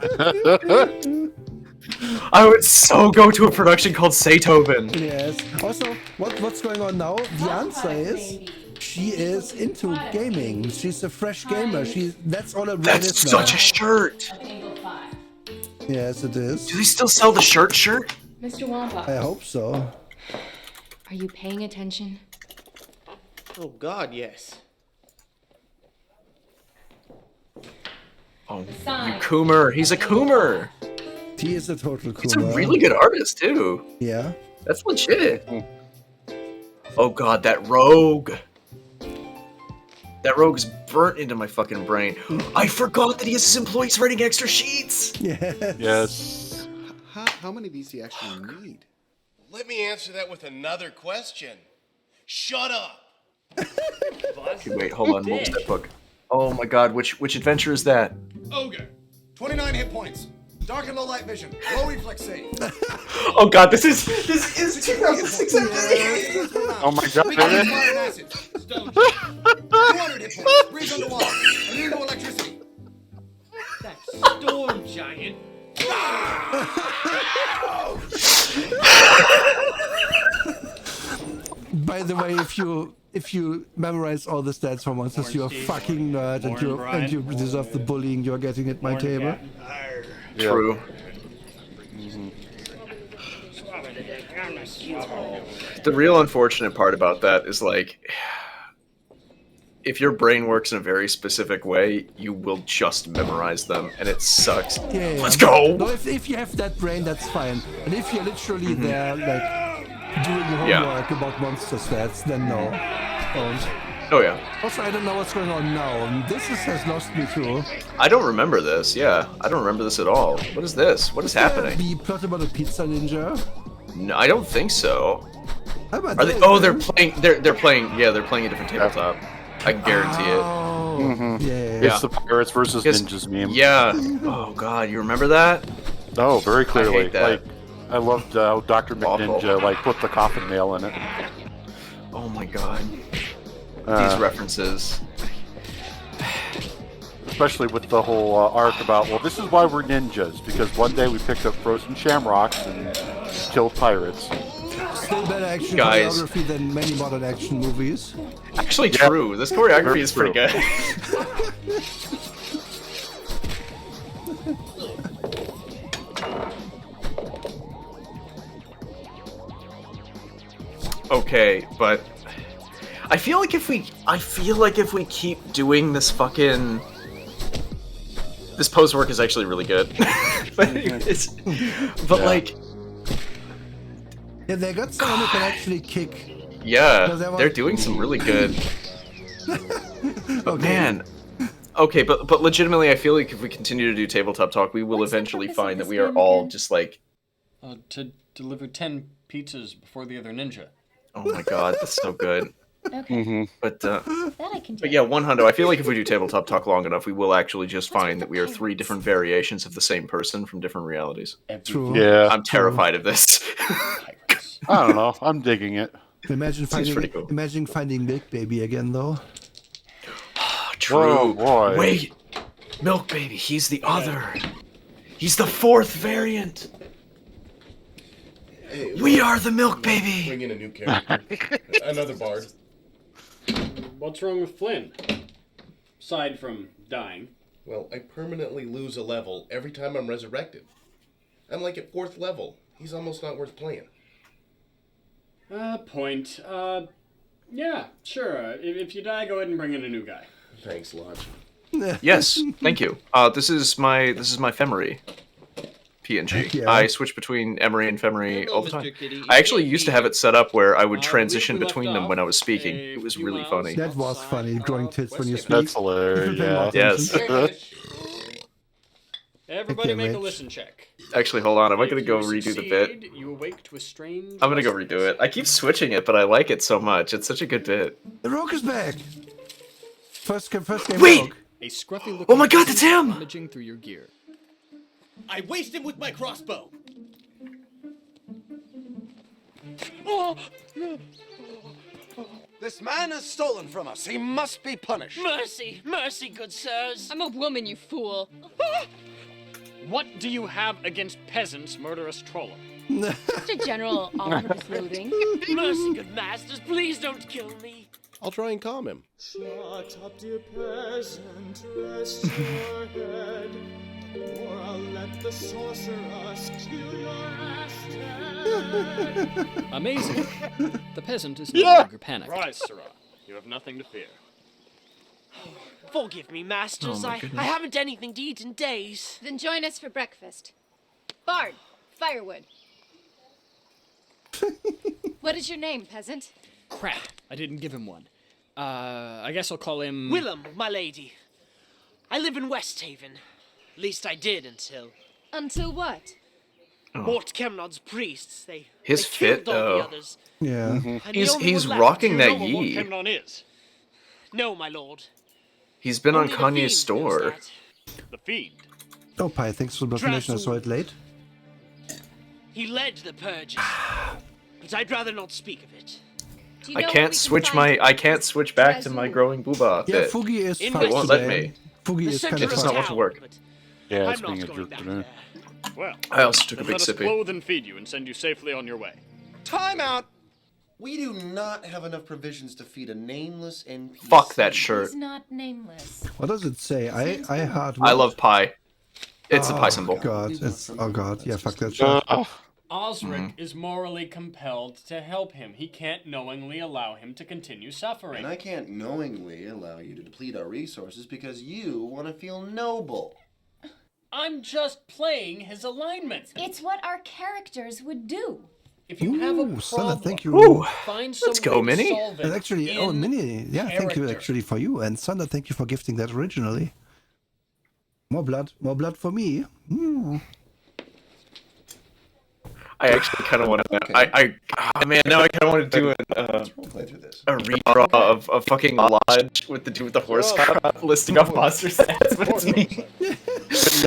I would so go to a production called Beethoven. Yes. Also, what's going on now? The answer is She is into gaming. She's a fresh gamer. That's all her brain That's is now. such a shirt. Yes, it is. Do they still sell the shirt? Mr. Wampa. I hope so. Are you paying attention? Oh God, yes. Oh, you Coomer. He's a Coomer. He is a total Coomer. He's a really good artist, too. Yeah. That's legit. Oh, God, that rogue. That rogue's burnt into my fucking brain. I forgot that he has his employees writing extra sheets. Yes. How many of these do you actually need? Let me answer that with another question. Shut up. Okay, wait, hold on. What was that book? Oh my God, which adventure is that? Ogre. 29 hit points. Dark and low light vision. Low reflex save. Oh God, this is 2006. Oh my God. Fire and acid. Stone. 200 hit points. Breeze underwater. Immune to electricity. That storm giant. By the way, if you memorize all the stats for monsters, you're a fucking nerd, and you deserve the bullying you're getting at my table. True. The real unfortunate part about that is like, if your brain works in a very specific way, you will just memorize them, and it sucks. Yeah. Let's go. No, if you have that brain, that's fine. And if you're literally there, like doing homework about monster stats, then no, don't. Oh yeah. Also, I don't know what's going on now. This has lost me too. I don't remember this. Yeah, I don't remember this at all. What is this? What is happening? The plot about a pizza ninja. No, I don't think so. How about Are they? Oh, they're playing. They're playing. Yeah, they're playing a different tabletop. I guarantee it. Oh, yeah. It's the Pirates versus Ninjas meme. Yeah. Oh God, you remember that? Oh, very clearly. I hate that. Like, I loved how Dr. McNinja like put the coffin nail in it. Oh my God. These references. Especially with the whole arc about, well, this is why we're ninjas, because one day we picked up frozen shamrocks and killed pirates. Still better action choreography than many modern action movies. Actually, true. This choreography is pretty good. Okay, but I feel like if we keep doing this fucking pose work is actually really good. But like, yeah, they got someone who can actually kick. Yeah, they're doing some really good. But man, okay, but legitimately, I feel like if we continue to do tabletop talk, we will eventually find that we are all just like to deliver 10 pizzas before the other ninja. Oh my God, that's so good. Okay. But That I can do. but yeah, 100. I feel like if we do tabletop talk long enough, we will actually just find that we are 3 different variations of the same person from different realities. True. Yeah. I'm terrified of this. I don't know. I'm digging it. Imagine finding Milk Baby again, though. True. Oh, boy. Wait, Milk Baby. He's the other. He's the 4th variant. Hey, We are the Milk Baby. Bring in a new character. Another bard. What's wrong with Flynn? Aside from dying. Well, I permanently lose a level every time I'm resurrected. I'm like at 4th level. He's almost not worth playing. Point. Yeah, sure. If you die, go ahead and bring in a new guy. Thanks, Lodge. Yes, thank you. This is my Femery PNG. Yeah. I switch between Emery and Femery Hello, all the Mr. time. Kitty. I actually used to have it set up where I would we transition left between them off when I was speaking. a It was few really miles funny. That was funny, drawing tits when you speak. That's hilarious. Yeah. Yes. Everybody make a Rich. listen check. Actually, hold on. Am I If gonna you go redo the bit? succeed, You awake to a strange. I'm gonna go redo it. I keep switching it, but I like it so much. It's such a good bit. The Rogue is back. First game Wait! Rogue. A scruffy looking Oh my God, that's him! rummaging through your gear. I waste him with my crossbow. This man has stolen from us. He must be punished. Mercy, mercy, good sirs. I'm a woman, you fool. What do you have against peasants, murderous troller? Just a general omnibus loathing. Mercy, good masters, please don't kill me. I'll try and calm him. Shut up, dear peasant, rest your head, or I'll let the sorceress kill your ass head. Amazing. The peasant is no longer panicked. Rise, Sirrah. You have nothing to fear. Forgive me, masters. Oh, I haven't anything to eat in days. Then join us for breakfast. Bard, firewood. What is your name, peasant? Crap, I didn't give him one. I guess I'll call him... Willem, my lady. I live in Westhaven. At least I did until... Until what? Mort Kemnod's priests. They His killed fit, all the though. others. Yeah. And the only He's one left. rocking You that know what Mort Yi. Kemnon is? No, my lord. He's been on Only the fiend Kanye's knows store. that. The fiend. Oh, Pi, thanks for the donation. I saw it late. He led the purges. But I'd rather not speak of it. Do you I know where can't we switch can my. find I can't switch back to my Drazul? growing booba Yeah, bit. Fugi is In fucked It won't let today. me. Fugi The is kind center of It does not want to town, work. but Yeah, I'm it's not being a going jerk back today. there. Well, I also took a then big let us sippy. clothe and feed you and send you safely on your way. Time out! We do not have enough provisions to feed a nameless NPC. Fuck that shirt. He's not nameless. What does it say? I heart. I love pie. It's a pie Oh symbol. god, it's oh god, yeah, fuck that shit. Osric is morally compelled to help him. He can't knowingly allow him to continue suffering. And I can't knowingly allow you to deplete our resources because you want to feel noble. I'm just playing his alignment. It's what our characters would do. If you have a Ooh, Sana, problem, thank you. Ooh, find some let's go, way to Minnie. solve it And actually, oh, in Minnie, yeah, thank you character. actually for you, and Sander, thank you for gifting that originally. More blood for me. I actually kind of want to. Man, now I kind of want to do a redraw of fucking Lodge with the dude with the horse cop listing off monster stats, but it's me. It's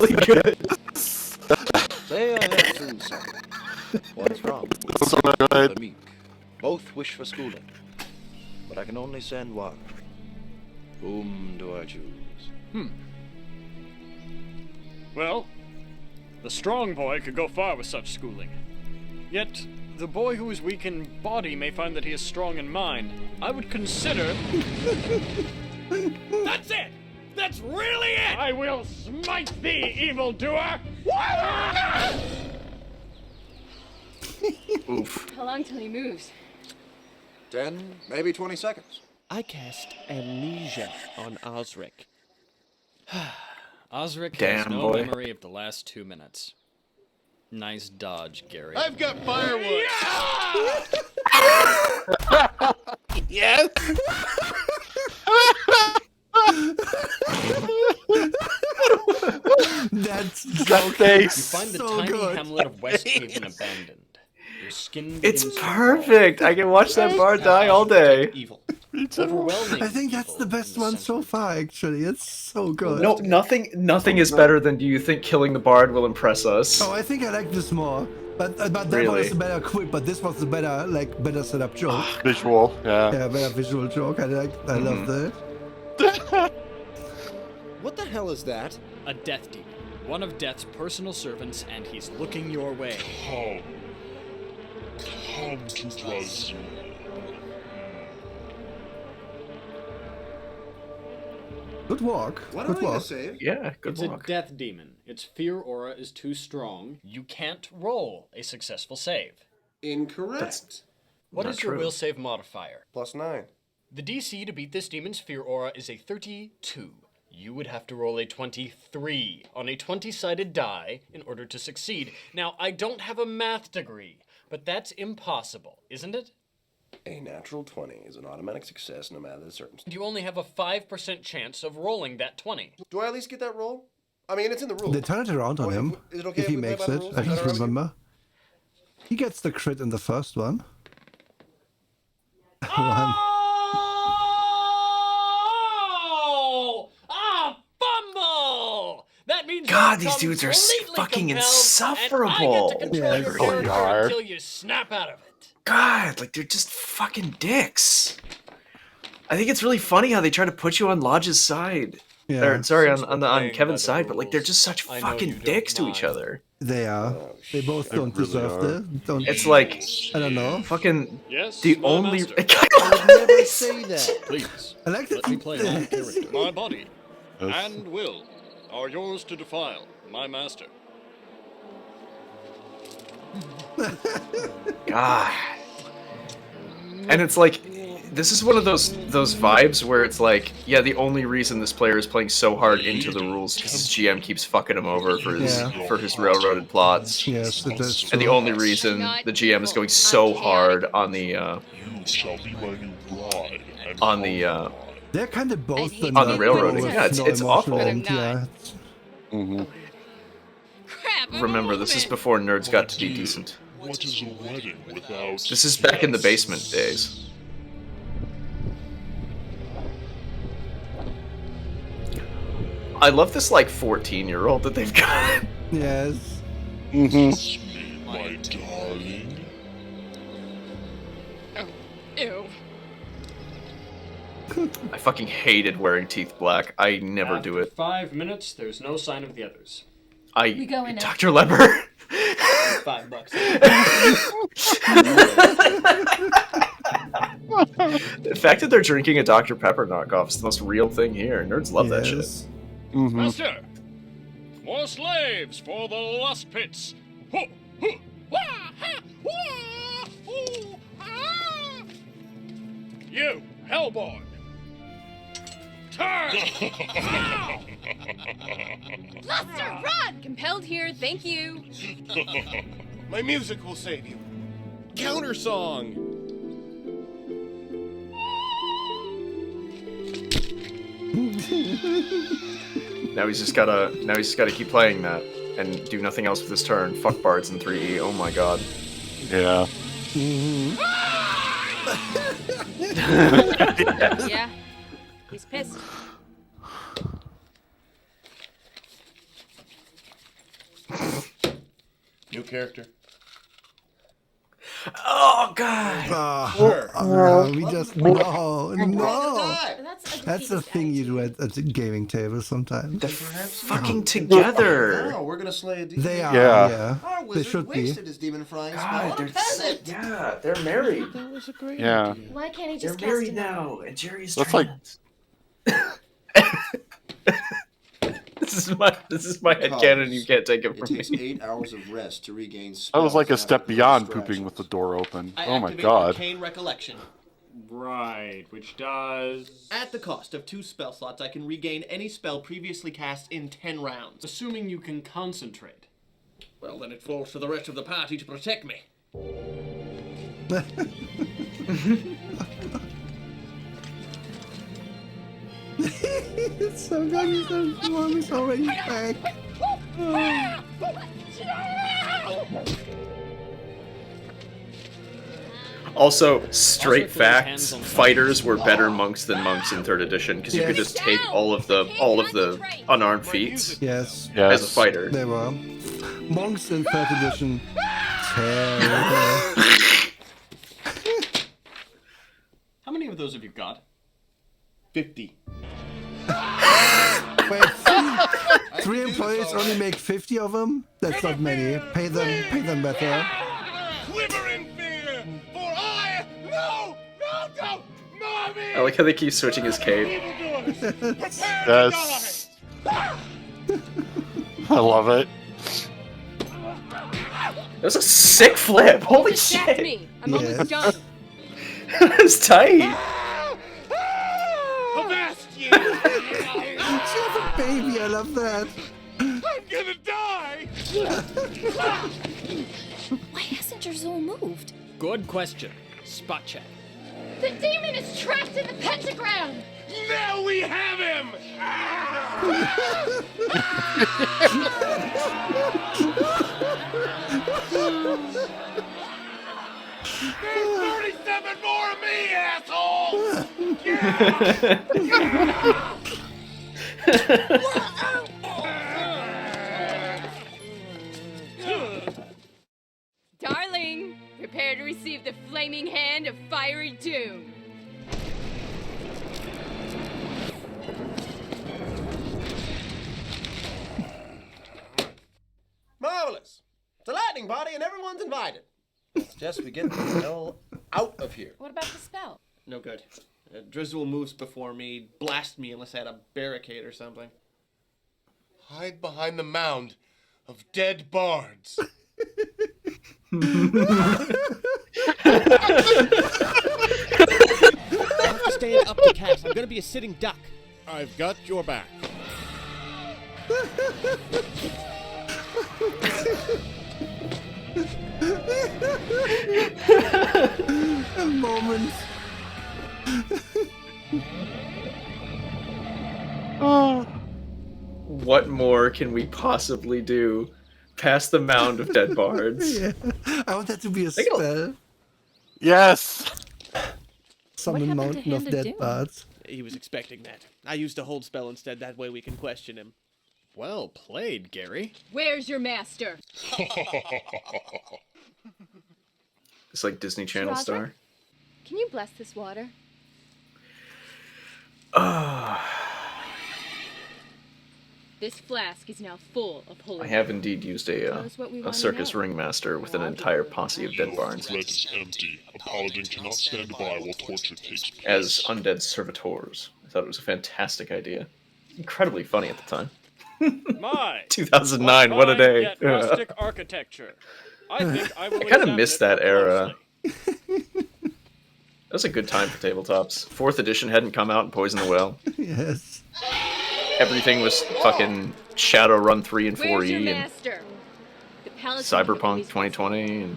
really good. Say I have soon, son. What's wrong? The meek. Both wish for schooling, but I can only send one. Whom do I choose? Well, the strong boy could go far with such schooling. Yet, the boy who is weak in body may find that he is strong in mind. I would consider... That's it! That's really it! I will smite thee, evildoer! Oof. How long till he moves? 10, maybe 20 seconds. I cast Amnesia on Osric. Osric Damn, has no boy. memory of the last 2 minutes. Nice dodge, Gary. I've got firewood. Yes. That's that face. You find the so tiny good. hamlet of Westhaven abandoned. Your skin It's begins to perfect. I can watch that bar die all day. evil. Overwhelming I think that's the best one so far. Actually, it's so good. No, nothing is better than do you think killing the bard will impress us? Oh, I think I like this more. But that one Really? is a better quip. But this was a better set up joke. Visual, yeah. Yeah, better visual joke. I love that. What the hell is that? A death demon. One of Death's personal servants, and he's looking your way. Come to Drazul. Good walk. What Good do I walk. say? Yeah, good It's walk. a death demon. Its fear aura is too strong. You can't roll a successful save. Incorrect. What Not is your true. will save modifier? +9. The DC to beat this demon's fear aura is a 32. You would have to roll a 23 on a 20-sided die in order to succeed. Now, I don't have a math degree, but that's impossible, isn't it? A natural 20 is an automatic success no matter the circumstance. You only have a 5% chance of rolling that 20. Do I at least get that roll? I mean, it's in the rules. They turn it around on him Is it okay if he we play makes by the it. rules? I Is that just all right with you? remember. He gets the crit in the first one. Oh! Ah, fumble! That means God, you these become dudes are completely fucking compelled, insufferable. And I get to control Yeah, your they character are. until you snap out of it. God, like they're just fucking dicks. I think it's really funny how they try to put you on Lodge's side. Yeah. Or, sorry, on Kevin's side, but like they're just such fucking dicks to each other. They are. They both don't deserve this. Don't. It's like I don't know. Fucking Yes, the my only. master. I would never say that. Please, I like let me play my character. My body and will are yours to defile, my master. God. And it's like, this is one of those vibes where it's like, yeah, the only reason this player is playing so hard into the rules because his GM keeps fucking him over for his railroaded plots. Yes, it does. And the only reason the GM is going so hard on the they're kind of both on the railroading. Yeah, it's awful. Yeah. Remember, this is before nerds got to be decent. What is a wedding without... This is back in the basement days. I love this, like, 14-year-old that they've got. Yes. Kiss me, my darling. Oh, ew. I fucking hated wearing teeth black. I never do it. 5 minutes, there's no sign of the others. We go in Dr. Leber. $5. The fact that they're drinking a Dr. Pepper knockoff is the most real thing here. Nerds love that shit. Master, more slaves for the lust pits. Ho, ho, wah, ha, wah, ooh, ah. You, Hellboy. Turn! Bluster, run! Compelled here, thank you. My music will save you. Counter song. Now he's just gotta keep playing that and do nothing else with his turn. Fuck bards in 3E. Oh my god. Yeah. Yeah, he's pissed. New character. Oh god. We just no. That's the thing you do at the gaming table sometimes. They're fucking together. No, we're gonna slay a demon. They are. Yeah. Our wizard They should be. wasted his demon frying God, spell. yeah, they're married. That was a great Yeah. idea. Why can't he They're just married cast him out? now, and Jerry's That's like This is my headcanon. You can't take it It from takes me. 8 hours of rest to regain that spells. was like a after step being beyond distracted. pooping with the door open. I Oh my activate god. Arcane Recollection. Right, which does... At the cost of 2 spell slots, I can regain any spell previously cast in 10 rounds. Assuming you can concentrate. Well, then it falls to the rest of the party to protect me. It's so good. He's already back. Also, straight facts: fighters were better monks than monks in 3rd edition because you could just take all of the unarmed feats. Yes. As a fighter. They were. Monks in 3rd edition. Terrible. How many of those have you got? 50. Wait, 3 employees only make 50 of them? That's not many. Pay them better. Quiver in fear, for I no, don't, mommy. I like how they keep switching his cape. Yes. I love it. That was a sick flip. Holy shit. That's me. I'm almost done. That was tight. Avast you! She has a baby. I love that. I'm gonna die. Why hasn't your soul moved? Good question. Spot check. The demon is trapped in the pentagram! Now we have him. There's 37 more of me, asshole. Darling, prepare to receive the flaming hand of fiery doom. powerless. It's a lightning party and everyone's invited. I suggest we get the hell out of here. What about the spell? No good. Drizzle moves before me, blast me unless I had a barricade or something. Hide behind the mound of dead bards. I'll have to stand up to cast. I'm gonna be a sitting duck. I've got your back. A moment. What more can we possibly do past the mound of dead bards? Yeah. I want that to be a spell. Yes! Summon mountain of dead bards. He was expecting that. I used a hold spell instead. That way we can question him. Well played, Gary. Where's your master? It's like Disney Channel star. Can you bless this water? This flask is now full of holy I have indeed used a circus ringmaster with an entire posse of dead bards. Threat is empty. A paladin cannot stand by while torture takes place. As undead servitors. I thought it was a fantastic idea. Incredibly funny at the time. My 2009, what a day. Yet rustic architecture. I think I will kind of missed that era. That was a good time for tabletops. 4th edition hadn't come out in Poison the Well. Yes. Everything was fucking Shadowrun 3 and 4E and Cyberpunk 2020 and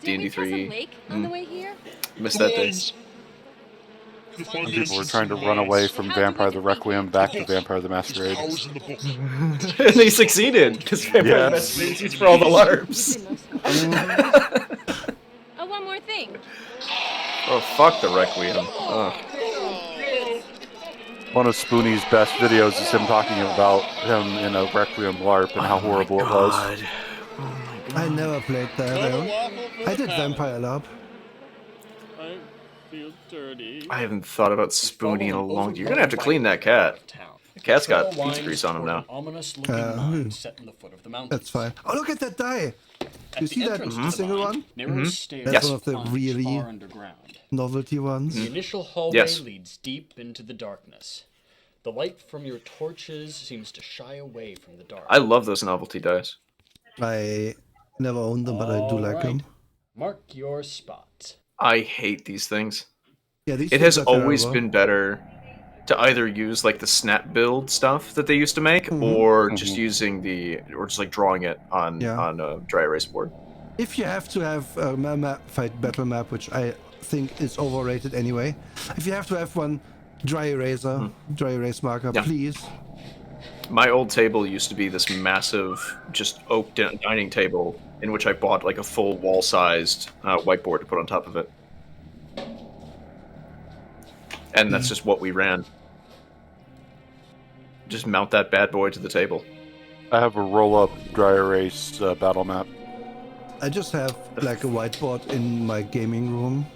D&D 3. On the way here? Missed that day. Some people were trying to run away from Vampire the Requiem back to Vampire the Masquerade. And they succeeded, because Vampire the Masquerade is used for all the LARPs. Oh, one more thing. Oh, fuck the Requiem. Ugh. One of Spoonie's best videos is him talking about him in a Requiem LARP and how horrible it was. I never played that. I did Vampire LARP. I feel dirty. I haven't thought about Spoonie in a long time. You're gonna have to clean that cat. The cat's got pizza grease on him now. That's fine. Oh, look at that die! You see that single one? That's Yes. one of the really novelty ones. The initial hallway leads deep into the darkness. The light from your torches seems to shy away from the dark. I love those novelty dice. I never owned them, but I do like them. Mark your spot. I hate these things. Yeah, these it has things are always terrible. been better to either use like the snap build stuff that they used to make, or just using or just like drawing it on a dry erase board. If you have to have a fight battle map, which I think is overrated anyway, if you have to have one dry erase marker, please. My old table used to be this massive, just oak dining table in which I bought like a full wall-sized whiteboard to put on top of it. And that's just what we ran. Just mount that bad boy to the table. I have a roll-up dry erase battle map. I just have like a whiteboard in my gaming room.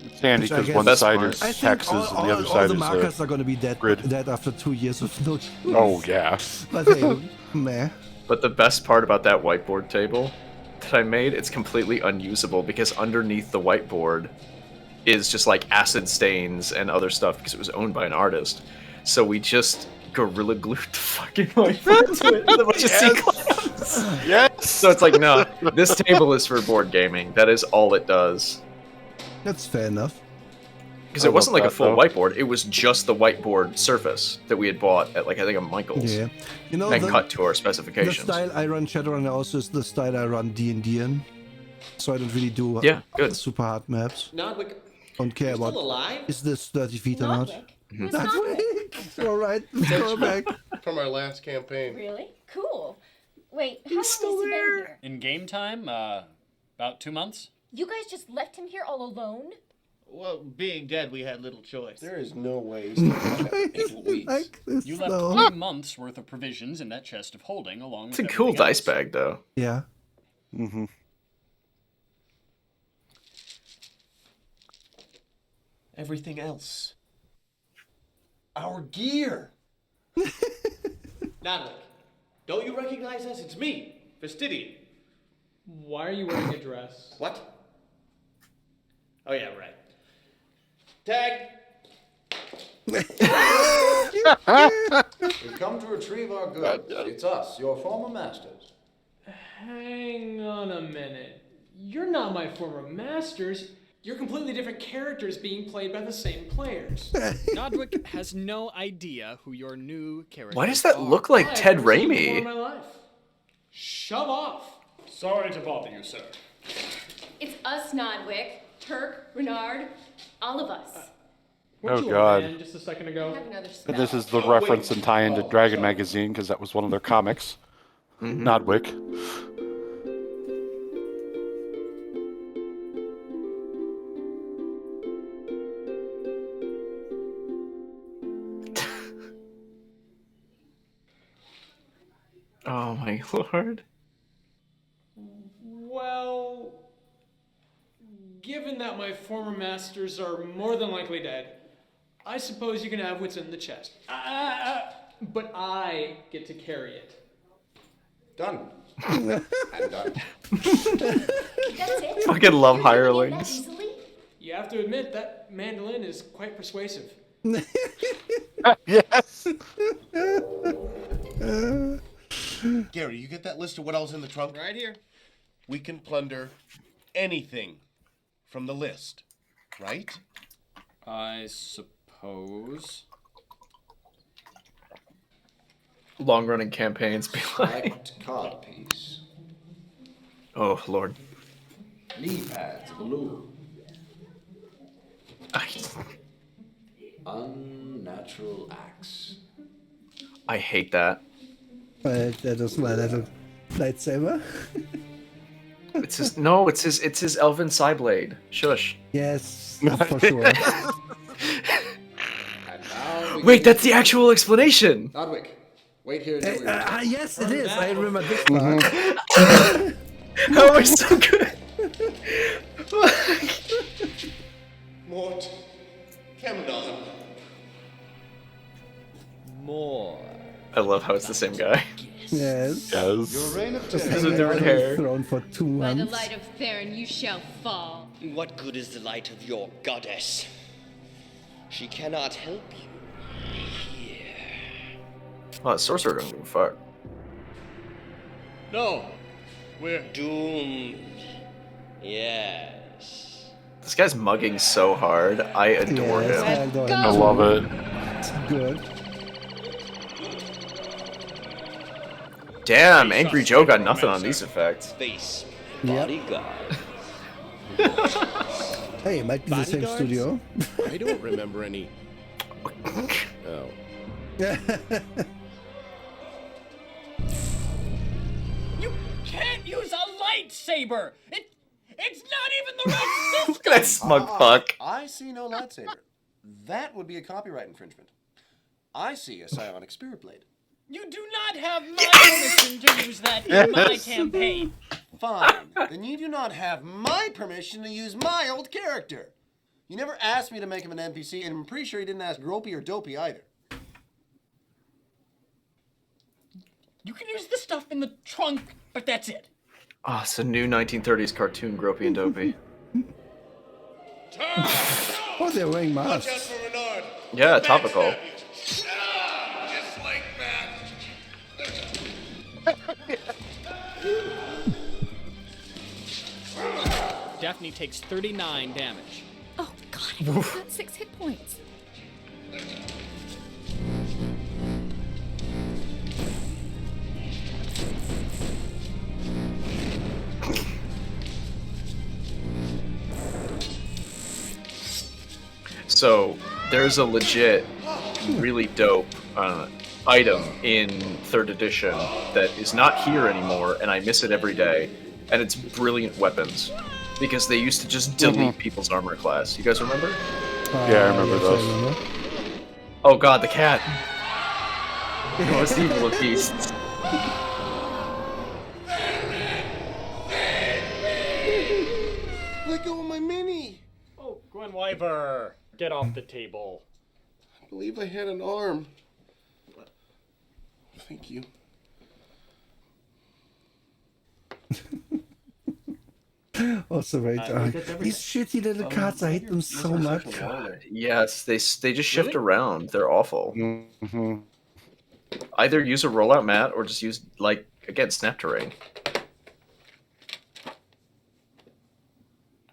It's handy because one side is hexes and the other side is all the markers are going to be dead after 2 years of no. Oh yeah. But hey, meh. But the best part about that whiteboard table that I made, it's completely unusable because underneath the whiteboard is just like acid stains and other stuff because it was owned by an artist. So we just gorilla glued the fucking whiteboard to it with a bunch of C-clamps. Yes. So it's like, no, this table is for board gaming. That is all it does. That's fair enough. Because it wasn't like a full whiteboard. It was just the whiteboard surface that we had bought at like I think a Michael's. Yeah, you know, and cut to our specifications. The style I run Shadowrun also is the style I run D&D in. So I don't really do super hard maps. Nodwick, Don't care about alive? is this 30 feet or not. Who's Nodwick? All right, let's go back. From our last campaign. Really? Cool. Wait, how long has he been here? In game time, about 2 months. You guys just left him here all alone? Well, being dead, we had little choice. There is no way he's like this, You left though. 3 months worth of provisions in that chest of holding, along It's with a cool everything dice else. bag, though. Yeah. Mm-hmm. Everything else. Our gear. Nodwick, Don't you recognize us? It's me, Fastidian. Why are you wearing a dress? What? Oh yeah, right. Tag! We've come to retrieve our goods. It's us, your former masters. Hang on a minute. You're not my former masters. You're completely different characters being played by the same players. Nodwick has no idea who your new character is. Why does that look like Ted Raimi? In my life. Shove off. Sorry to bother you, sir. It's us, Nodwick, Turk, Renard, all of us. Weren't Oh, you a God. man just a second ago? And this is the reference and tie into Dragon Magazine, because that was one of their comics. Nodwick. Oh my lord. Well, given that my former masters are more than likely dead, I suppose you can have what's in the chest. But I get to carry it. Done. And done. That's it? Fucking love hirelings. You have to admit that mandolin is quite persuasive. Yes. Gary, you get that list of what else in the trunk? Right here. We can plunder anything from the list, right? I suppose. Long-running campaigns be like... Select card piece. Oh, lord. Knee pads of allure. Unnatural axe. I hate that. That is my little lightsaber. It's his no, it's his elven Psyblade. Shush. Yes, for sure. Wait, that's the actual explanation. Nodwick, wait here. Yes, it is. I remember this part. How am I so good? Mort, Camdon. More. I love how it's the same guy. Yes. Yes. Your reign of Just terror. has a different hair. Thrown for 2 By the months. light of Theron you shall fall. What good is the light of your goddess? She cannot help you. Oh, that sorcerer don't give a fuck. No, we're doomed. Yes. This guy's mugging so hard. I adore Yes, him. I adore him. I love it. It's good. Damn, Angry Joe got nothing on these effects. Face Yep. bodyguard. Hey, it might be the same Bodyguards? studio. I don't remember any. Oh. You can't use a lightsaber. It's not even the right system. Look at that smug fuck. I see no lightsaber. That would be a copyright infringement. I see a psionic spirit blade. You do not have my permission to use that in my campaign. Fine. Then you do not have my permission to use my old character. You never asked me to make him an NPC, and I'm pretty sure you didn't ask Gropey or Dopey either. You can use the stuff in the trunk, but that's it. Oh, it's a new 1930s cartoon, Gropey and Dopey. Oh, they're wearing masks. Yeah, topical. Just like Daphne takes 39 damage. Oh god, I've only got 6 hit points. So, there's a legit, really dope item in 3rd edition that is not here anymore, and I miss it every day, and it's brilliant weapons. Because they used to just delete people's armor class. You guys remember? Yeah, I remember yes, those. I remember. Oh god, the cat! The most evil of beasts. Let go of my mini. Oh, Gwen Wyver, get off the table. I believe I had an arm. Thank you. Also very these shitty little cards, I hate them so much. Yes, they just shift around. They're awful. Mm-hmm. Either use a rollout mat or just use, like, again, snap terrain.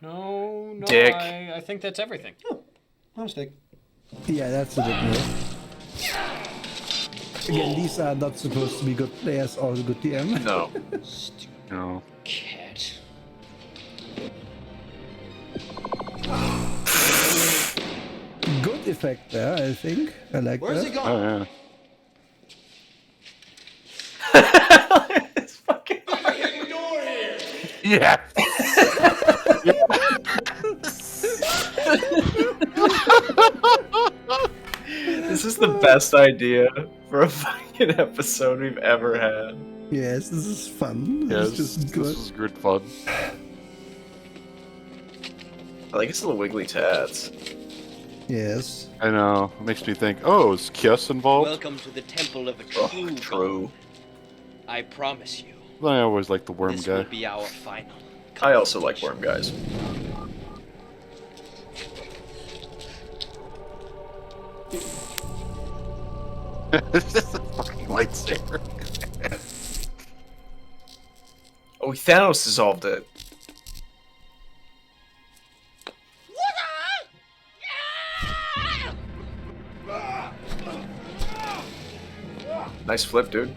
No, Dick. I think that's everything. Oh, mistake. Yeah, that's a bit more. Again, these are not supposed to be good players or good DM. No. No. Cat. Good effect there, I think. I like Where's that. he gone? It's fucking... There's a hidden door here! Yeah. This is the best idea for a fucking episode we've ever had. Yes, this is fun. Yes, This is just good. this is good fun. I like his little wiggly tats. Yes. I know. It makes me think, oh, is Kios involved? Welcome to the temple of a true True. I promise you. I always like the worm This guy. will be our final. I also like worm guys. It's just a fucking lightsaber. Oh, Thanos dissolved it. Nice flip, dude.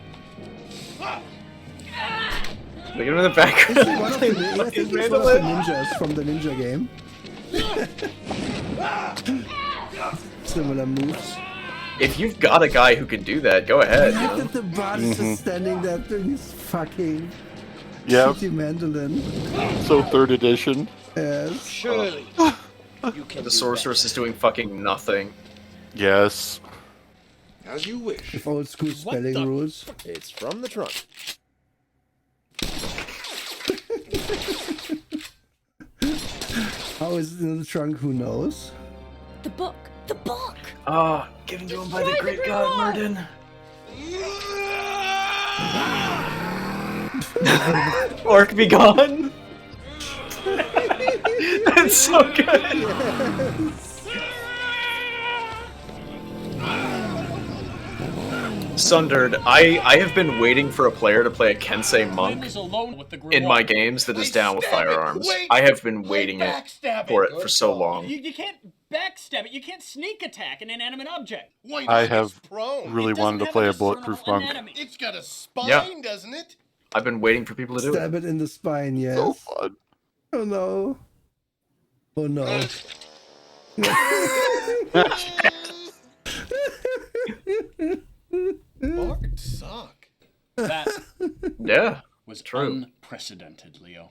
Look at him in the background. This is one of the, I think it's one of the ninjas from the ninja game. Similar moves. If you've got a guy who can do that, go ahead. I You like know? that the bard is just standing there doing his fucking Yep. shitty mandolin. So 3rd edition. Yes. Surely. You can The sorceress is doing fucking nothing. Yes. As you wish. With old school spelling rules. It's from the trunk. How is it in the trunk? Who knows? The book. The book. Ah, given to him by the great god, Murden. Orc be gone. That's so good. Sundered, I have been waiting for a player to play a Kensei monk in my games that is down with firearms. I have been waiting for it for so long. You can't backstab it. You can't sneak attack an inanimate object. Why not? I have It's prone. really It wanted to doesn't play a have bulletproof monk. Anatomy. It's got a spine, Yeah. doesn't it? I've been waiting for people to do Stab it. it in the spine, yes. So fun. Oh no. Oh no. Bards suck. That Yeah, was true. unprecedented, Leo.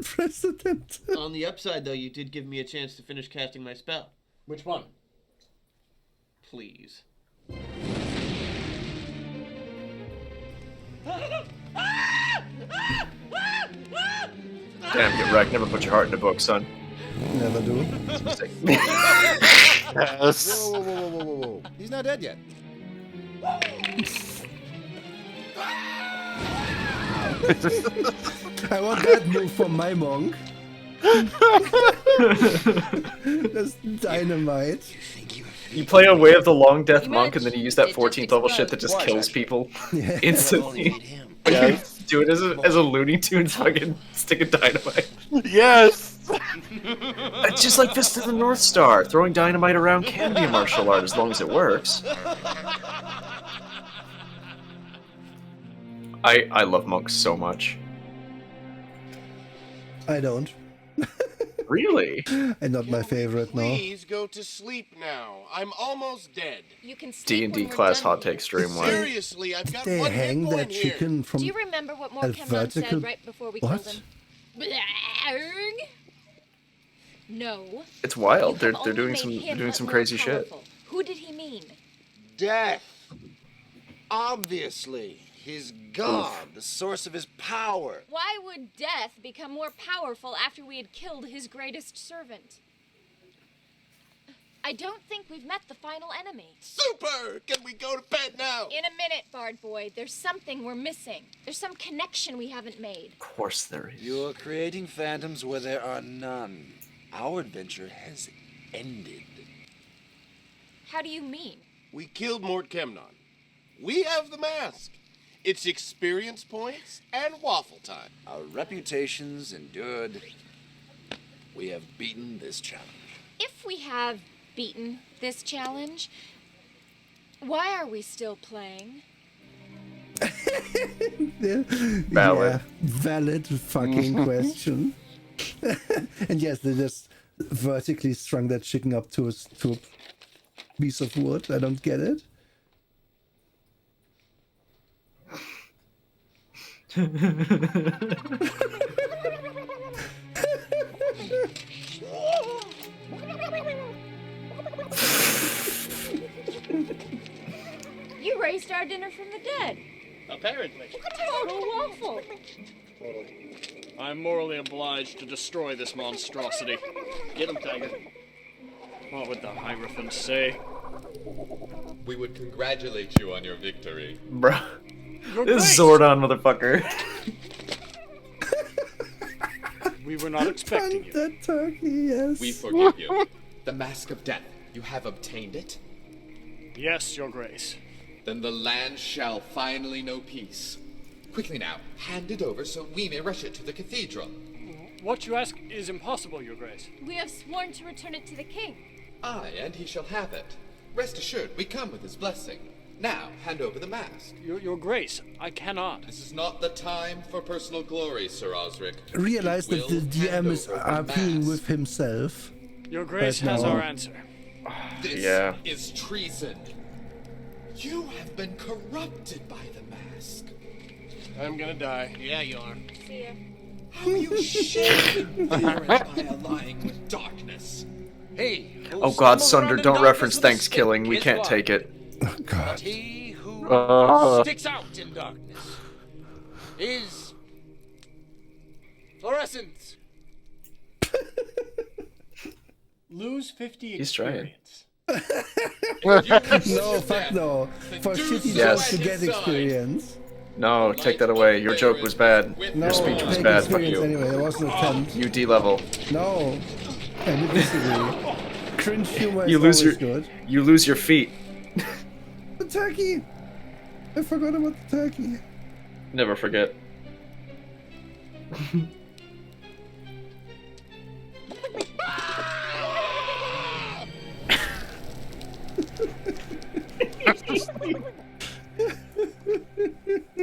Precedent. On the upside, though, you did give me a chance to finish casting my spell. Which one? Please. Damn, get wrecked. Never put your heart in a book, son. Never do. Yes. Whoa, whoa, whoa, whoa, whoa, whoa. He's not dead yet. I want that move from my monk. That's dynamite. You play a Way of the Long Death Monk, and then you use that 14th level shit that just kills people Yeah. instantly. You do it as a Looney Tunes fucking stick of dynamite. Yes. It's just like Fist of the North Star. Throwing dynamite around can be a martial art as long as it works. I love monks so much. I don't. Really? And not my favorite, no. Please go to sleep now. I'm almost dead. You can sleep D&D when we're class done hot here. take stream one. Seriously, I've got They one hang hit that point here. chicken from Do you remember what a Morkemon vertical... said right before we What? killed him? Blarg. No. It's wild. You They're have doing only made him doing look some more crazy shit. powerful. Who did he mean? Death. Obviously. His god, the source of his power. Why would death become more powerful after we had killed his greatest servant? I don't think we've met the final enemy. Super! Can we go to bed now? In a minute, Bard Boy. There's something we're missing. There's some connection we haven't made. Of course there is. You're creating phantoms where there are none. Our adventure has ended. How do you mean? We killed Mort Kemnon. We have the mask. It's experience points and waffle time. Our reputations endured. We have beaten this challenge. If we have beaten this challenge, why are we still playing? Valid. Yeah, valid fucking question. And yes, they just vertically strung that chicken up to a piece of wood. I don't get it. You raised our dinner from the dead. Apparently. Total waffle. I'm morally obliged to destroy this monstrosity. Get him, Tiger. What would the Hierophant say? We would congratulate you on your victory. Bruh. This Zordon motherfucker. We were not expecting you. That turkey, yes. We forgive you. The Mask of Death, you have obtained it? Yes, Your Grace. Then the land shall finally know peace. Quickly now, hand it over so we may rush it to the cathedral. What you ask is impossible, Your Grace. We have sworn to return it to the king. Aye, and he shall have it. Rest assured, we come with his blessing. Now, hand over the mask. Your Grace, I cannot. This is not the time for personal glory, Sir Osric. Realize that the DM is RPing with himself. Your Grace has our answer. This is treason. You have been corrupted by the mask. I'm gonna die. Yeah, you are. See ya. How you shamed by allying with darkness. Hey. Oh God, Sunder, don't reference Thanksgiving. We can't take it. Oh God. But he who sticks out in darkness is fluorescent. Lose 50 He's trying. No, fuck no. For shitty jokes to get experience. No, take that away. Your joke was bad. No, Your speech was take bad. Fuck experience you. anyway. It wasn't an attempt. You D-level. No. I would disagree. Cringe humor You is lose always your good. You lose your feet. The turkey! I forgot about the turkey. Never forget.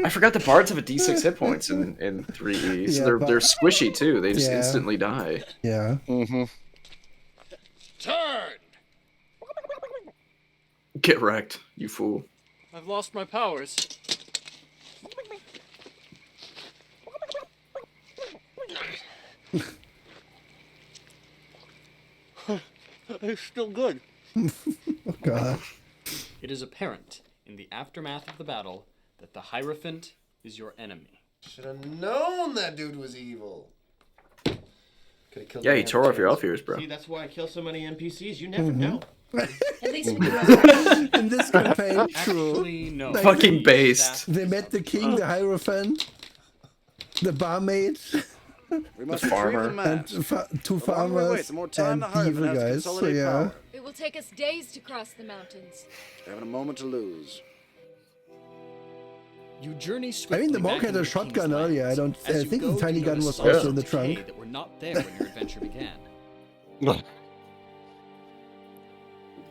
I forgot the bards have a D6 hit points in 3E, so Yeah, they're squishy too. They just Yeah. instantly die. Yeah. Mm-hmm. Turn! Get wrecked, you fool. I've lost my powers. It's still good. Oh God. It is apparent in the aftermath of the battle that the Hierophant is your enemy. Should have known that dude was evil. Could've killed Yeah, the he tore off your elf NPCs. ears, bro. See, that's why I kill so many NPCs. You never know. At least In this campaign, true. Actually, no. Like, Fucking based. They met the king, the Hierophant, the barmaid, We must The farmer. retrieve the and mask. two The longer we farmers, wait, the more time and the the Hierophant evil has to guys. So consolidate yeah. power. It will take us days to cross the mountains. Having a moment to lose. You journey I swiftly mean, the monk back had into a the shotgun king's earlier. I lands. don't. As I you think go, the tiny you gun notice was signs also in the of decay trunk. that were not there when your adventure began. You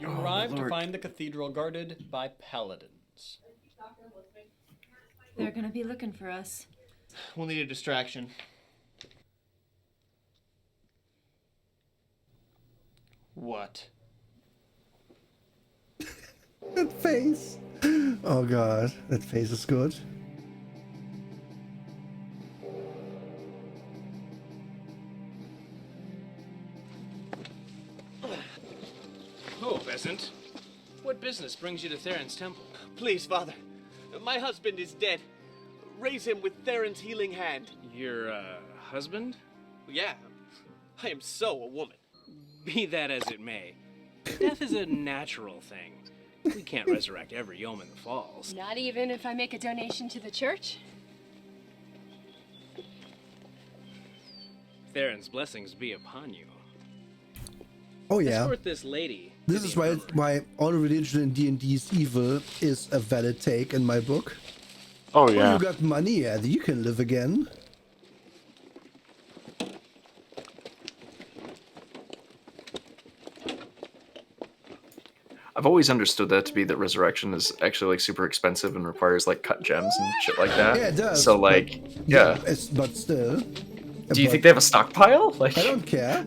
Oh, arrive to Lord. find the cathedral guarded by paladins. They're gonna be looking for us. We'll need a distraction. What? That face. Oh God, that face is good. Oh, peasant. What business brings you to Theron's temple? Please, father. My husband is dead. Raise him with Theron's healing hand. Your, husband? Yeah. I am so a woman. Be that as it may, Death is a natural thing. We can't resurrect every yeoman that falls. Not even if I make a donation to the church? Theron's blessings be upon you. Oh yeah. Escort this lady. This is why all religion in D&D is evil is a valid take in my book. Oh yeah. Oh, you got money, yeah, you can live again. I've always understood that to be that resurrection is actually like super expensive and requires like cut gems and shit like that. Yeah, it does. So like, yeah. But still. Do you think they have a stockpile? Like, I don't care.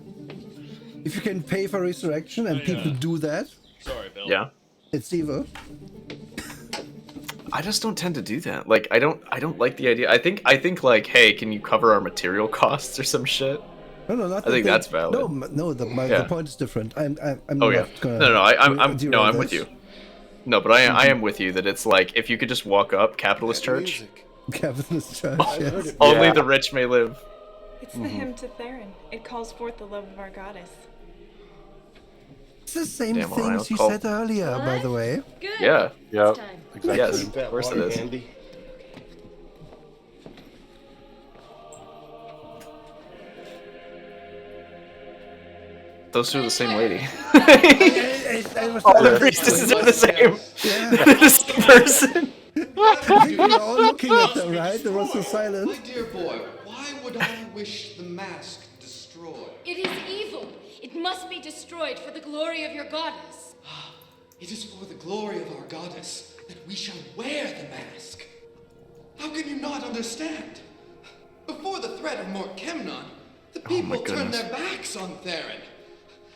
If you can pay for resurrection and people do that, sorry, Bill. Yeah. It's evil. I just don't tend to do that. Like, I don't like the idea. I think like, hey, can you cover our material costs or some shit? No, not I think that's valid. The point is different. I'm Oh not yeah. gonna I'm with you. No, but I am with you that it's like if you could just walk up, capitalist church. Capitalist church. Yes. Only the rich may live. It's the hymn to Theron. It calls forth the love of our goddess. It's the same Damn, things alright, you I'll said earlier, by the way. Good. Yeah. Yep. Exactly. Yes, of course it is. Handy? Those two are the same lady. All the priestesses are the same. The same person. I think we were all looking at them, right? There was a silence. My dear boy, why would I wish the mask destroyed? It is evil. It must be destroyed for the glory of your goddess. It is for the glory of our goddess that we shall wear the mask. How can you not understand? Before the threat of Morkemnon, the people turned their backs on Theron.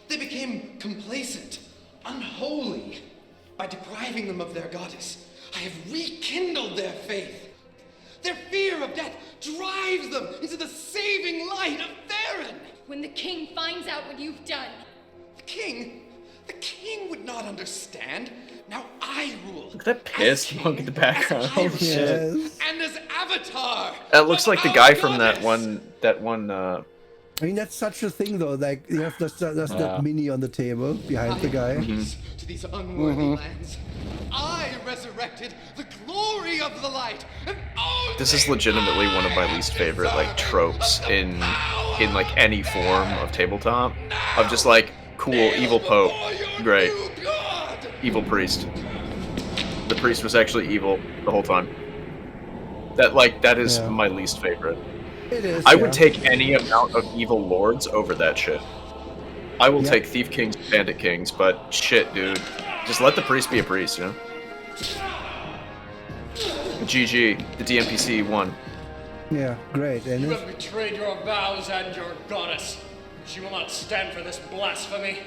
They became complacent, unholy. By depriving them of their goddess, I have rekindled their faith. Their fear of death drives them into the saving light of Theron. When the king finds out what you've done. The king would not understand. Now I rule. Look at that piss monk in the background. Holy shit. And as Avatar. That looks like the guy from that one. I mean, that's such a thing, though. Like, you have that mini on the table behind the guy. To these unworthy lands, I resurrected the glory of the light. And This is legitimately one of my least favorite like tropes in like any form of tabletop. Of just like cool evil pope, great, evil priest. The priest was actually evil the whole time. That is my least favorite. It is. I would take any amount of evil lords over that shit. I will take thief kings, bandit kings, but shit, dude, just let the priest be a priest, you know. GG, the DMPC won. Yeah, great. And You have betrayed your vows and your goddess. She will not stand for this blasphemy,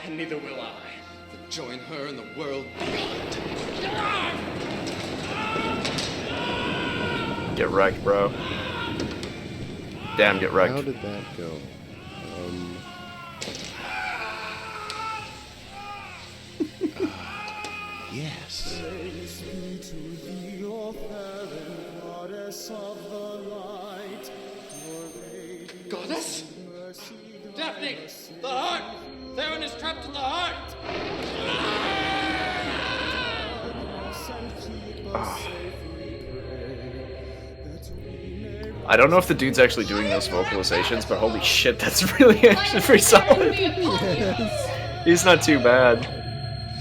and neither will I. To join her in the world beyond. Get wrecked, bro. Damn, get wrecked. How did that go? Yes. Goddess? Daphne! The heart! Theron is trapped in the heart! I don't know if the dude's actually doing those vocalizations, but holy shit, that's really actually pretty solid. He's not too bad.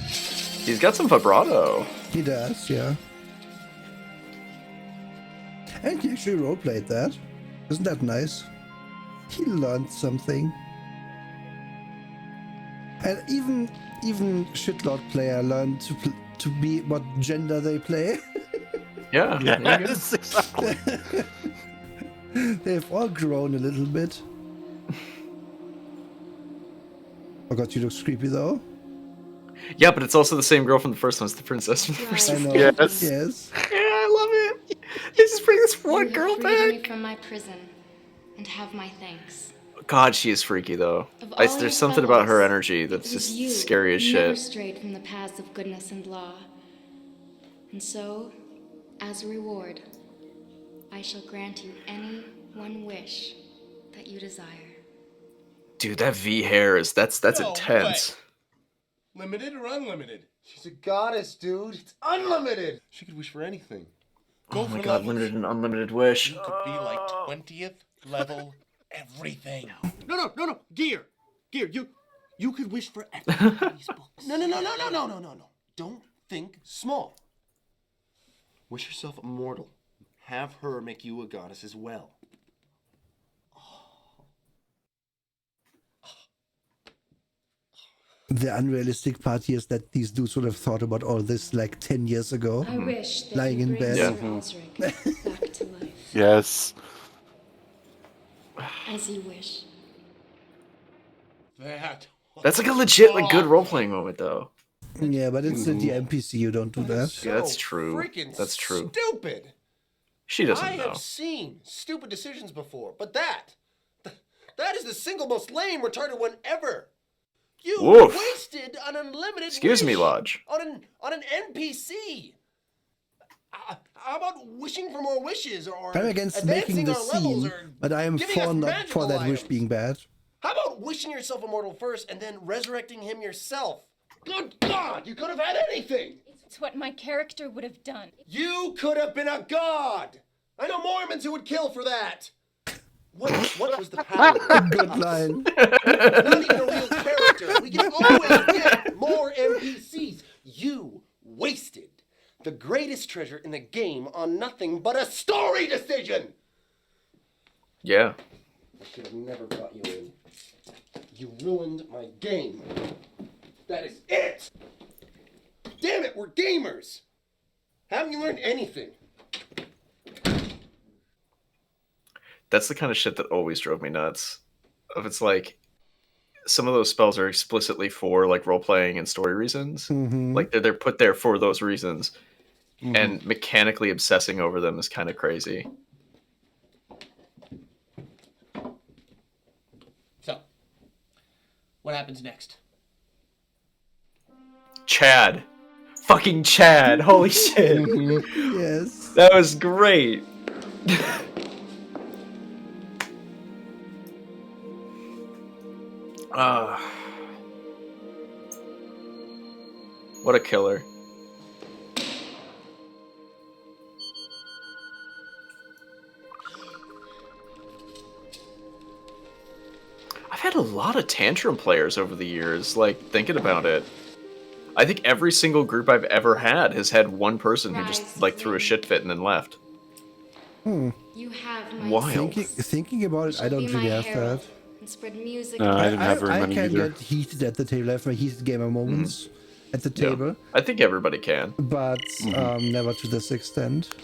He's got some vibrato. He does, yeah. And he actually roleplayed that. Isn't that nice? He learned something. And even shitlord player learned to be what gender they play. Yeah. Yes, exactly. They've all grown a little bit. Oh god, you look creepy though. Yeah, but it's also the same girl from the first one. It's the princess from the first I one. know. Yes. Yes. Yeah, I love it. They just bring this one You girl have freed me back. from my prison, and have my thanks. God, she is freaky though. Of all your There's something about her fellows, energy that's it was just you scary as who never shit. strayed from the paths of goodness and law. And so, as a reward, I shall grant you any one wish that you desire. Dude, that V hair is that's intense. Limited or unlimited? She's a goddess, dude. It's unlimited. She could wish for anything. Oh my god, limited and unlimited wish. You could be like 20th level everything. No. Gear. You could wish for everything in these books. No. Don't think small. Wish yourself immortal. Have her make you a goddess as well. The unrealistic part here is that these dudes would have thought about all this like 10 years ago. I wish that lying you in bring bed. Sir Osric back to life. Yes. As you wish. That's like a legit, like, good role-playing moment, though. Yeah, but it's the NPC, you don't do that. Yeah, that's true. That's true. Stupid. She doesn't I know. have seen stupid decisions before, but that is the single most lame, retarded one ever. You Woof. wasted an unlimited Excuse me, wish Lodge. on an NPC. How about wishing for more wishes or I'm against making advancing the our levels scene, or but I am giving us for not magical for that wish items? being bad. How about wishing yourself immortal first and then resurrecting him yourself? Good God, you could have had anything. It's what my character would have done. You could have been a god. I know Mormons who would kill for that. What was the paladin? Good line. Not even a real character. We can always get more NPCs. You wasted the greatest treasure in the game on nothing but a story decision. Yeah. I should have never brought you in. You ruined my game. That is it. Damn it, we're gamers. Haven't you learned anything? That's the kind of shit that always drove me nuts. If it's like, some of those spells are explicitly for like role playing and story reasons. Like they're put there for those reasons, and mechanically obsessing over them is kind of crazy. So, what happens next? Chad, fucking Chad! Holy shit! Yes, that was great. What a killer. I've had a lot of Tantrum players over the years, like, thinking about it. I think every single group I've ever had has had one person who just, like, threw a shit fit and then left. You have my Wild. Thinking about it, I don't really have that. and spread music. No, I didn't have very I many can either. get heated at the table. I have my heated gamer moments at the table. I think everybody can. But never to this extent.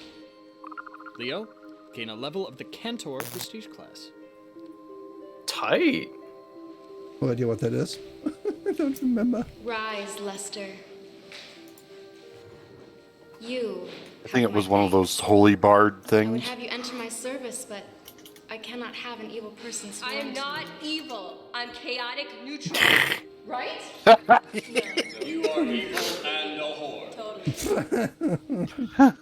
Leo, gain a level of the Cantor prestige class. Tight. No idea what that is. I don't remember. Rise, Lester. You. I think it was one of those holy bard I would things. have you enter my service, but I cannot have an evil person sworn I am to not me. evil. I'm chaotic neutral. Right? You are evil and a whore. Totally.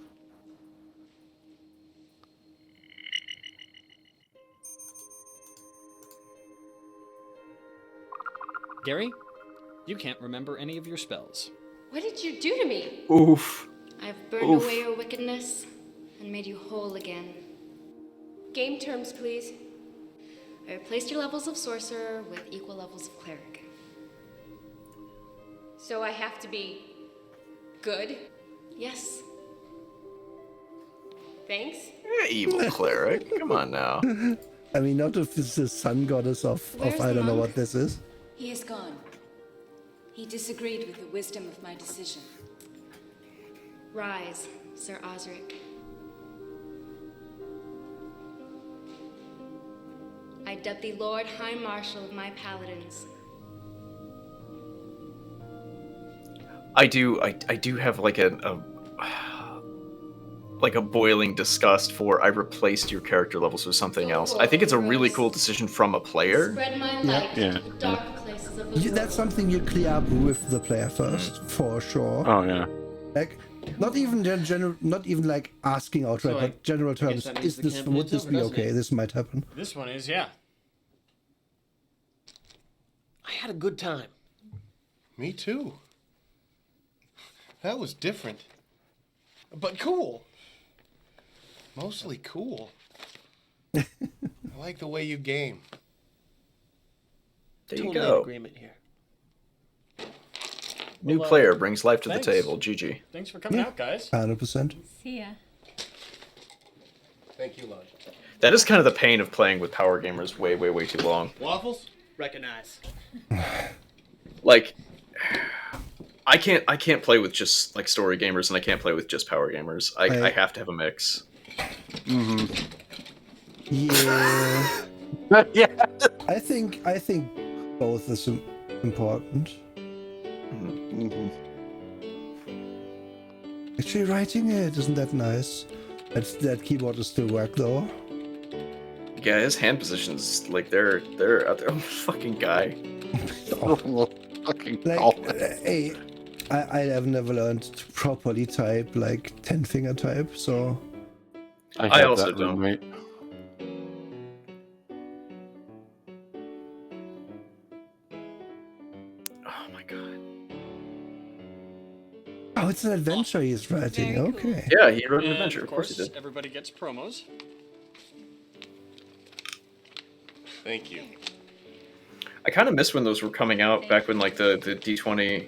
Gary, you can't remember any of your spells. What did you do to me? Oof. I've burned away your wickedness and made you whole again. Game terms, please. I replaced your levels of sorcerer with equal levels of cleric. So I have to be good? Yes. Thanks. Evil cleric. Come on now. I mean, not if it's the sun goddess of Where's I the don't know monk? what this is. He is gone. He disagreed with the wisdom of my decision. Rise, Sir Osric. I dub thee Lord High Marshal of my paladins. I do have like a boiling disgust for I replaced your character levels with something else. I think it's a really cool decision from a player. Spread my light Yeah. to the dark places of the world. That's something you clear up with the player first, for sure. Oh yeah. Like, not even not even like asking outright, So, but general terms. that means Is the this campaign's would this over, be doesn't okay? it? This might happen. This one is, yeah. I had a good time. Me too. That was different. But cool. Mostly cool. I like the way you game. There you Totally in go. agreement here. New Well, player brings life to thanks. the table. GG. Thanks for coming out, guys. 100%. See ya. Thank you, Lodge. That is kind of the pain of playing with power gamers way, way, way too long. Waffles? Recognize. Like, I can't play with just like story gamers, and I can't play with just power gamers. I have to have a mix. Yeah. Yeah. I think both is important. Actually, writing it isn't that nice. That keyboard is still work though. Yeah, his hand positions, like they're out there. Oh, fucking guy. Fucking Hey, I have never learned to properly type like 10-finger type, so I also don't. Right? Oh my god. Oh, it's an adventure he's writing. Very Okay. Yeah, he wrote an And adventure. Of course he did. Everybody gets promos. Thank you. I kind of miss when those were coming out back when like the D20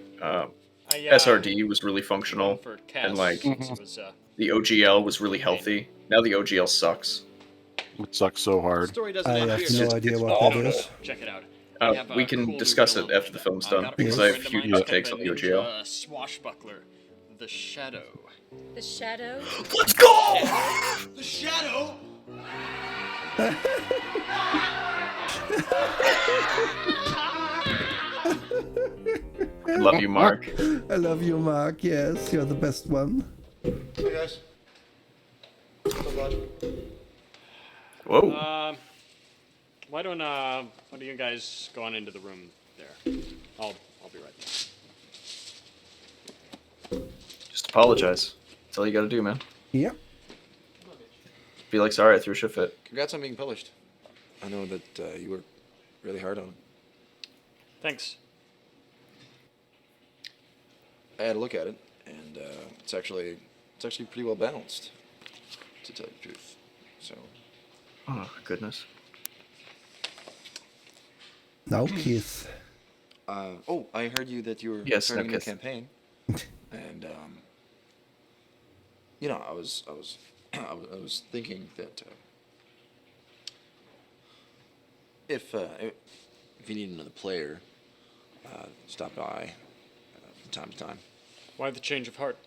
SRD was really functional For and Cass, like since it was, the OGL was really healthy. Now the OGL sucks. It sucks so hard. Story doesn't I end have here. no idea what that is. Check it out. We can discuss it after the film's done because I have huge takes on the OGL. Swashbuckler, the Shadow. The Shadow? Let's go! The Shadow? I love you, Mark. I love you, Mark. Yes, you're the best one. Hey guys. Whoa. Why don't you guys go on into the room there? I'll be right there. Just apologize. That's all you gotta do, man. Yep. Be like, sorry, I threw a shit fit. Congrats on being published. I know that you worked really hard on it. Thanks. I had a look at it, and it's actually pretty well balanced, to tell you the truth. So. Oh goodness. Now, Keith. Oh, I heard you that you were starting a new campaign, and you know, I was thinking that if you need another player, stop by from time to time. Why the change of heart?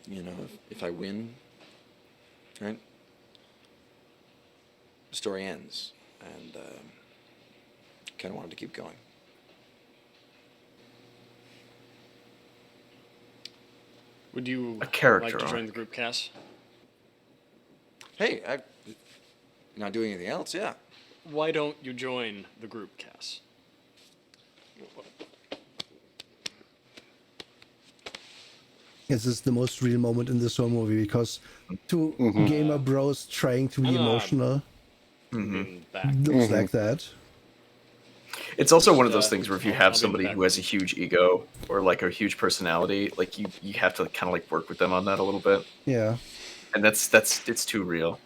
You know, if I win, right, the story ends, and kind of wanted to keep going. Would you A character like to join arc. the group, Cass? Hey, not doing anything else, yeah. Why don't you join the group, Cass? This is the most real moment in this whole movie because two gamer bros trying to be emotional. Looks like that. It's also one of those things where if you have somebody who has a huge ego or like a huge personality, like you have to kind of like work with them on that a little bit. Yeah. And it's too real.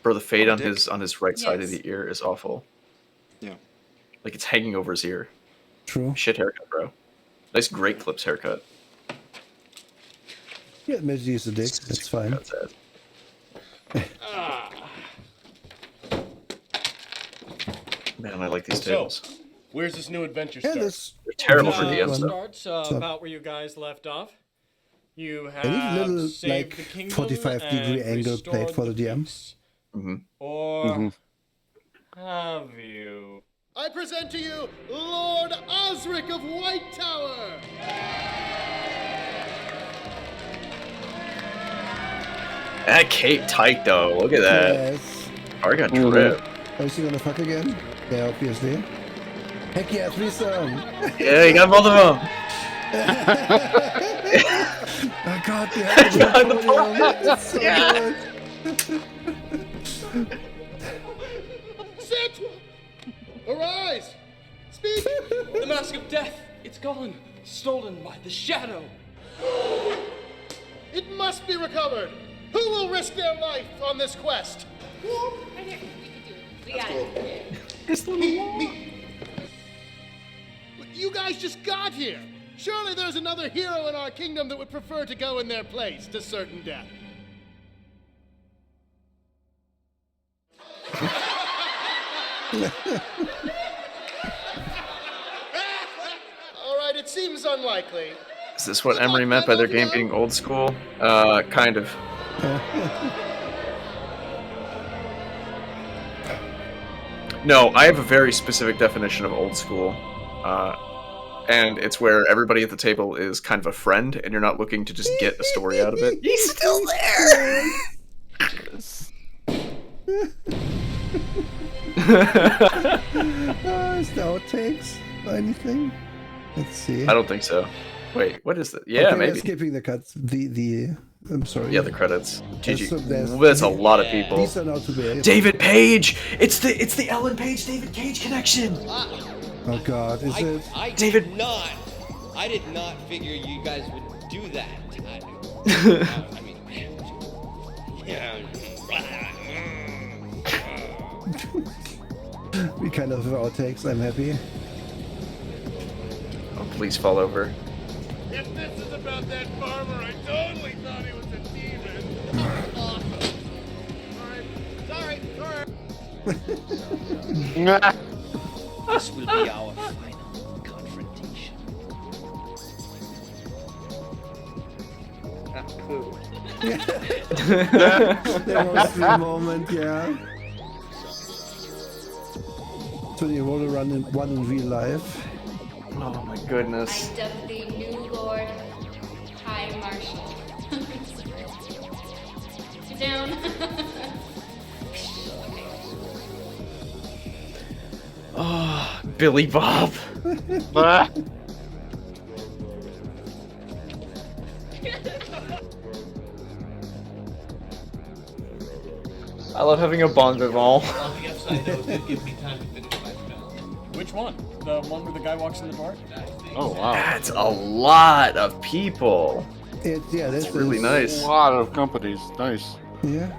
Bro, the fade on his right side of the ear is awful. Yeah. Like it's hanging over his ear. True. Shit haircut, bro. Nice Great Clips haircut. Yeah, maybe use a dick. It's fine. Man, I like these tables. So, where's this new adventure Yeah, start? They're terrible for It DMs though. starts about where you guys left off. You Any have little saved like the kingdom 45-degree and angle played restored for the the DM. peace. Mm-hmm. Or have you? I present to you Lord Osric of White Tower. That cape tight though. Look at that. Yes. I got drip. Oh, is he gonna fuck again? Yeah, obviously. Heck yeah, threesome. Yeah, you got both of them. Oh God, we have the podium. It's so good. Sit! Arise! Speak! The mask of death, it's gone. Stolen by the shadow. It must be recovered. Who will risk their life on this quest? Right here. We can do it. We got it. It's me. You guys just got here. Surely there's another hero in our kingdom that would prefer to go in their place to certain death. All right, it seems unlikely. Is this what Emery meant by their game being old school? Kind of. No, I have a very specific definition of old school. And it's where everybody at the table is kind of a friend, and you're not looking to just get a story out of it. He's still there! Is that outtakes or anything? Let's see. I don't think so. Wait, what is that? Yeah, okay, maybe. Skipping the cuts. I'm sorry. Yeah, the credits. GG. There's That's a lot of people. These are not to be. David Page! It's the Ellen Page David Cage connection. Oh God, is it? I David? I did not figure you guys would do that. I mean, yeah. We kind of have outtakes. I'm happy. Oh, please fall over. If this is about that farmer, I totally thought he was a demon. Awesome. Sorry. This will be our final confrontation. Cool. There was the moment, yeah. So you want to run one in real life? Oh my goodness. I dub thee new Lord High Marshal. Sit down. Oh, Billy Bob. I love having a bon vivant. Which one? The one where the guy walks in the door? Oh wow. That's a lot of people. That's really nice. A lot of companies. Nice. Yeah.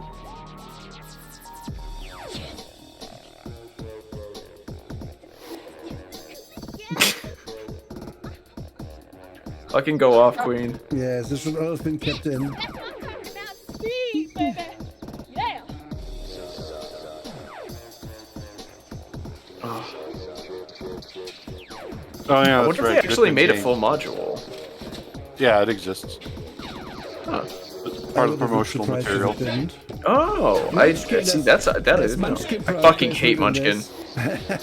I can go off, Queen. Yes, this should all have been kept in. Speed, baby. Yeah. Oh yeah, I that's wonder right. if they actually made a full module. Yeah, it exists. Huh. It's part of the promotional material. Oh, I see. That I didn't know. I fucking hate Munchkin.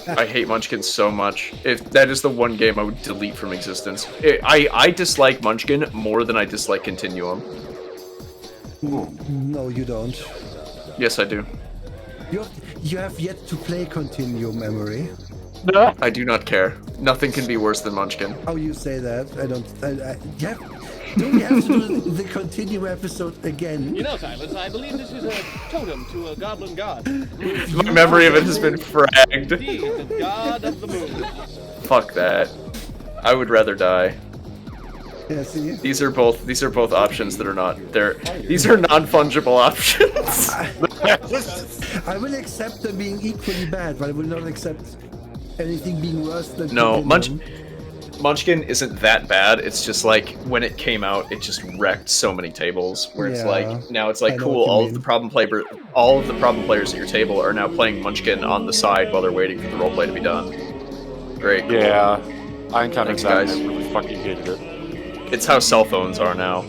I hate Munchkin so much. If that is the one game I would delete from existence. I dislike Munchkin more than I dislike Continuum. No, you don't. Yes, I do. You have yet to play Continuum, Emery. No. I do not care. Nothing can be worse than Munchkin. Oh, you say that? I don't. Yeah. Do we have to do the Continuum episode again? You know, Silas, I believe this is a totem to a goblin god. My memory of it has been fragged. Indeed, the god of the moon. Fuck that. I would rather die. Yeah, see? These are both options that are not there. These are non-fungible options. I will accept them being equally bad, but I will not accept anything being worse than No, Munchkin isn't that bad. It's just like when it came out, it just wrecked so many tables. Where it's like now it's like cool. All of the problem players at your table are now playing Munchkin on the side while they're waiting for the roleplay to be done. Great. Cool. Yeah, I encountered Thanks, that. guys. I really fucking hated it. It's how cell phones are now.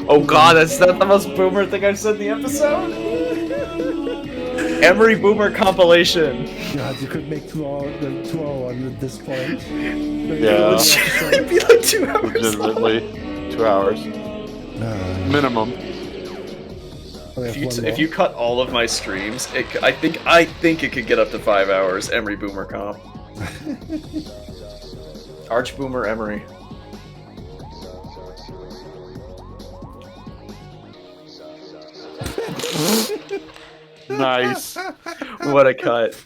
Oh god, that's not the most boomer thing I've said in the episode. Emery Boomer compilation. God, you could make 2 hour one at this point. Yeah. It'd be like 2 hours. Legitimately, 2 hours. Minimum. If you cut all of my streams, I think it could get up to 5 hours. Emery Boomer comp. Archboomer Emery. Nice. What a cut.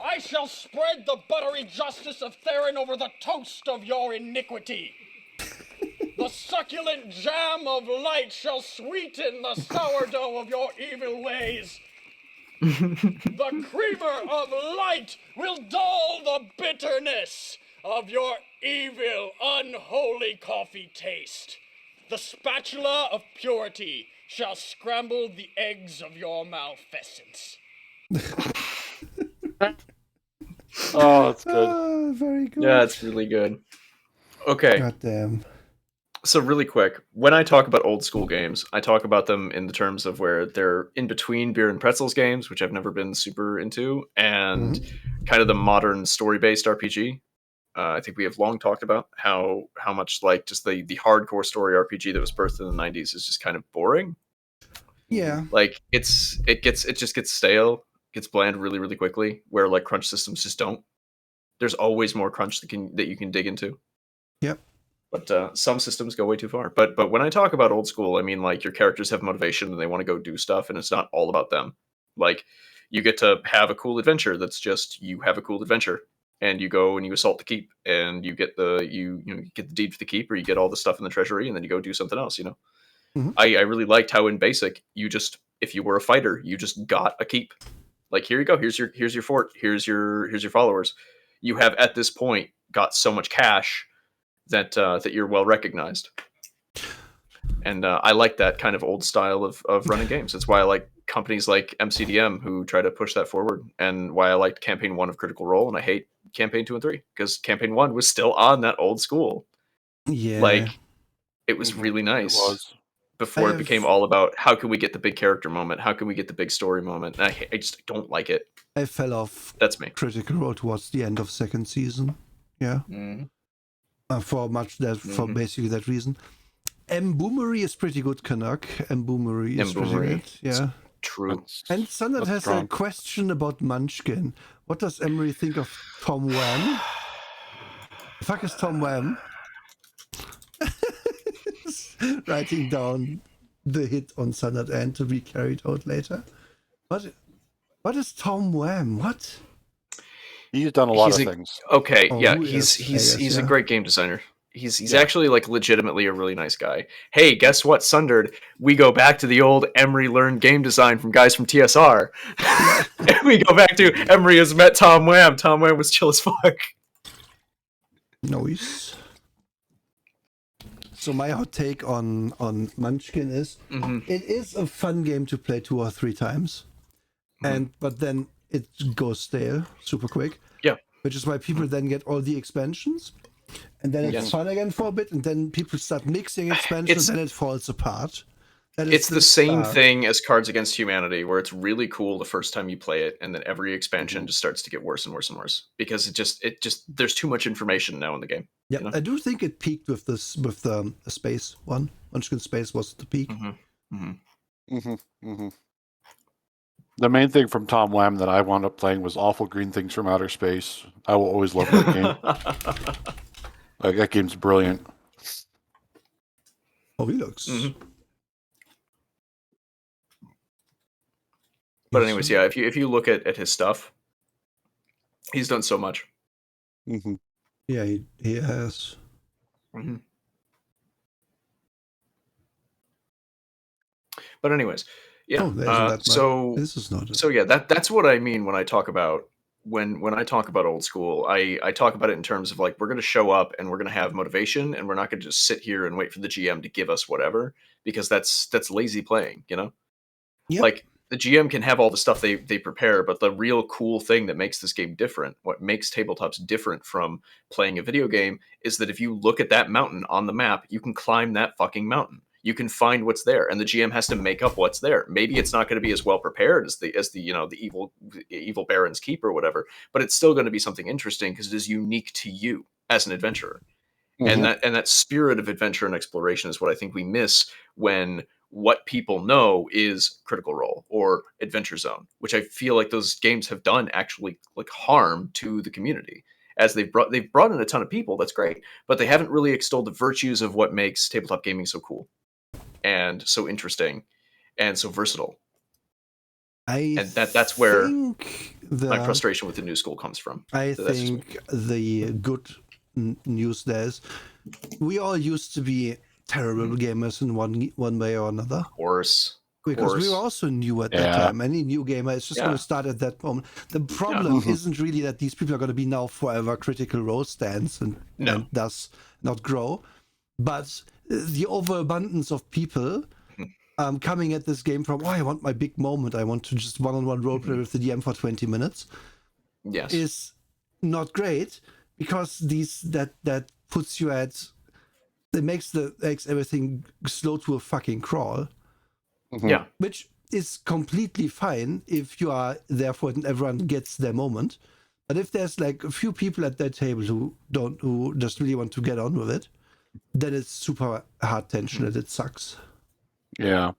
I shall spread the buttery justice of Theron over the toast of your iniquity. The succulent jam of light shall sweeten the sourdough of your evil ways. The creamer of light will dull the bitterness of your evil, unholy coffee taste. The spatula of purity shall scramble the eggs of your malfeasance. Oh, that's good. Oh, very good. Yeah, it's really good. Okay. God damn. So really quick, when I talk about old school games, I talk about them in the terms of where they're in between Beer and Pretzels games, which I've never been super into, and kind of the modern story-based RPG. I think we have long talked about how much like just the hardcore story RPG that was birthed in the 90s is just kind of boring. Yeah. Like it just gets stale, gets bland really, really quickly, where like crunch systems just don't. There's always more crunch that you can dig into. Yep. But some systems go way too far. But when I talk about old school, I mean like your characters have motivation and they want to go do stuff, and it's not all about them. Like you get to have a cool adventure that's just you have a cool adventure, and you go and you assault the keep, and you get you get the deed for the keep, or you get all the stuff in the treasury, and then you go do something else. I really liked how in basic you just, if you were a fighter, you just got a keep. Like here you go, here's your fort, here's your followers. You have at this point got so much cash that you're well recognized, and I like that kind of old style of running games. That's why I like companies like MCDM who try to push that forward, and why I liked Campaign 1 of Critical Role, and I hate Campaign 2 and 3 because Campaign 1 was still on that old school. Yeah, like it was really nice. It was. Before it became all about how can we get the big character moment, how can we get the big story moment. And I just don't like it. I fell off. That's me. Critical Role towards the end of second season. Yeah. For basically that reason. Boomery is pretty good, Canuck. Boomery is pretty good. Yeah. True. And Sundert has a question about Munchkin. What does Emery think of Tom Wham? The fuck is Tom Wham? Writing down the hit on Sundert and to be carried out later. What is Tom Wham? What? He's done a lot of things. Okay, yeah, he's a great game designer. He's actually like legitimately a really nice guy. Hey, guess what, Sunderd? We go back to the old Emery learned game design from guys from TSR. And we go back to Emery has met Tom Wham. Tom Wham was chill as fuck. Nice. So my hot take on Munchkin is it is a fun game to play 2 or 3 times. But then it goes stale super quick. Yeah. Which is why people then get all the expansions. And then it's fun again for a bit, and then people start mixing expansions, and then it falls apart. It's the same thing as Cards Against Humanity, where it's really cool the first time you play it, and then every expansion just starts to get worse and worse and worse because it just there's too much information now in the game. Yeah, I do think it peaked with the space one. Munchkin Space was the peak. The main thing from Tom Wham that I wound up playing was Awful Green Things from Outer Space. I will always love that game. That game's brilliant. Oh, he looks. But anyways, yeah, if you look at his stuff, he's done so much. Yeah, he has. But anyways, yeah. This is not. So yeah, that's what I mean when I talk about when I talk about old school. I talk about it in terms of like we're going to show up and we're going to have motivation, and we're not going to just sit here and wait for the GM to give us whatever, because that's lazy playing, you know. Yep. Like the GM can have all the stuff they prepare, but the real cool thing that makes this game different, what makes tabletops different from playing a video game, is that if you look at that mountain on the map, you can climb that fucking mountain. You can find what's there, and the GM has to make up what's there. Maybe it's not going to be as well prepared as the evil Baron's Keep or whatever, but it's still going to be something interesting because it is unique to you as an adventurer. And that spirit of adventure and exploration is what I think we miss when what people know is Critical Role or Adventure Zone, which I feel like those games have done actually like harm to the community. As they've brought in a ton of people, that's great, but they haven't really extolled the virtues of what makes tabletop gaming so cool and so interesting and so versatile. That's where my frustration with the new school comes from. I think the good news there is we all used to be terrible gamers in one way or another. Of course. Because we were also new at that time. Any new gamer is just going to start at that moment. The problem isn't really that these people are going to be now forever Critical Role stands and thus not grow, but the overabundance of people coming at this game from, I want my big moment, I want to just one-on-one roleplay with the DM for 20 minutes, is not great, because that puts you at, it makes everything slow to a fucking crawl. Yeah, which is completely fine if you are there for it and everyone gets their moment. But if there's like a few people at that table who just really want to get on with it, then it's super hard tension and it sucks. Yeah.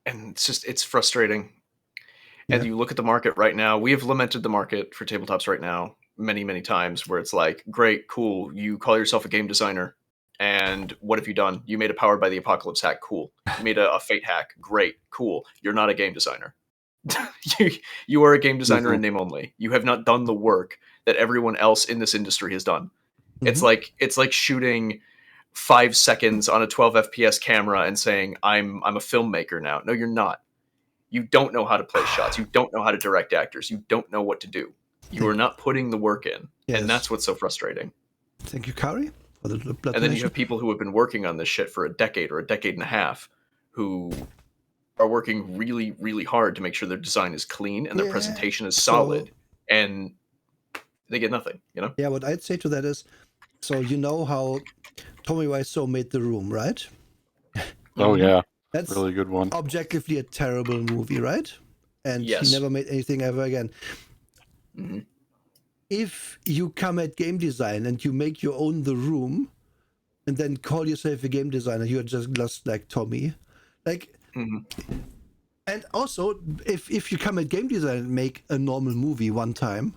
And it's frustrating. And you look at the market right now, we have lamented the market for tabletops right now many, many times, where it's like, great, cool, you call yourself a game designer, and what have you done? You made a Powered by the Apocalypse hack, cool. You made a Fate hack, great, cool. You're not a game designer. You are a game designer in name only. You have not done the work that everyone else in this industry has done. It's like shooting 5 seconds on a 12 FPS camera and saying, I'm a filmmaker now. No, you're not. You don't know how to play shots. You don't know how to direct actors. You don't know what to do. You are not putting the work in. And that's what's so frustrating. Thank you, Kari. And then you have people who have been working on this shit for a decade or a decade and a half who are working really, really hard to make sure their design is clean and their presentation is solid, and they get nothing, you know? Yeah, what I'd say to that is, so you know how Tommy Wiseau made The Room, right? Oh, yeah. That's really good one. Objectively a terrible movie, right? And he never made anything ever again. If you come at game design and you make your own The Room and then call yourself a game designer, you're just like Tommy. Like, and also, if you come at game design and make a normal movie one time,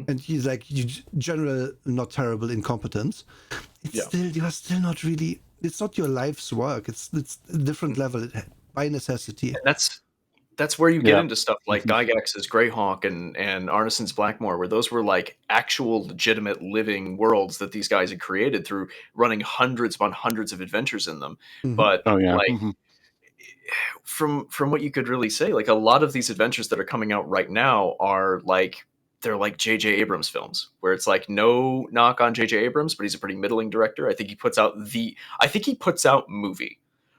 and he's like, you general, not terrible incompetence, you're still not really, it's not your life's work. It's a different level by necessity. And that's where you get into stuff like Gygax's Greyhawk and Arneson's Blackmoor, where those were like actual legitimate living worlds that these guys had created through running hundreds upon hundreds of adventures in them. But from what you could really say, like a lot of these adventures that are coming out right now are like, they're like J.J. Abrams films, where it's like, no knock on J.J. Abrams, but he's a pretty middling director. I think he puts out movie.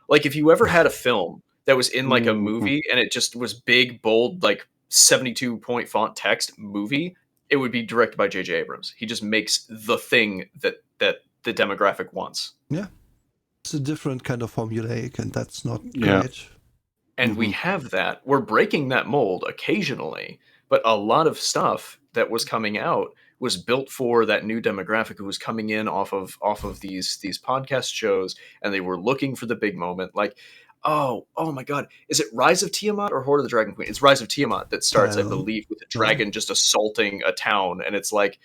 Like if you ever had a film that was in like a movie and it just was big, bold, like 72-point font text movie, it would be directed by J.J. Abrams. He just makes the thing that the demographic wants. Yeah. It's a different kind of formulaic, and that's not great. And we have that. We're breaking that mold occasionally, but a lot of stuff that was coming out was built for that new demographic who was coming in off of these podcast shows, and they were looking for the big moment. Like, oh my God, is it Rise of Tiamat or Horde of the Dragon Queen? It's Rise of Tiamat that starts, I believe, with a dragon just assaulting a town, and it's like,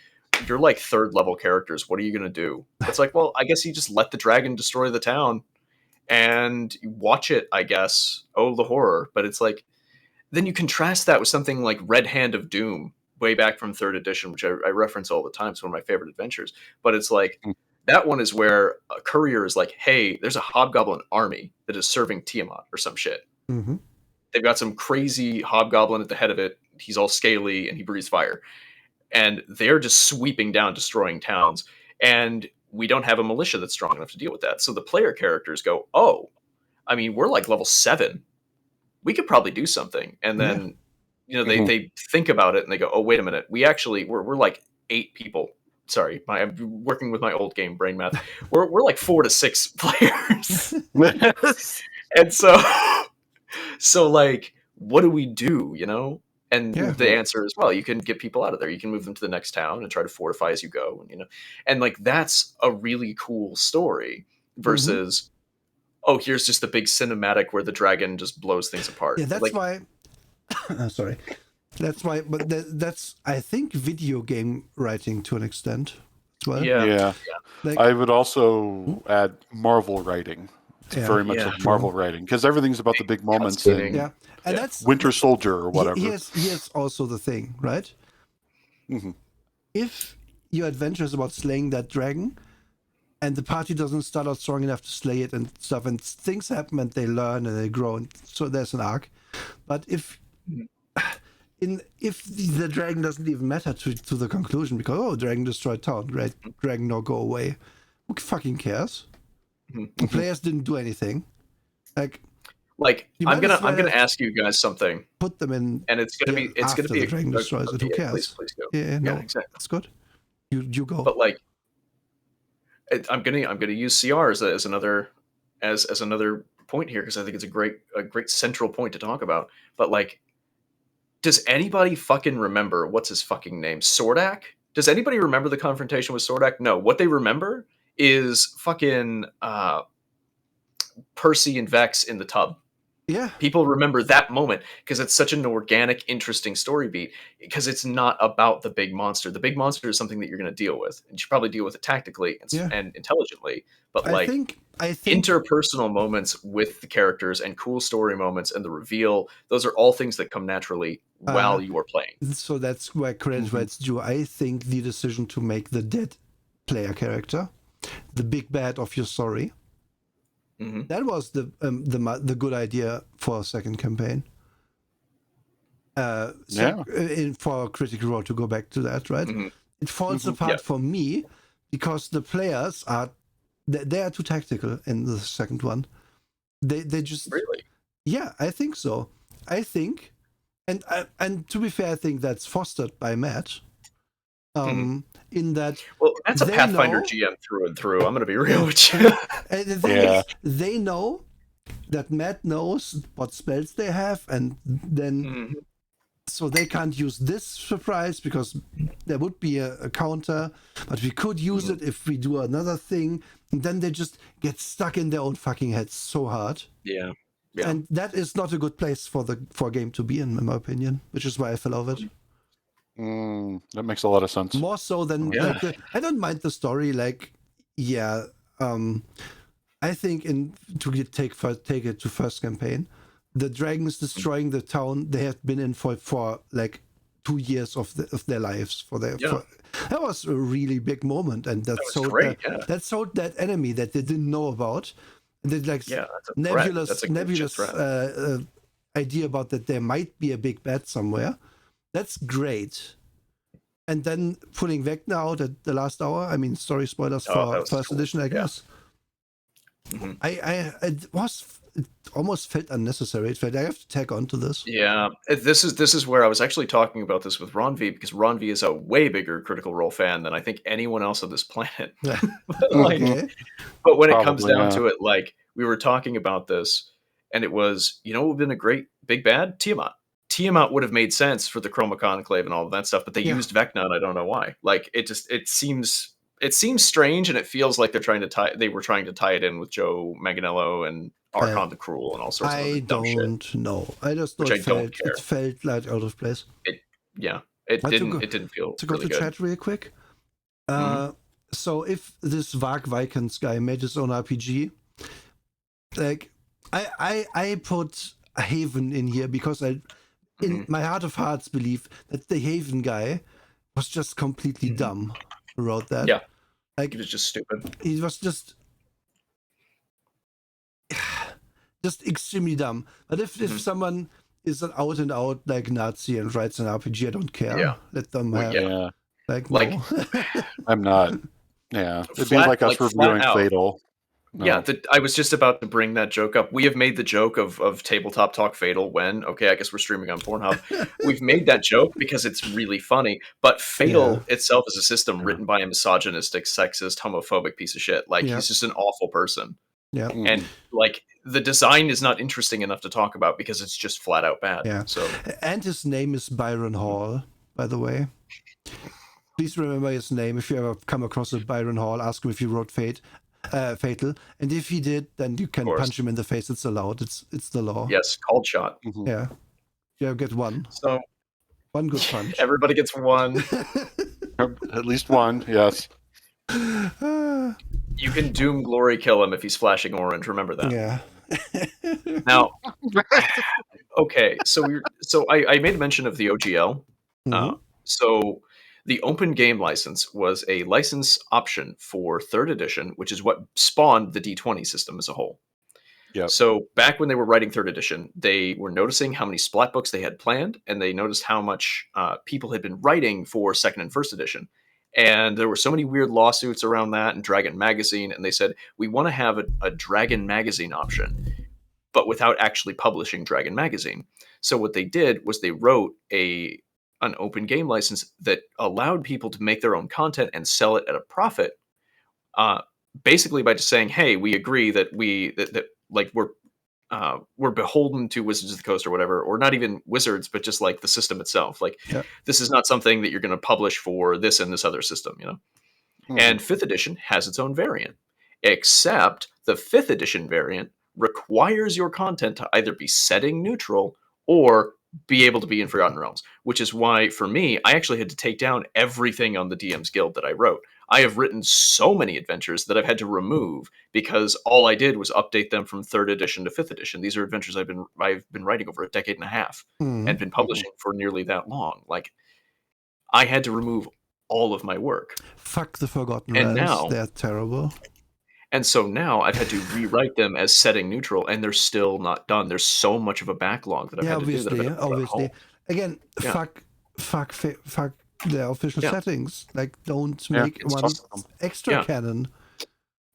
you're like third level characters. What are you gonna do? It's like, well, I guess you just let the dragon destroy the town and you watch it, I guess. Oh, the horror. But it's like, then you contrast that with something like Red Hand of Doom, way back from 3rd edition, which I reference all the time. It's one of my favorite adventures. But it's like, that one is where a courier is like, hey, there's a hobgoblin army that is serving Tiamat or some shit. They've got some crazy hobgoblin at the head of it. He's all scaly and he breathes fire. And they're just sweeping down, destroying towns. And we don't have a militia that's strong enough to deal with that. So the player characters go, oh, I mean, we're like level 7. We could probably do something. And then, you know, they think about it and they go, oh, wait a minute. We're like 8 people. Sorry, I'm working with my old game brain math. We're like 4 to 6 players. And so like, what do we do, you know? And the answer is, well, you can get people out of there. You can move them to the next town and try to fortify as you go. And, you know, and like, that's a really cool story versus oh, here's just the big cinematic where the dragon just blows things apart. Yeah, that's like, why. Sorry, that's why. But that's I think video game writing to an extent as well. Yeah. Like, I would also add Marvel writing. It's very much like Marvel writing because everything's about the big moments in and that's Winter Soldier or whatever. Here's also the thing, right? Mm-hmm. If your adventure is about slaying that dragon, and the party doesn't start out strong enough to slay it and stuff, and things happen and they learn and they grow, and so there's an arc. But if the dragon doesn't even matter to the conclusion because dragon destroyed town, right? Dragon now go away. Who fucking cares? The players didn't do anything. Like I'm gonna ask you guys something. Put them in, and it's gonna be the dragon destroys it. Who cares? Please go. Yeah, no, exactly. That's good. You go. But like, I'm gonna use CR as another point here because I think it's a great central point to talk about. But like, does anybody fucking remember what's his fucking name? Sordak? Does anybody remember the confrontation with Sordak? No. What they remember is fucking Percy and Vex in the tub. Yeah. People remember that moment because it's such an organic, interesting story beat because it's not about the big monster. The big monster is something that you're going to deal with. And you should probably deal with it tactically and intelligently. But I think interpersonal moments with the characters and cool story moments and the reveal, those are all things that come naturally while you are playing. So that's where credit where it's due. I think the decision to make the dead player character the big bad of your story, that was the good idea for a second campaign. For Critical Role, to go back to that, right? It falls apart for me because the players are too tactical in the second one. They just really, I think so. I think, and to be fair, I think that's fostered by Matt. In that, well, that's a Pathfinder GM through and through. I'm going to be real with you. And the thing is, they know that Matt knows what spells they have, and then so they can't use this surprise because there would be a counter, but we could use it if we do another thing. And then they just get stuck in their own fucking heads so hard. Yeah. And that is not a good place for a game to be in my opinion, which is why I fell over it. That makes a lot of sense. More so than I don't mind the story. I think take it to first campaign, the dragons destroying the town they have been in for like 2 years of their lives. That was a really big moment, and that sold that enemy that they didn't know about. And nebulous idea about that there might be a big bad somewhere. That's great. And then putting Vecna out at the last hour. I mean, story spoilers for first edition, I guess. It almost felt unnecessary. It felt I have to tag on to this. Yeah, this is where I was actually talking about this with Ron V, because Ron V is a way bigger Critical Role fan than I think anyone else on this planet. But when it comes down to it, like we were talking about this, and it was, what would have been a great big bad? Tiamat. Tiamat would have made sense for the Chroma Conclave and all of that stuff, but they used Vecna, and I don't know why. Like it seems strange, and it feels like they were trying to tie it in with Joe Manganiello and Archon the Cruel and all sorts of other dumb shit. I don't know. I just don't it felt like out of place. It didn't feel to go really to good. Chat real quick. So if this Varg Vikings guy made his own RPG, like I put a Haven in here because in my heart of hearts believe that the Haven guy was just completely dumb who wrote that. Yeah. Like he was just stupid. He was just extremely dumb. But if someone is an out and out like Nazi and writes an RPG, I don't care. Yeah. Let them have Yeah. no. I'm not. Yeah. It'd be like us reviewing Fatal. No. Yeah, I was just about to bring that joke up. We have made the joke of Tabletop Talk Fatal when, I guess we're streaming on Pornhub. We've made that joke because it's really funny, but Fatal itself is a system written by a misogynistic, sexist, homophobic piece of shit. Like, he's just an awful person. Yeah. And, like, the design is not interesting enough to talk about because it's just flat out bad. Yeah. So. And his name is Byron Hall, by the way. Please remember his name. If you ever come across a Byron Hall, ask him if he wrote Fate. fatal. And if he did, then you can punch him in the face. It's allowed. It's the law. Yes, called shot. Yeah, you get one. So one good punch. Everybody gets one. At least one. Yes. You can Doom Glory kill him if he's flashing orange. Remember that. Yeah. Now, okay, so I made mention of the OGL. So the open game license was a license option for 3rd edition, which is what spawned the D20 system as a whole. Yep. So back when they were writing 3rd edition, they were noticing how many splat books they had planned, and they noticed how much people had been writing for 2nd and 1st edition. And there were so many weird lawsuits around that and Dragon Magazine, and they said, we want to have a Dragon Magazine option, but without actually publishing Dragon Magazine. So what they did was they wrote an open game license that allowed people to make their own content and sell it at a profit, basically by just saying, hey, we agree that we're beholden to Wizards of the Coast or whatever, or not even Wizards, but just like the system itself. Like, this is not something that you're going to publish for this and this other system, you know? And 5th edition has its own variant, except the 5th edition variant requires your content to either be setting neutral or be able to be in Forgotten Realms, which is why, for me, I actually had to take down everything on the DM's Guild that I wrote. I have written so many adventures that I've had to remove because all I did was update them from 3rd edition to 5th edition. These are adventures I've been writing over a decade and a half and been publishing for nearly that long. Like, I had to remove all of my work. Fuck the Forgotten Realms. Now, they're terrible. And so now I've had to rewrite them as setting neutral, and they're still not done. There's so much of a backlog that I've had to do. That Obviously. Again, fuck the official settings. Like, don't make one extra canon.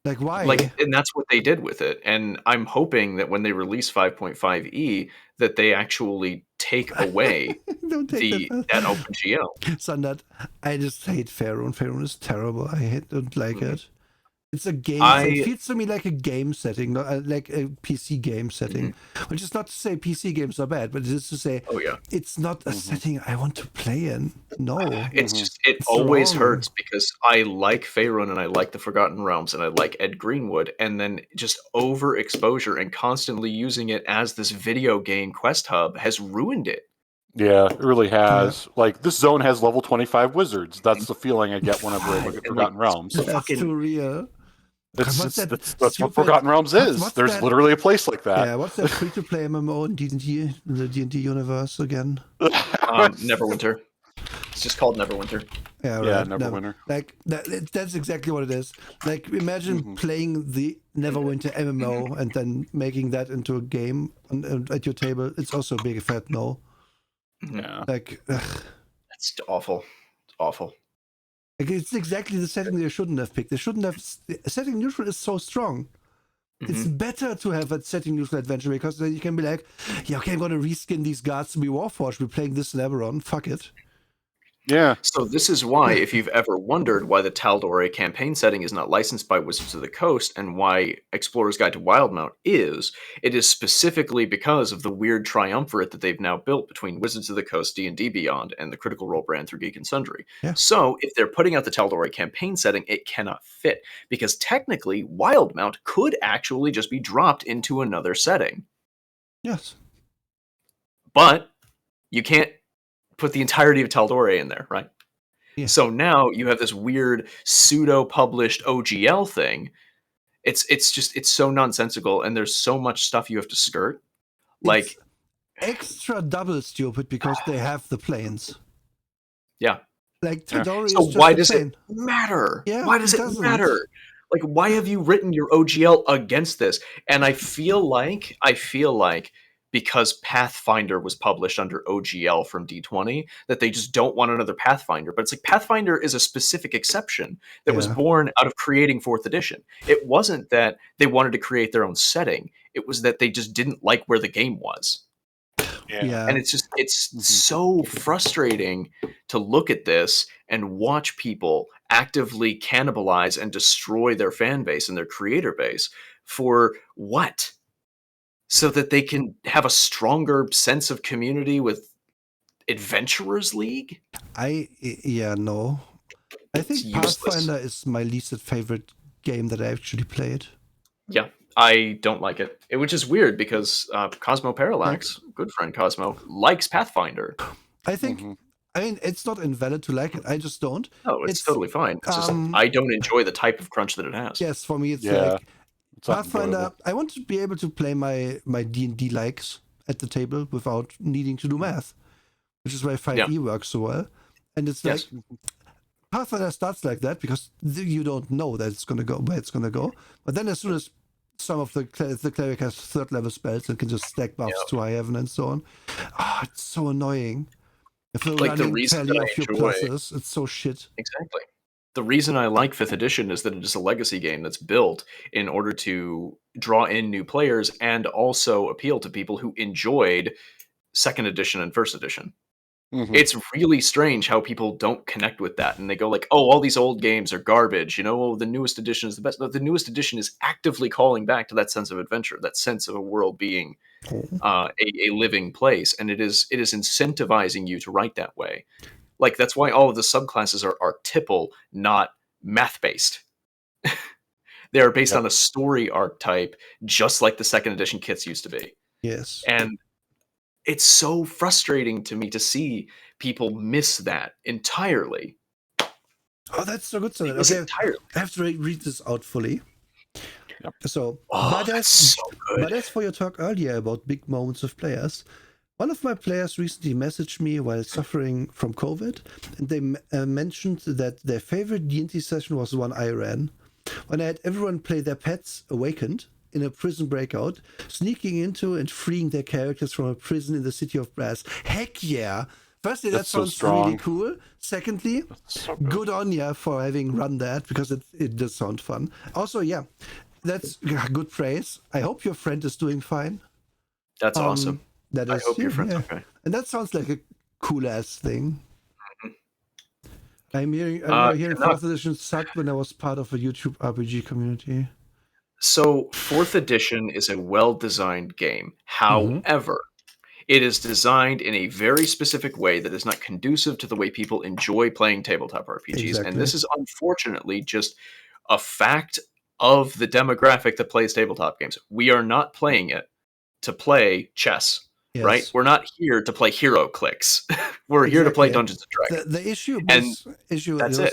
Like, why? Like, and that's what they did with it. And I'm hoping that when they release 5.5e, that they actually take away that OpenGL. Sundad, I just hate Faerun. Faerun is terrible. I don't like it. It's a game. It feels to me like a game setting, not like a PC game setting. Which is not to say PC games are bad, but it is to say, it's not a setting I want to play in. No, it's just it always hurts because I like Faerun and I like the Forgotten Realms and I like Ed Greenwood, and then just overexposure and constantly using it as this video game quest hub has ruined it. Yeah, it really has. Like, this zone has level 25 wizards. That's the feeling I get whenever I look at Forgotten Realms. That's too real. That's what Forgotten Realms is. There's literally a place like that. Yeah, what's that free-to-play MMO in D&D, in the D&D universe again? Neverwinter. It's just called Neverwinter. Yeah, right. Yeah, Neverwinter. Like that's exactly what it is. Like, imagine playing the Neverwinter MMO and then making that into a game at your table. It's also a big fat no. Yeah. Like, it's awful. It's awful. Like, it's exactly the setting they shouldn't have picked. They shouldn't have. Setting neutral is so strong. It's better to have a setting neutral adventure because then you can be like, yeah, okay, I'm going to reskin these guards to be Warforged. We're playing this in Eberron. Fuck it. Yeah. So this is why, if you've ever wondered why the Tal'Dorei campaign setting is not licensed by Wizards of the Coast and why Explorer's Guide to Wildemount is, it is specifically because of the weird triumvirate that they've now built between Wizards of the Coast, D&D Beyond, and the Critical Role brand through Geek and Sundry. Yeah. So if they're putting out the Tal'Dorei campaign setting, it cannot fit because technically Wildemount could actually just be dropped into another setting. Yes. But you can't put the entirety of Tal'Dorei in there, right? Yeah. So now you have this weird pseudo-published OGL thing. It's so nonsensical, and there's so much stuff you have to skirt. Like, it's extra double stupid because they have the planes. Yeah. Like, Tal'Dorei is so just why a does plane. it matter? Yeah, why does it matter? Like, why have you written your OGL against this? And I feel like because Pathfinder was published under OGL from D20, that they just don't want another Pathfinder. But it's like, Pathfinder is a specific exception that was born out of creating 4th edition. It wasn't that they wanted to create their own setting. It was that they just didn't like where the game was. Yeah. And it's so frustrating to look at this and watch people actively cannibalize and destroy their fan base and their creator base for what? So that they can have a stronger sense of community with Adventurers League? No. I think Pathfinder is my least favorite game that I actually played. Yeah, I don't like it, which is weird because Cosmo Parallax, good friend Cosmo, likes Pathfinder. I think, I mean, it's not invalid to like it. I just don't. No, it's totally fine. It's just I don't enjoy the type of crunch that it has. Yes, for me, it's like Pathfinder. I want to be able to play my D&D likes at the table without needing to do math, which is why 5e works so well. And it's like Pathfinder starts like that because you don't know that it's gonna go where it's gonna go. But then as soon as some of the cleric has 3rd level spells and can just stack buffs to high heaven and so on, it's so annoying. If you're like the running reason tally that of your pluses, it's so shit. Exactly. The reason I like 5th edition is that it is a legacy game that's built in order to draw in new players and also appeal to people who enjoyed 2nd edition and 1st edition. It's really strange how people don't connect with that, and they go like, "Oh, all these old games are garbage." You know, the newest edition is the best. No, the newest edition is actively calling back to that sense of adventure, that sense of a world being a living place, and it is incentivizing you to write that way. Like that's why all of the subclasses are archetypal, not math based. They are based on a story archetype, just like the 2nd edition kits used to be. Yes, and it's so frustrating to me to see people miss that entirely. Oh, that's so good. So okay, I have to read this out fully. So, but as for your talk earlier about big moments of players, one of my players recently messaged me while suffering from COVID, and they mentioned that their favorite D&D session was the one I ran, when I had everyone play their pets awakened in a prison breakout, sneaking into and freeing their characters from a prison in the city of Brass. Heck yeah! Firstly, that sounds really cool. Secondly, good on ya for having run that, because it does sound fun. Also, yeah, that's good praise. I hope your friend is doing fine. That's awesome. That is, I hope your friend's okay. And that sounds like a cool ass thing. I'm hearing 4th edition sucked when I was part of a YouTube RPG community. So 4th edition is a well-designed game. However, it is designed in a very specific way that is not conducive to the way people enjoy playing tabletop RPGs. Exactly. And this is unfortunately just a fact of the demographic that plays tabletop games. We are not playing it to play chess, right? We're not here to play hero clicks. We're here to play Dungeons and Dragons. The issue was a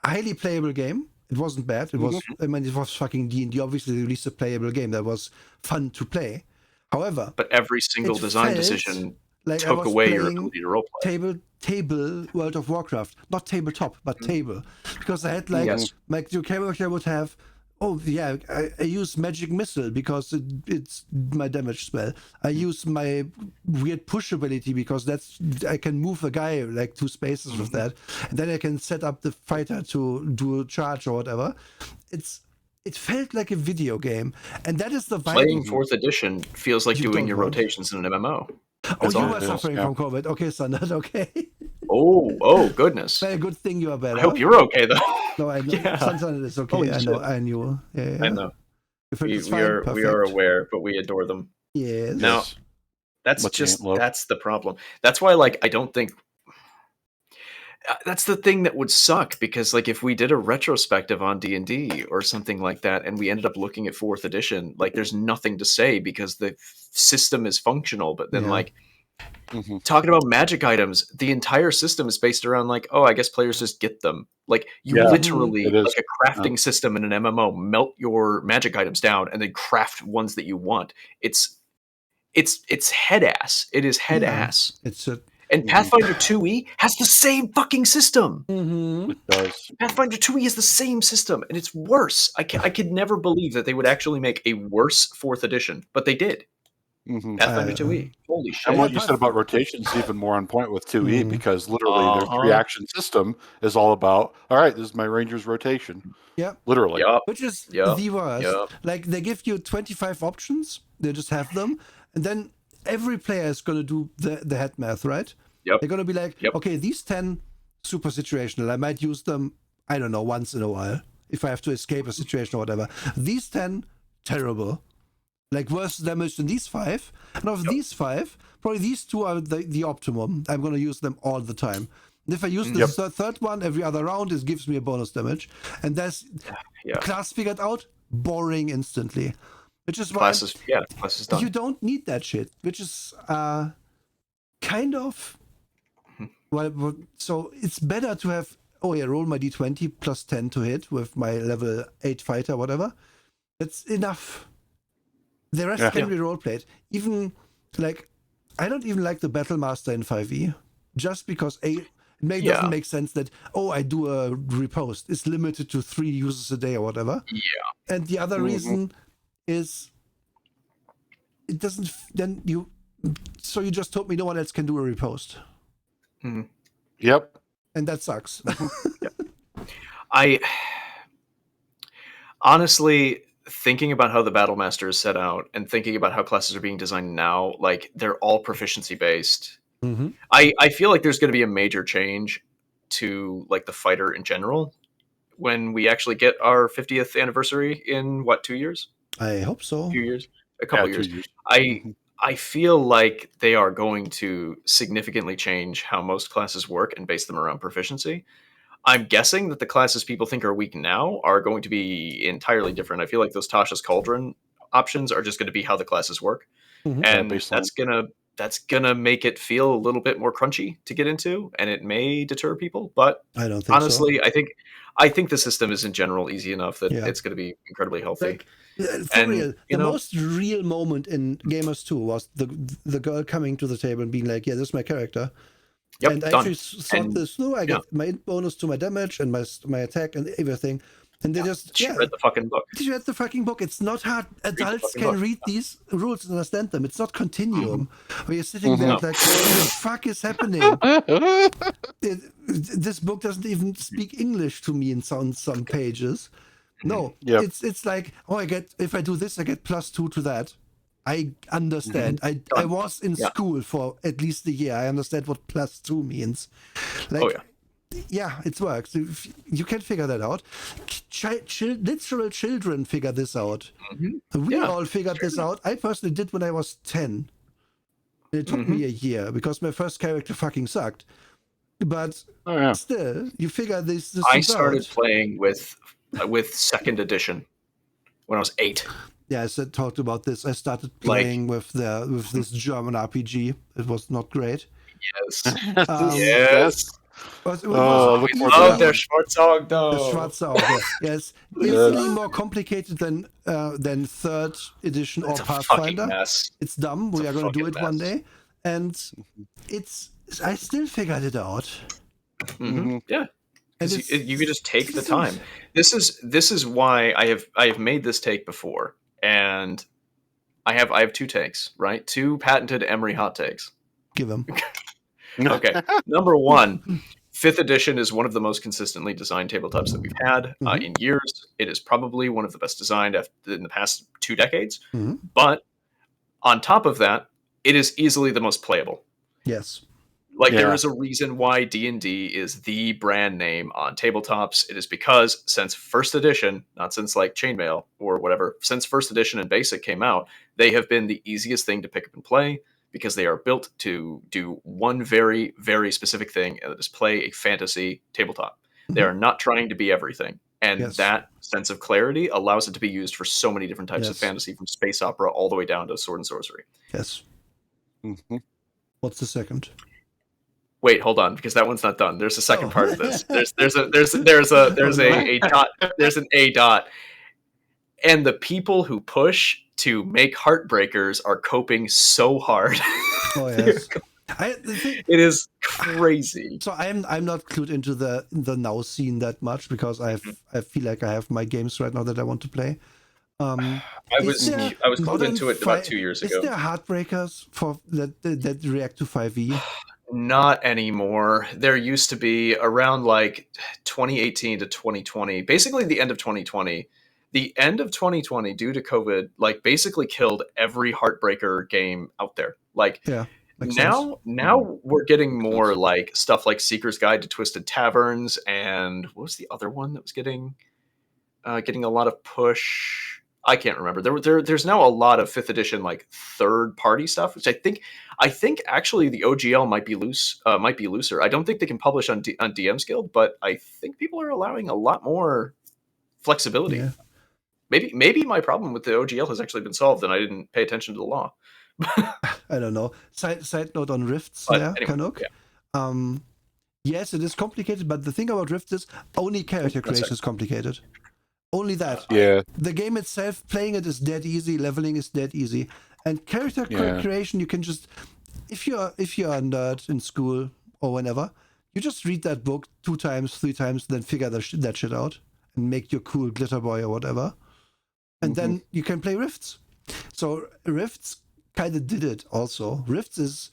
highly playable game. It wasn't bad. It was, I mean, it was fucking D&D. Obviously, they released a playable game that was fun to play. However, but every single design decision took away your ability to roleplay. Table World of Warcraft, not tabletop, but table, because I had like your character would have. Oh yeah, I use magic missile because it's my damage spell. I use my weird push ability because I can move a guy like 2 spaces with that, and then I can set up the fighter to do a charge or whatever. It felt like a video game, and that is the vibe. Playing 4th edition feels like doing your rotations in an MMO. That's you were suffering from COVID. Okay, Sandad, okay. Oh, goodness. Very good thing you are better. I hope you're okay, though. No, I know. Sandad is okay. Holy shit. I knew. Yeah. I know. We are aware, but we adore them. Yes. Now, that's the problem. That's why, like, I don't think... That's the thing that would suck, because like if we did a retrospective on D&D or something like that and we ended up looking at 4th edition, like there's nothing to say because the system is functional, but then like talking about magic items, the entire system is based around like, oh, I guess players just get them. Like you literally, like a crafting system in an MMO, melt your magic items down and then craft ones that you want. It's head ass. It is head ass. And Pathfinder 2e has the same fucking system. Mm-hmm. It does. Pathfinder 2e is the same system, and it's worse. I could never believe that they would actually make a worse 4th edition, but they did. Pathfinder 2e. Holy shit. And what you said about rotations is even more on point with 2e, because literally their reaction system is all about, all right, this is my ranger's rotation. Yeah. Literally. Which is the worst. Like, they give you 25 options. They just have them. And then every player is going to do the head math, right? Yep. They're going to be like, okay, these 10 super situational. I might use them, I don't know, once in a while if I have to escape a situation or whatever. These 10, terrible. Like worse damage than these 5. And of these 5, probably these 2 are the optimum. I'm going to use them all the time. If I use the third one every other round, it gives me a bonus damage. And that's class figured out, boring instantly. Which is why class is done. You don't need that shit, which is kind of well, so it's better to have roll my d20 plus 10 to hit with my level 8 fighter, whatever. That's enough. The rest can be roleplayed. Even I don't even like the Battle Master in 5e, just because it doesn't make sense that I do a repost. It's limited to 3 users a day or whatever. Yeah. And the other reason is it doesn't. Then you just told me no one else can do a repost. Mm-hmm. Yep. And that sucks. I honestly, thinking about how the Battle Master is set out and thinking about how classes are being designed now, they're all proficiency based. Mm-hmm. I feel like there's going to be a major change to the fighter in general when we actually get our 50th anniversary in 2 years? I hope so. A few years, a couple years. I feel like they are going to significantly change how most classes work and base them around proficiency. I'm guessing that the classes people think are weak now are going to be entirely different. I feel like those Tasha's Cauldron options are just going to be how the classes work. Mm-hmm. And that's gonna make it feel a little bit more crunchy to get into, and it may deter people. But I don't think honestly, so. I think the system is in general easy enough that it's going to be incredibly healthy. For real, the most real moment in Gamers 2 was the girl coming to the table and being like, "Yeah, this is my character." Yep, and I actually thought this through. I get my bonus to my damage and my attack and everything. And they just read the fucking book. She read the fucking book. It's not hard. Adults can read these rules and understand them. It's not Continuum where you're sitting there like, what the fuck is happening? This book doesn't even speak English to me in some pages. No, it's like, if I do this, I get +2 to that. I understand. I was in school for at least a year. I understand what +2 means. Yeah, it works. You can figure that out. Literal children figure this out. We all figured this out. I personally did when I was 10. It took me a year because my first character fucking sucked. But still, you figure this I started playing with 2nd edition when I was 8. Yeah, I talked about this. I started playing with this German RPG. It was not great. Yes. Yes. I love their Schwarzauge though. The Schwarzauge, yes. Infinitely more complicated than 3rd edition or Pathfinder. It's dumb. We are going to do it one day, and I still figured it out. Yeah, because you could just take the time. This is why I have made this take before, and I have 2 takes, right? 2 patented Emery hot takes. Give them. Okay, number 1, 5th edition is one of the most consistently designed tabletops that we've had in years. It is probably one of the best designed in the past 2 decades. But on top of that, it is easily the most playable. Yes. There is a reason why D&D is the brand name on tabletops. It is because since 1st edition, not since Chainmail or whatever, since 1st edition and Basic came out, they have been the easiest thing to pick up and play, because they are built to do one very, very specific thing, and that is play a fantasy tabletop. They are not trying to be everything. And that sense of clarity allows it to be used for so many different types of fantasy, from space opera all the way down to sword and sorcery. Yes. What's the second? Wait, hold on, because that one's not done. There's a second part of this. There's an A dot. And the people who push to make Heartbreakers are coping so hard. Oh yes. It is crazy. So I'm not clued into the now scene that much, because I feel like I have my games right now that I want to play. I was clued into it about 2 years ago. Is there Heartbreakers for that react to 5e? Not anymore. There used to be around 2018 to 2020, basically the end of 2020. The end of 2020, due to COVID, basically killed every Heartbreaker game out there. Now we're getting more stuff like Seeker's Guide to Twisted Taverns, and what was the other one that was getting a lot of push? I can't remember. There's now a lot of 5th edition like third-party stuff, which I think actually the OGL might be looser. I don't think they can publish on DM's Guild, but I think people are allowing a lot more flexibility. Yeah. Maybe my problem with the OGL has actually been solved, and I didn't pay attention to the law. I don't know. Side note on Rifts, Anyway, Canuck. Yeah. Yes, it is complicated, but the thing about Rifts is only character creation is complicated. Only that. Yeah. The game itself, playing it is dead easy, leveling is dead easy. And character creation, you can just, if you're a nerd in school or whenever, you just read that book 2 times, 3 times, then figure that shit out and make your cool glitter boy or whatever. And then you can play Rifts. So Rifts kind of did it also. Rifts is,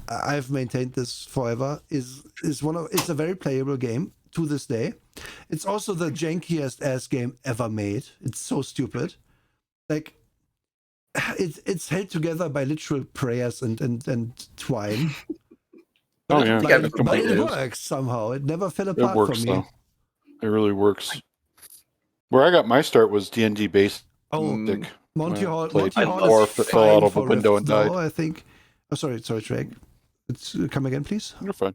I've maintained this forever, is it's a very playable game to this day. It's also the jankiest ass game ever made. It's so stupid. Like, it's held together by literal prayers and twine. Oh yeah, but it works somehow. It never fell apart it works, for me. Though. It really works. Where I got my start was D&D based. Monty Hall is Dwarf that fell out of a window and died. I think. Oh, sorry, Treg. Let's come again, please. You're fine.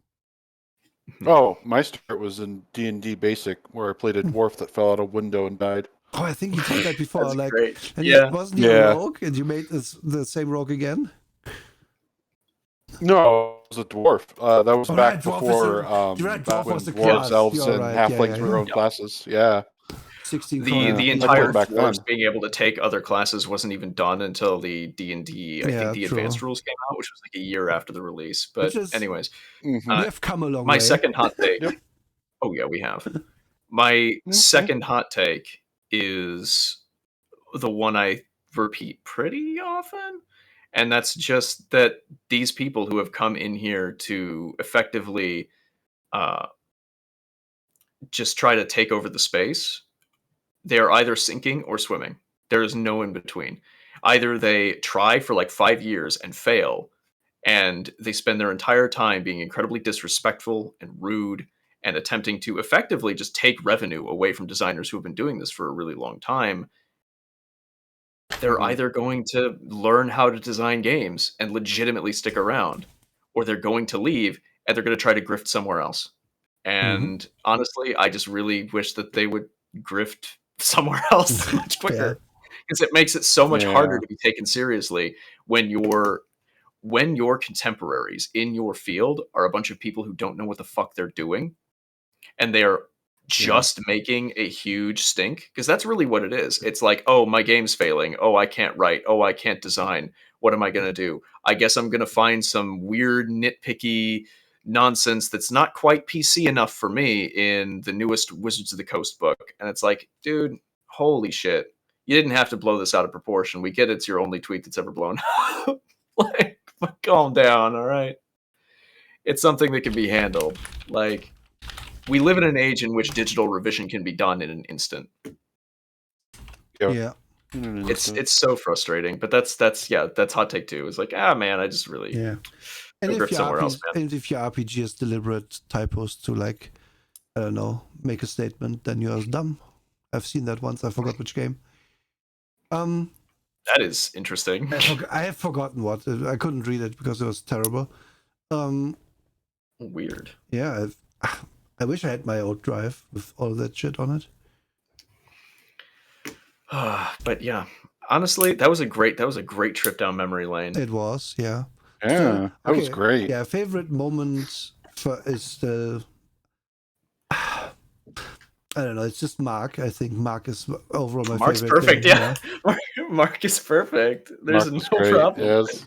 Oh, my start was in D&D Basic, where I played a dwarf that fell out a window and died. Oh, I think you told that before. That's like, great. and Yeah. wasn't he a rogue? And you made the same rogue again? No, it was a dwarf. That was back dwarf before dwarf when was the dwarves, class. elves, You're and right. halflings were their own classes. Yeah. 16 The entire force being able to take other classes wasn't even done until the D&D, I think the advanced rules came out, which was like a year after the release. But anyways, we have come a long my way. second hot take. Oh yeah, we have. My second hot take is the one I repeat pretty often, and that's just that these people who have come in here to effectively just try to take over the space, they are either sinking or swimming. There is no in between. Either they try for like 5 years and fail, and they spend their entire time being incredibly disrespectful and rude and attempting to effectively just take revenue away from designers who have been doing this for a really long time. They're either going to learn how to design games and legitimately stick around, or they're going to leave and they're going to try to grift somewhere else. And honestly, I just really wish that they would grift somewhere else much quicker, because it makes it so much harder to be taken seriously when your contemporaries in your field are a bunch of people who don't know what the fuck they're doing, and they are just making a huge stink, because that's really what it is. It's like, oh, my game's failing. Oh, I can't write. Oh, I can't design. What am I going to do? I guess I'm going to find some weird nitpicky nonsense that's not quite PC enough for me in the newest Wizards of the Coast book. And it's like, dude, holy shit. You didn't have to blow this out of proportion. We get it's your only tweet that's ever blown up. Like, calm down, all right? It's something that can be handled. Like, we live in an age in which digital revision can be done in an instant. Yeah. It's so frustrating, but that's hot take 2. It's like, man, I just really And if, somewhere else, man. And if your RPG has deliberate typos to, like, I don't know, make a statement, then you're dumb. I've seen that once. I forgot which game. That is interesting. I have forgotten what. I couldn't read it because it was terrible. Weird. Yeah, I wish I had my old drive with all that shit on it. But yeah, honestly, that was a great trip down memory lane. It was, yeah. Yeah, So, that was great. Yeah, favorite moment is the. I don't know. It's just Mark. I think Mark is overall my Mark's favorite. perfect. Game, Yeah, Mark is perfect. There's Mark is no great, problem. Yes.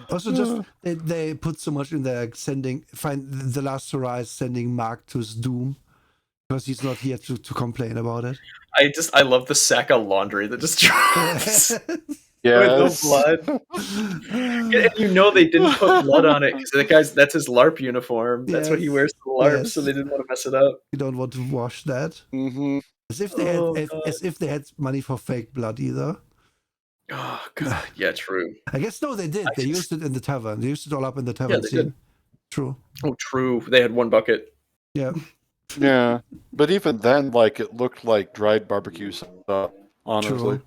Also, just they put so much in there, find the last to rise, sending Mark to his doom because he's not here to complain about it. I love the sack of laundry that just drops. Yes. With no blood. And you know they didn't put blood on it because that's his LARP uniform. That's what he wears to the LARP, so they didn't want to mess it up. You don't want to wash that. Mm-hmm. As if they had money for fake blood either. Oh god, yeah, true. I guess no, they did. They used it in the tavern. They used it all up in the tavern they scene. did. True. Oh, true. They had one bucket. Yeah. Yeah, but even then, like it looked like dried barbecue sauce. Honestly,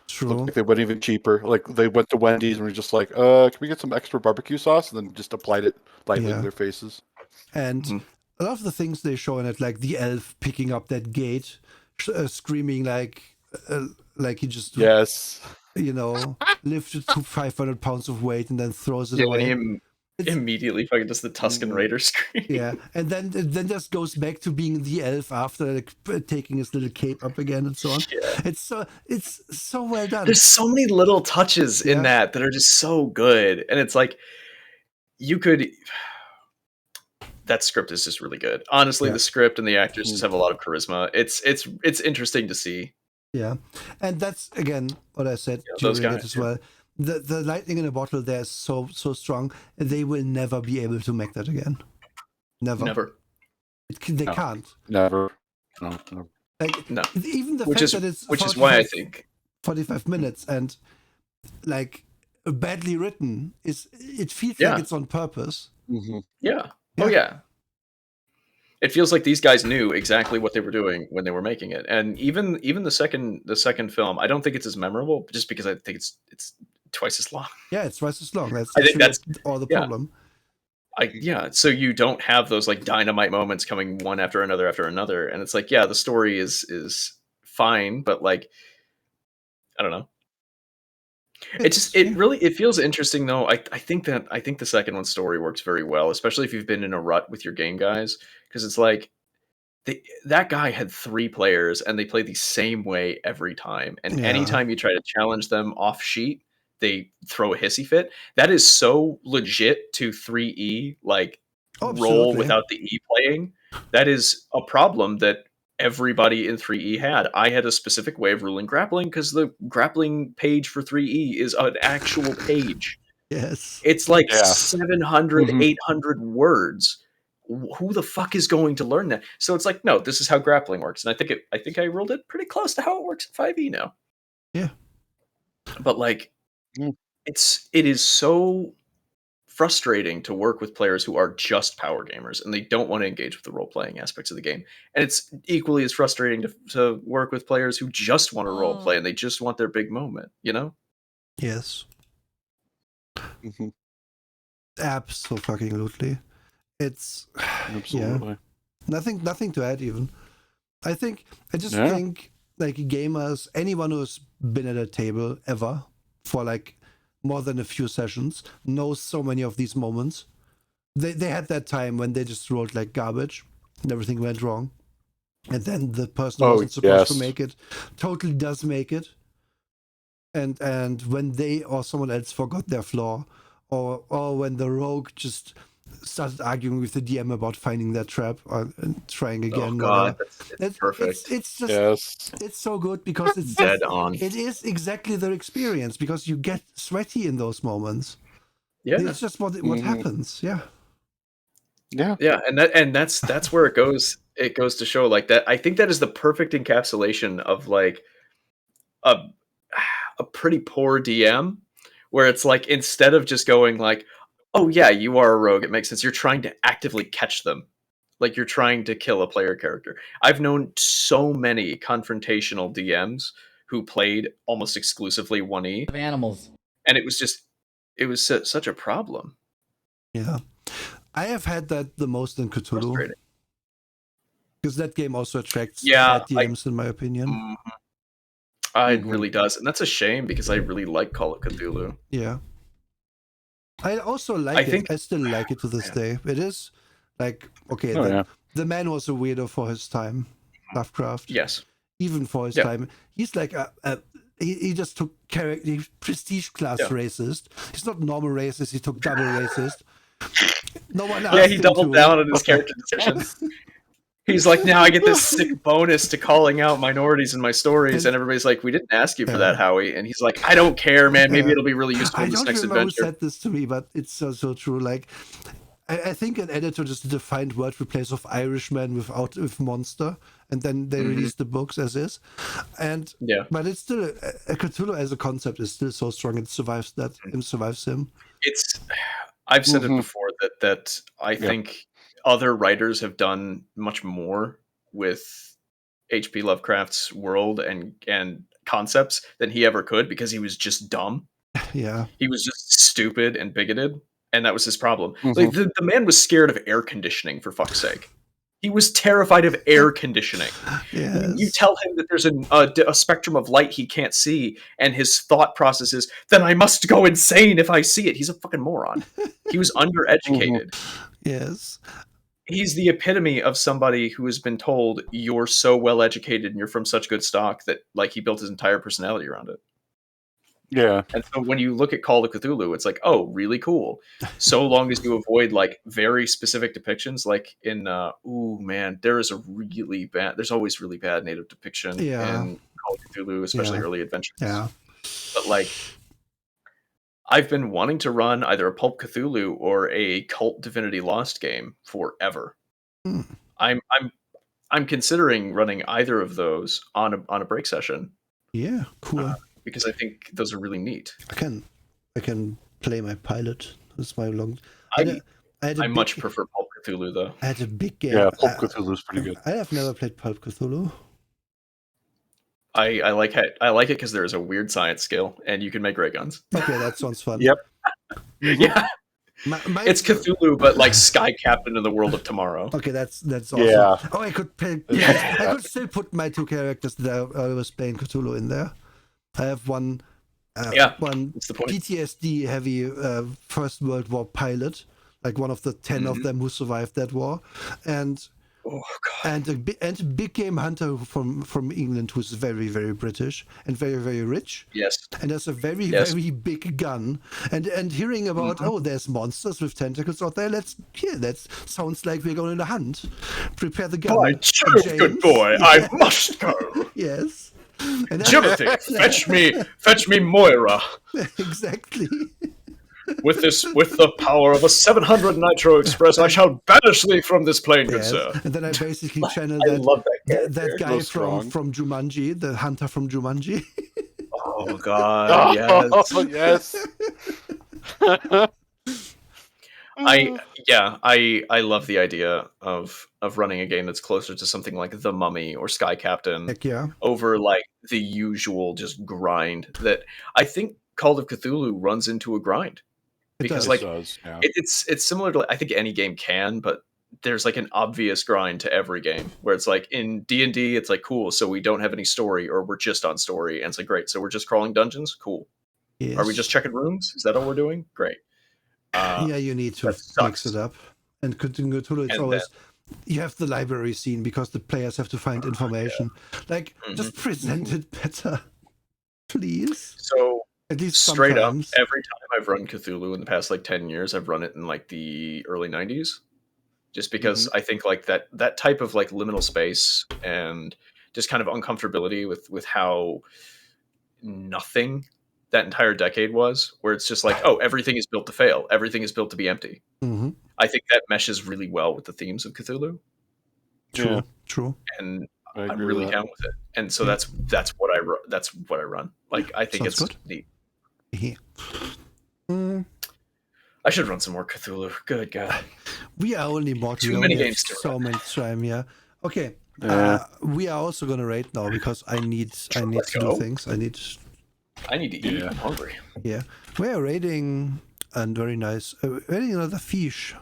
True. Looked like they went even cheaper. Like they went to Wendy's and were just like, "Can we get some extra barbecue sauce?" And then just applied it lightly to their faces. And a lot of the things they show in it, like the elf picking up that gate, screaming like he just lifted to 500 pounds of weight and then throws it away. And he immediately fucking does the Tusken Raider scream. Yeah, and then just goes back to being the elf after taking his little cape up again and so on. Yeah. It's so well done. There's so many little touches in that are just so good, and it's like you could. That script is just really good. Honestly, the script and the actors just have a lot of charisma. It's interesting to see. Yeah, and that's again what I said during it as well. The lightning in a bottle there is so strong. They will never be able to make that again. Never. They can't. Never. No. Even the fact that it's which is why I think 45 minutes and like badly written it feels like it's on purpose. Yeah. Oh yeah. It feels like these guys knew exactly what they were doing when they were making it. And even the second film, I don't think it's as memorable just because I think it's twice as long. Yeah, it's twice as long. I think that's all the problem. So you don't have those like dynamite moments coming one after another. And it's like, the story is fine, but like, I don't know. It feels interesting though. I think the second one's story works very well, especially if you've been in a rut with your game guys, because it's like that guy had 3 players and they play the same way every time. And anytime you try to challenge them off sheet, they throw a hissy fit. That is so legit to 3E, like roll without the E playing. That is a problem that everybody in 3E had. I had a specific way of ruling grappling because the grappling page for 3E is an actual page. Yes. It's like 700, 800 words. Who the fuck is going to learn that? So it's like, no, this is how grappling works. And I think I ruled it pretty close to how it works in 5E now. Yeah. But like, it is so frustrating to work with players who are just power gamers and they don't want to engage with the role-playing aspects of the game. And it's equally as frustrating to work with players who just want to role play and they just want their big moment, you know? Yes. Absolutely. It's absolutely nothing to add even. I think like gamers, anyone who's been at a table ever for like more than a few sessions knows so many of these moments. They had that time when they just rolled like garbage and everything went wrong. And then the person who wasn't supposed to make it totally does make it. And when they or someone else forgot their flaw, or when the rogue just started arguing with the DM about finding that trap and trying again. Oh god, it's perfect. It's just it's so good because it's dead on. It is exactly their experience because you get sweaty in those moments. Yeah, it's just what happens. Yeah, and that's where it goes. It goes to show like that. I think that is the perfect encapsulation of like a pretty poor DM, where it's like instead of just going like, oh yeah, you are a rogue, it makes sense. You're trying to actively catch them. Like you're trying to kill a player character. I've known so many confrontational DMs who played almost exclusively 1E. Of animals. And it was such a problem. Yeah. I have had that the most in Cthulhu. Because that game also attracts DMs in my opinion. It really does. And that's a shame because I really like Call of Cthulhu. Yeah. I also like it. I still like it to this day. It is like, okay, the man was a weirdo for his time, Lovecraft. Yes. Even for his time. He's like he just took prestige class racist. He's not normal racist, he took double racist. No one asked he doubled down on his character decisions. He's like, now I get this sick bonus to calling out minorities in my stories, and everybody's like, we didn't ask you for that, Howie. And he's like, I don't care, man. Maybe it'll be really useful in this next adventure. I don't remember who said this to me, but it's so true. Like, I think an editor just defined word replace of Irishman with monster, and then they released the books as is. And but it's still Cthulhu as a concept is still so strong. It survives that. It survives him. I've said it before that I think other writers have done much more with H.P. Lovecraft's world and concepts than he ever could, because he was just dumb. Yeah. He was just stupid and bigoted, and that was his problem. Like the man was scared of air conditioning, for fuck's sake. He was terrified of air conditioning. Yes. You tell him that there's a spectrum of light he can't see, and his thought process is, then I must go insane if I see it. He's a fucking moron. He was undereducated. Yes. He's the epitome of somebody who has been told, you're so well educated and you're from such good stock, that like he built his entire personality around it. Yeah. And so when you look at Call of Cthulhu, it's like, oh, really cool. So long as you avoid like very specific depictions, like in there's always really bad native depiction in Call of Cthulhu, especially early adventures. Yeah. But like, I've been wanting to run either a Pulp Cthulhu or a Cult Divinity Lost game forever. I'm considering running either of those on a break session. Yeah, cool. Because I think those are really neat. I can play my pilot. That's my long. I much prefer Pulp Cthulhu though. I had a big game. Yeah, Pulp Cthulhu is pretty good. I have never played Pulp Cthulhu. I like it because there is a weird science skill and you can make ray guns. Okay, that sounds fun. Yep. Yeah. It's Cthulhu, but like Sky Captain in the world of tomorrow. Okay, that's awesome. Yeah. Oh, I could play. I could still put my two characters that I was playing Cthulhu in there. I have one PTSD heavy First World War pilot, like one of the 10 of them who survived that war, and a big game hunter from England who's very, very British and very, very rich. Yes. And has a very, very big gun. And hearing about there's monsters with tentacles out there. That sounds like we're going to hunt. Prepare the gun. By Jove, good boy, I must go. Yes. And Timothy, fetch me Moira. Exactly. With the power of a 700 Nitro Express, I shall banish thee from this plane, good sir. And then I basically channel that guy from Jumanji, the hunter from Jumanji. Oh God, yes. I love the idea of running a game that's closer to something like The Mummy or Sky Captain. Heck yeah. Over like the usual just grind that I think Call of Cthulhu runs into a grind. Because it's similar to, I think any game can, but there's like an obvious grind to every game where it's like in D&D, it's like, cool, so we don't have any story, or we're just on story, and it's like, great, so we're just crawling dungeons? Cool. Yes. Are we just checking rooms? Is that all we're doing? Great. You need to mix it up. And Cthulhu, it's always, you have the library scene because the players have to find information. Like, just present it better, please. So, at least straight sometimes. up, every time I've run Cthulhu in the past like 10 years, I've run it in like the early 90s. Just because I think like that type of like liminal space and just kind of uncomfortability with how nothing that entire decade was, where it's just like, oh, everything is built to fail. Everything is built to be empty. Mm-hmm. I think that meshes really well with the themes of Cthulhu. True. And I'm really down with it. And so that's what I run. Like, I think Sounds it's good. neat. Yeah. I should run some more Cthulhu. Good God. We are only mortal. Too many games to so much time, yeah. Okay. We are also gonna raid now because I need to do things. I need to eat. I'm hungry. Yeah. We are raiding and very nice. Raiding another fish.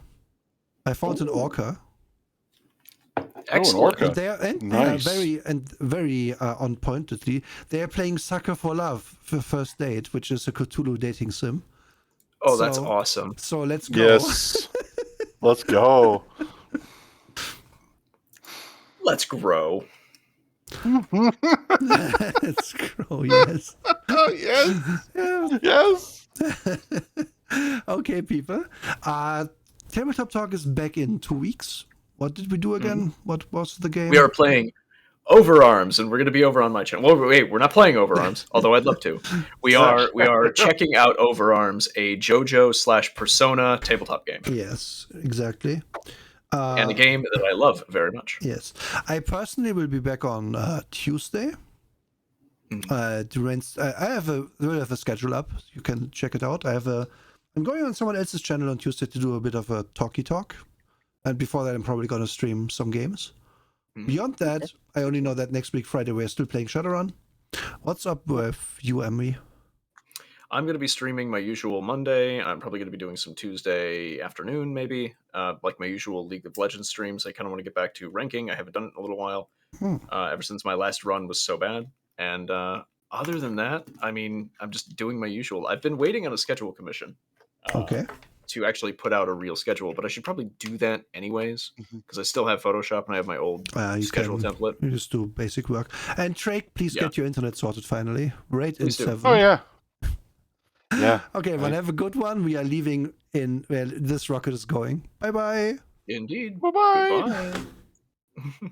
I found an orca. Excellent. An orca. They are Nice. very on pointedly. They are playing Sucker for Love for First Date, which is a Cthulhu dating sim. Oh, that's awesome. So let's go. Yes. Let's go. Let's grow. Let's grow, yes. Oh, yes. Yes. Okay, people. Tabletop Talk is back in 2 weeks. What did we do again? What was the game? We are playing Overarms, and we're going to be over on my channel. Well, wait, we're not playing Overarms, although I'd love to. We are checking out Overarms, a JoJo/Persona tabletop game. Yes, exactly. And a game that I love very much. Yes. I personally will be back on Tuesday. I have a schedule up. You can check it out. I'm going on someone else's channel on Tuesday to do a bit of a talky talk. And before that, I'm probably going to stream some games. Beyond that, I only know that next week, Friday, we're still playing Shadowrun. What's up with you and me? I'm going to be streaming my usual Monday. I'm probably going to be doing some Tuesday afternoon, maybe, like my usual League of Legends streams. I kind of want to get back to ranking. I haven't done it in a little while, ever since my last run was so bad. And other than that, I mean, I'm just doing my usual. I've been waiting on a schedule commission to actually put out a real schedule, but I should probably do that anyways, because I still have Photoshop and I have my old schedule template. You just do basic work. And Drake, please get your internet sorted finally. Right in 7. Oh, yeah. Yeah. Okay, well, have a good one. We are leaving in where this rocket is going. Bye-bye. Indeed. Bye-bye. Goodbye.